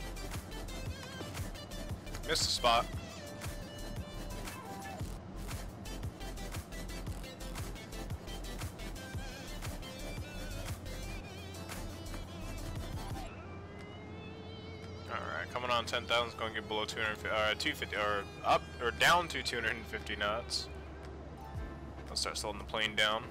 Missed a spot. Alright, coming on 10,000 is going to get below 250, or up, or down to 250 knots. I'll start slowing the plane down.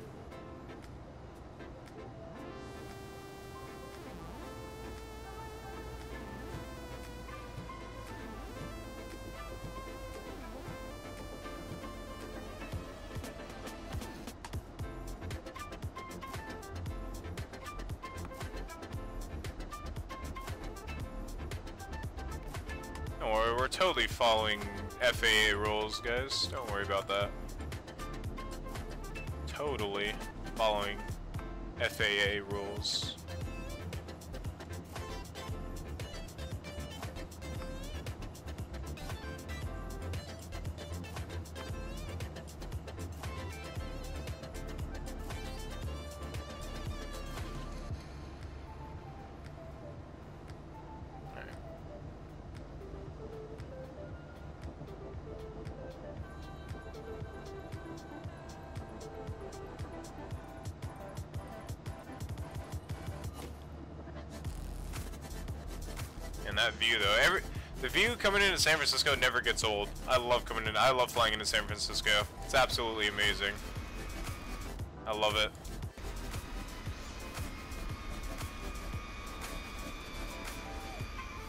Don't worry, we're totally following FAA rules, guys. Don't worry about that. Totally following FAA rules. And that view though, the view coming into San Francisco never gets old. I love coming in, I love flying into San Francisco. It's absolutely amazing. I love it.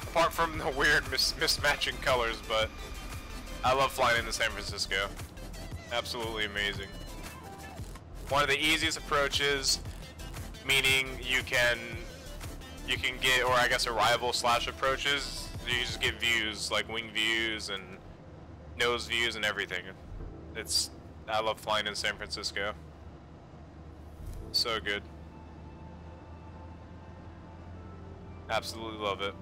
Apart from the weird mismatching colors, but I love flying into San Francisco. Absolutely amazing. One of the easiest approaches, meaning you can get, or I guess arrival / approaches, you just get views, like wing views and nose views and everything. I love flying in San Francisco. So good. Absolutely love it.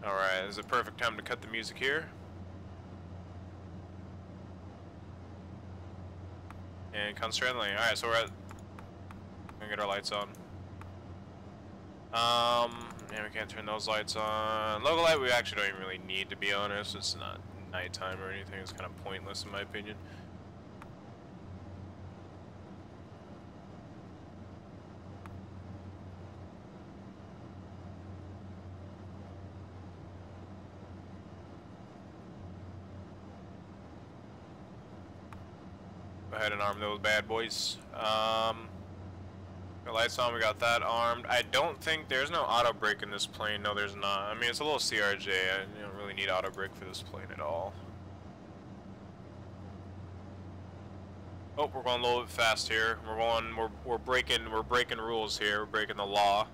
Alright, this is a perfect time to cut the music here. And constraint lane. Alright, so we're gonna get our lights on. Yeah, we can't turn those lights on. Local light we actually don't even really need, to be honest. It's not nighttime or anything. It's kind of pointless in my opinion. Go ahead and arm those bad boys. Got lights on, we got that armed. I don't think there's no auto brake in this plane. No, there's not. I mean, it's a little CRJ. I don't really need auto brake for this plane at all. Oh, we're going a little bit fast here. We're breaking rules here. We're breaking the law.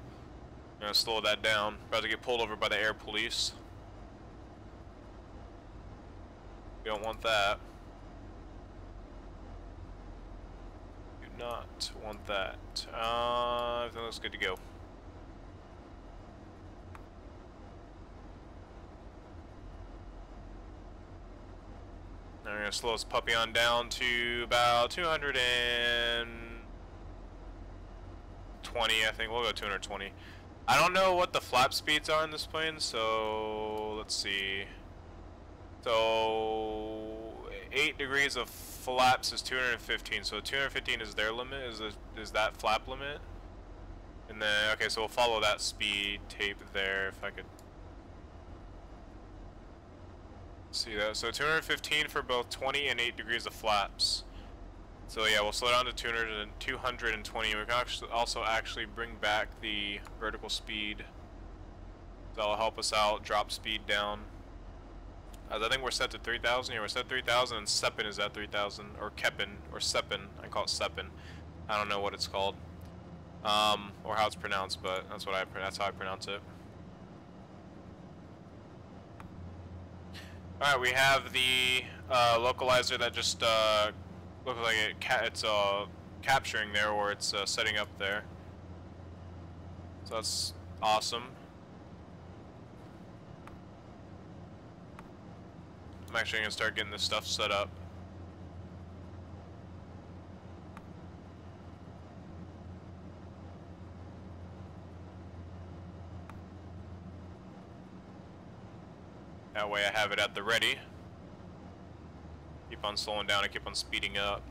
Gonna slow that down. About to get pulled over by the air police. We don't want that. Not want that. Everything looks good to go. Now we're gonna slow this puppy on down to about 220, I think. We'll go 220. I don't know what the flap speeds are in this plane, so let's see. So 8 degrees of flaps is 215, so 215 is their limit, is that flap limit? And then, okay, so we'll follow that speed tape there, if I could see that. So 215 for both 20 and 8 degrees of flaps. So yeah, we'll slow down to 220. We can also actually bring back the vertical speed. That'll help us out, drop speed down. I think we're set to 3,000. Yeah, we're set to 3,000, and Seppen is at 3,000, or Keppen, or Seppen. I call it Seppen. I don't know what it's called, or how it's pronounced, but that's how I pronounce it. All right, we have the localizer that just looks like it's capturing there, or it's setting up there. So that's awesome. I'm actually going to start getting this stuff set up. That way I have it at the ready. Keep on slowing down and keep on speeding up.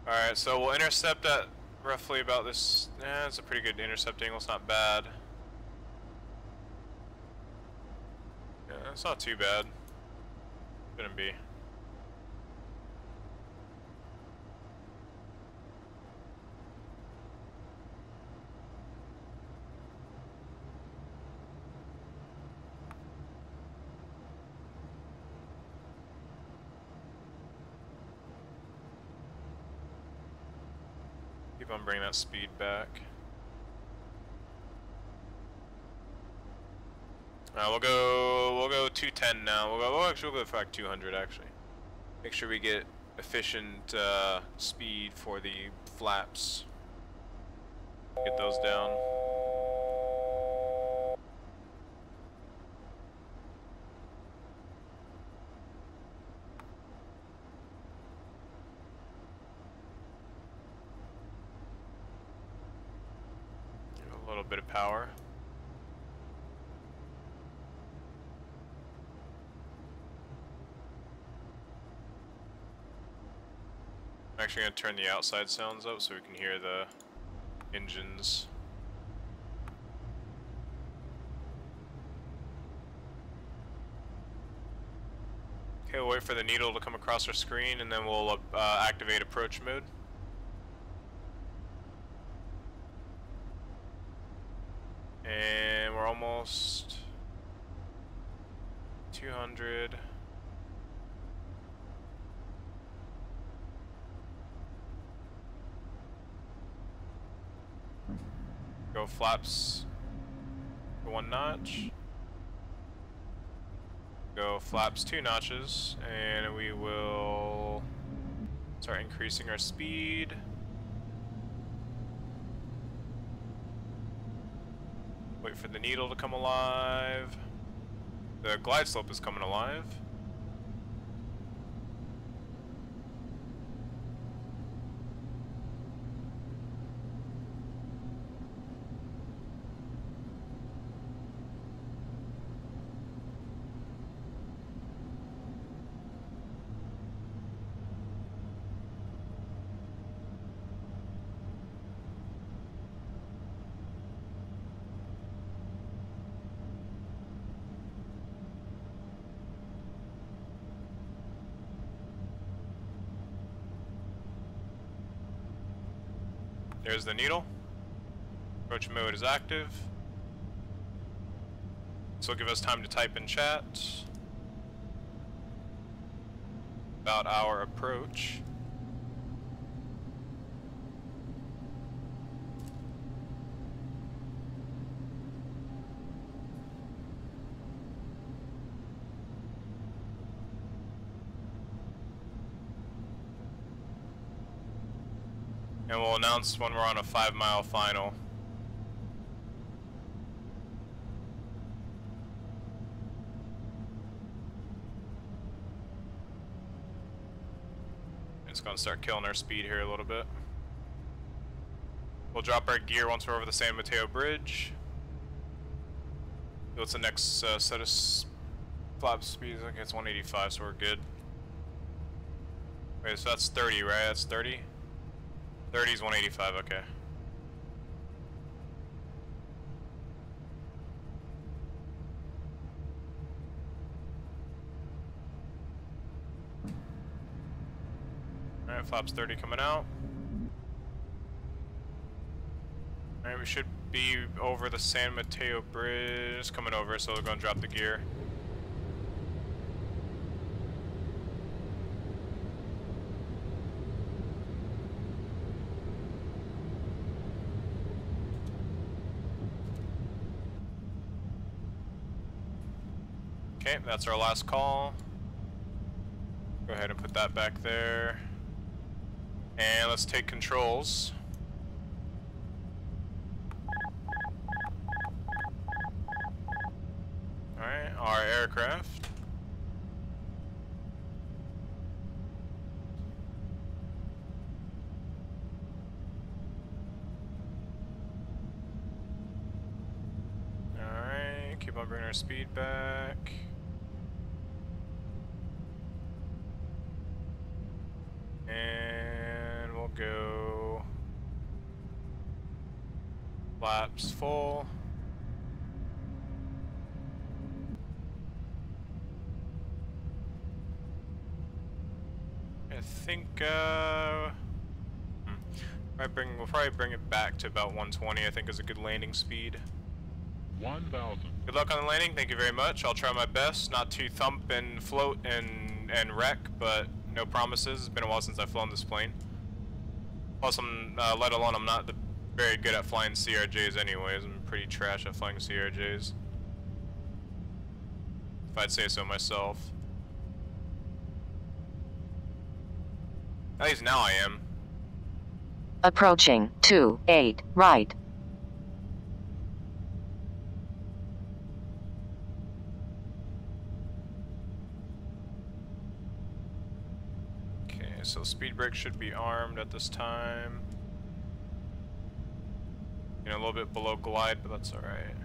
Alright, so we'll intercept at roughly about this. It's a pretty good intercept angle, it's not bad. Yeah, it's not too bad. Shouldn't be. Keep on bringing that speed back. We'll go 210 now. We'll go for like 200 actually. Make sure we get efficient speed for the flaps. Get those down. A little bit of power. I'm actually going to turn the outside sounds up so we can hear the engines. Okay, we'll wait for the needle to come across our screen and then we'll activate approach mode. And we're almost 200. Go flaps for 1 notch. Go flaps 2 notches, and we will start increasing our speed. Wait for the needle to come alive. The glide slope is coming alive. There's the needle. Approach mode is active. This will give us time to type in chat about our approach. And we'll announce when we're on a 5-mile final. It's gonna start killing our speed here a little bit. We'll drop our gear once we're over the San Mateo Bridge. What's the next set of flap speeds? Okay, it's 185, so we're good. Wait, so that's 30, right? That's 30? 30 is 185, okay. Alright, flaps 30 coming out. Alright, we should be over the San Mateo Bridge. Coming over, so we're gonna drop the gear. Okay, that's our last call. Go ahead and put that back there. And let's take controls. Alright, our aircraft. Alright, keep on bringing our speed back. And we'll go flaps full. I think we'll probably bring it back to about 120. I think is a good landing speed. 1,000. Good luck on the landing. Thank you very much. I'll try my best not to thump and float and wreck, but no promises. It's been a while since I've flown this plane. Plus, let alone I'm not very good at flying CRJs anyways. I'm pretty trash at flying CRJs, if I'd say so myself. At least now I am. Approaching 28 right. So speed brake should be armed at this time. You know, a little bit below glide, but that's alright.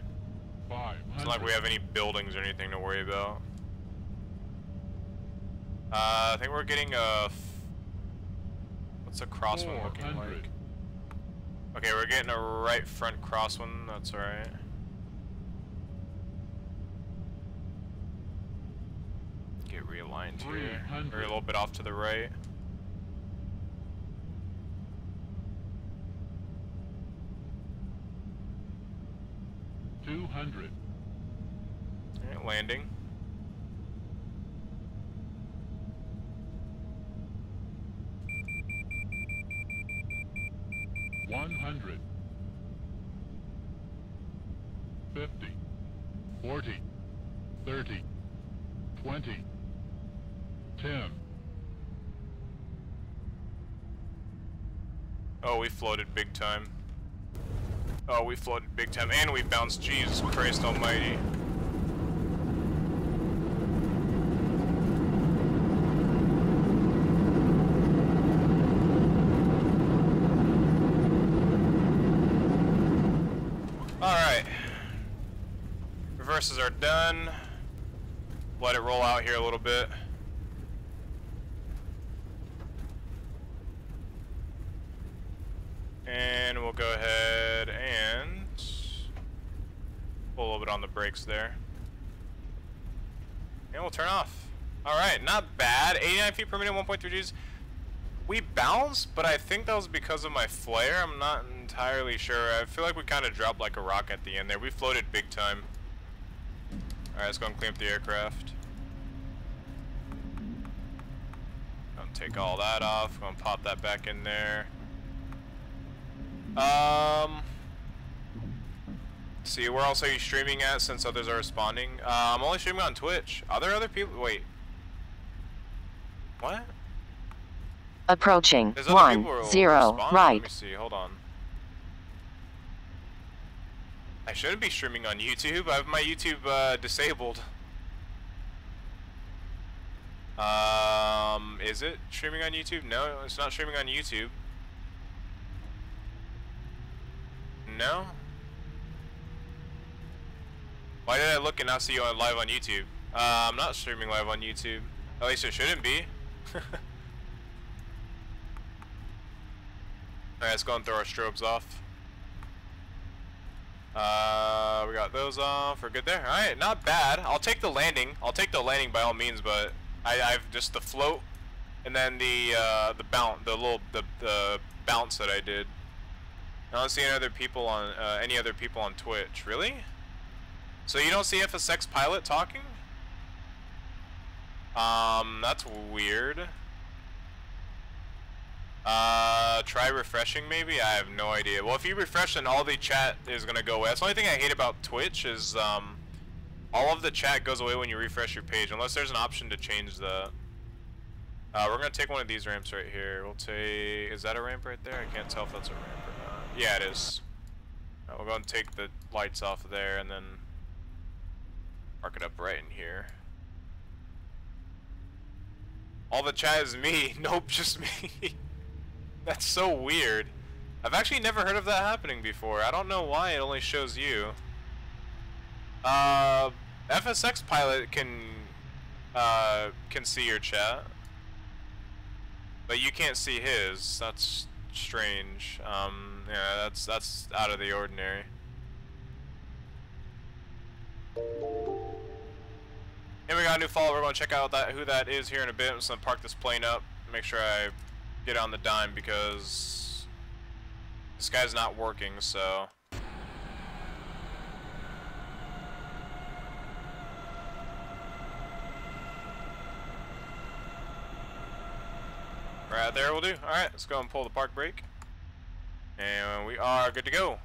500. It's not like we have any buildings or anything to worry about. I think we're getting a... What's a crosswind looking 400. like? Okay, we're getting a right front crosswind, that's alright. Get real aligned here. We're a little bit off to the right. 200. Alright, landing. $100. 50. 40. 30. 20. 10. Oh, we floated big time. Oh, we floated big time, and we bounced. Jesus Christ Almighty. Alright. Reverses are done. Let it roll out here a little bit. And we'll go ahead and pull a little bit on the brakes there. And we'll turn off. Alright, not bad. 89 feet per minute, 1.3 Gs. We bounced, but I think that was because of my flare. I'm not entirely sure. I feel like we kind of dropped like a rock at the end there. We floated big time. Alright, let's go and clean up the aircraft. Gonna take all that off. Gonna pop that back in there. See, where else are you streaming at since others are responding? I'm only streaming on Twitch. Are there other people? Wait. What? Approaching. There's other 1, people who will 0, respond? right. Let me see, hold on. I shouldn't be streaming on YouTube. I have my YouTube disabled. Is it streaming on YouTube? No, it's not streaming on YouTube. No? Why did I look and not see you live on YouTube? I'm not streaming live on YouTube. At least it shouldn't be. Alright, let's go and throw our strobes off. We got those off. We're good there. Alright, not bad. I'll take the landing. I'll take the landing by all means, but I've just the float and then the bounce, the bounce that I did. I don't see any other people on Twitch. Really? So you don't see FSX Pilot talking? That's weird. Try refreshing maybe? I have no idea. Well, if you refresh, then all the chat is gonna go away. That's the only thing I hate about Twitch is all of the chat goes away when you refresh your page, unless there's an option to change the. We're gonna take one of these ramps right here. We'll take. Is that a ramp right there? I can't tell if that's a ramp or not. Yeah, it is. We'll go and take the lights off there and then mark it up right in here. All the chat is me. Nope, just me. That's so weird. I've actually never heard of that happening before. I don't know why it only shows you. FSX Pilot can see your chat, but you can't see his. That's strange. Yeah, that's out of the ordinary. And we got a new follower. We're going to check out who that is here in a bit. I'm just going to park this plane up, make sure I get on the dime because this guy's not working, so. Right there will do. Alright, let's go and pull the park brake. And we are good to go.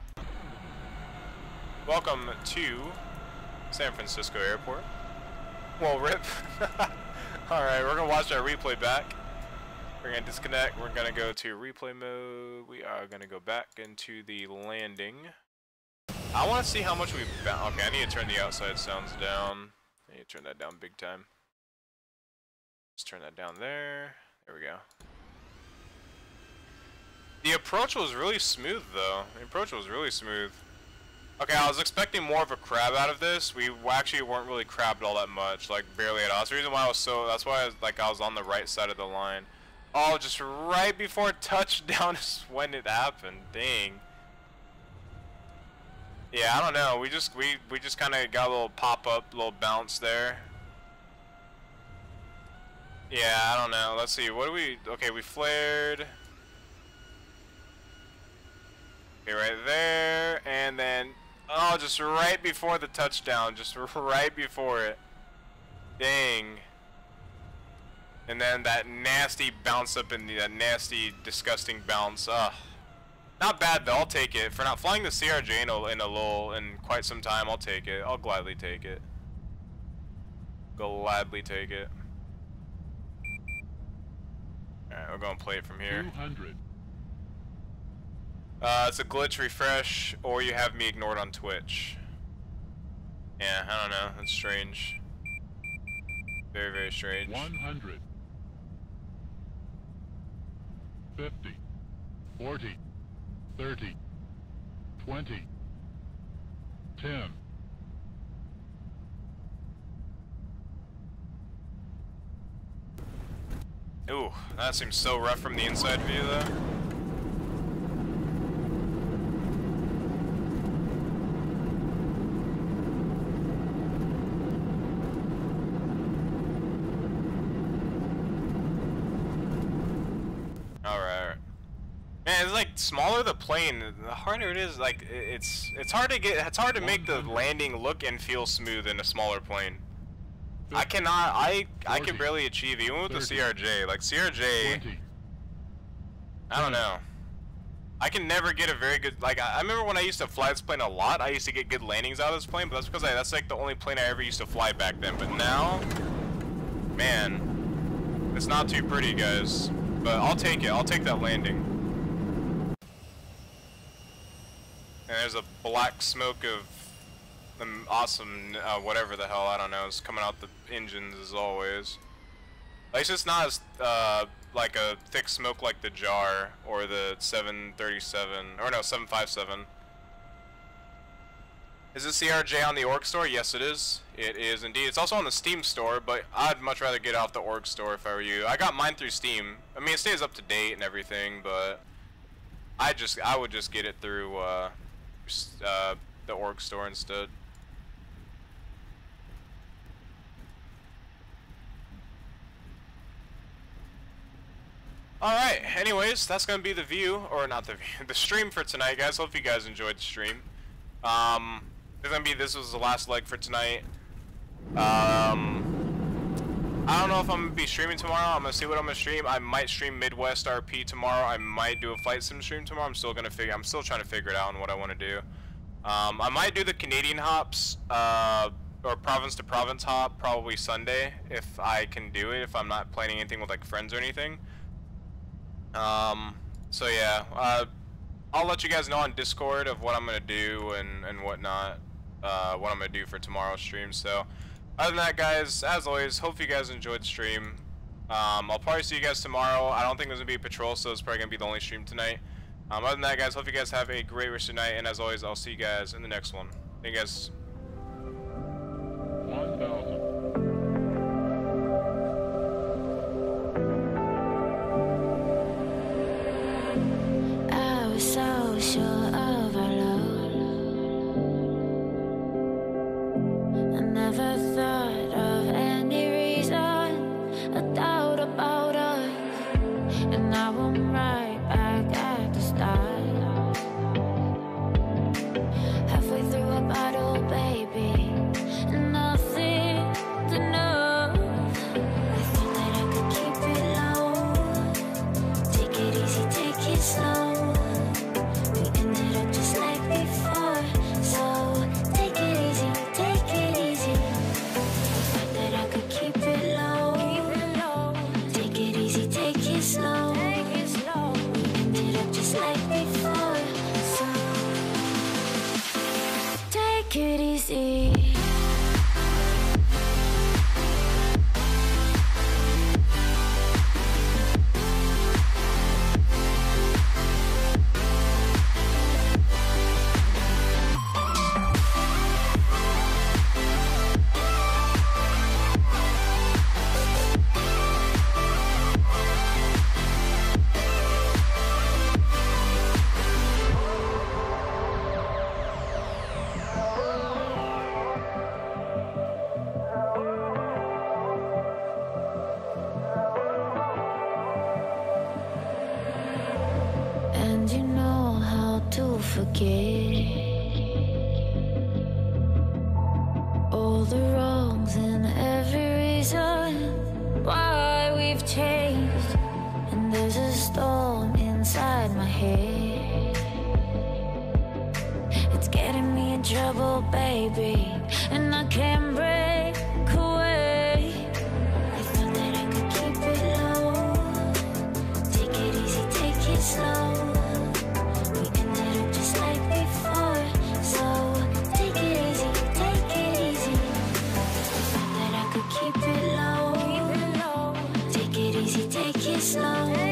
Welcome to San Francisco Airport. Well, rip. Alright, we're going to watch our replay back. We're going to disconnect. We're going to go to replay mode. We are going to go back into the landing. I want to see how much we bounce. Okay, I need to turn the outside sounds down. I need to turn that down big time. Let's turn that down there. There we go. The approach was really smooth, though. The approach was really smooth. Okay, I was expecting more of a crab out of this. We actually weren't really crabbed all that much, like barely at all. That's the reason why that's why I was on the right side of the line. Oh, just right before touchdown is when it happened. Dang. Yeah, I don't know. We just kind of got a little pop up, little bounce there. Yeah, I don't know. Let's see. What do we? Okay, we flared. Okay, right there, and then just right before the touchdown, just right before it. Dang. And then that nasty bounce up in that nasty, disgusting bounce. Ugh. Not bad though. I'll take it for not flying the CRJ in quite some time. I'll take it. I'll gladly take it. Gladly take it. Alright, we're gonna play it from here. 200. It's a glitch refresh, or you have me ignored on Twitch. Yeah, I don't know. That's strange. Very, very strange. 100. 50. 40. 30. 20. 10. Ooh, that seems so rough from the inside view though. Alright. Man, it's like smaller the plane, the harder it is. Like it's hard to make the landing look and feel smooth in a smaller plane. I can barely achieve even with the CRJ. Like CRJ, 20. I don't know. I can never get a very good, like I remember when I used to fly this plane a lot, I used to get good landings out of this plane, but that's because that's like the only plane I ever used to fly back then. But now, man, it's not too pretty, guys. But I'll take it. I'll take that landing. And there's a black smoke of awesome, whatever the hell, I don't know, is coming out the engines as always. At least it's not as, like a thick smoke like the JAR or the 737, or no, 757. Is this CRJ on the org store? Yes, it is. It is indeed. It's also on the Steam store, but I'd much rather get it off the org store if I were you. I got mine through Steam. I mean, it stays up to date and everything, but I would just get it through, the org store instead. Alright, anyways, that's gonna be the view, or not the view, the stream for tonight, guys. Hope you guys enjoyed the stream. This was the last leg for tonight. I don't know if I'm gonna be streaming tomorrow. I'm gonna see what I'm gonna stream. I might stream Midwest RP tomorrow. I might do a flight sim stream tomorrow. I'm still trying to figure it out on what I want to do. I might do the Canadian hops, or province to province hop, probably Sunday, if I can do it, if I'm not planning anything with like friends or anything. So yeah, I'll let you guys know on Discord of what I'm gonna do and whatnot, what I'm gonna do for tomorrow's stream. So other than that, guys, as always, hope you guys enjoyed the stream. I'll probably see you guys tomorrow. I don't think there's gonna be a patrol, so it's probably gonna be the only stream tonight. Other than that, guys, hope you guys have a great rest of the night, and as always, I'll see you guys in the next one. Thank you guys. 1,000. I was so sure of our love. I never thought of any reason, a doubt about us, and now I'm right back at the start. Halfway through a bottle, baby, and nothing to know. I thought that I could keep it low, take it easy, take it slow. We ended up just like before, so take it easy, take it easy. I thought that I could keep it low, take it easy, take it slow. forget all the wrongs and every reason why we've changed. And there's a storm inside my head. It's getting me in trouble, baby, and I can't break away. I thought that I could keep it low. Take it easy, take it slow. We ended up just like before, so take it easy, take it easy. I thought that I could keep it low. Take it easy, take it slow.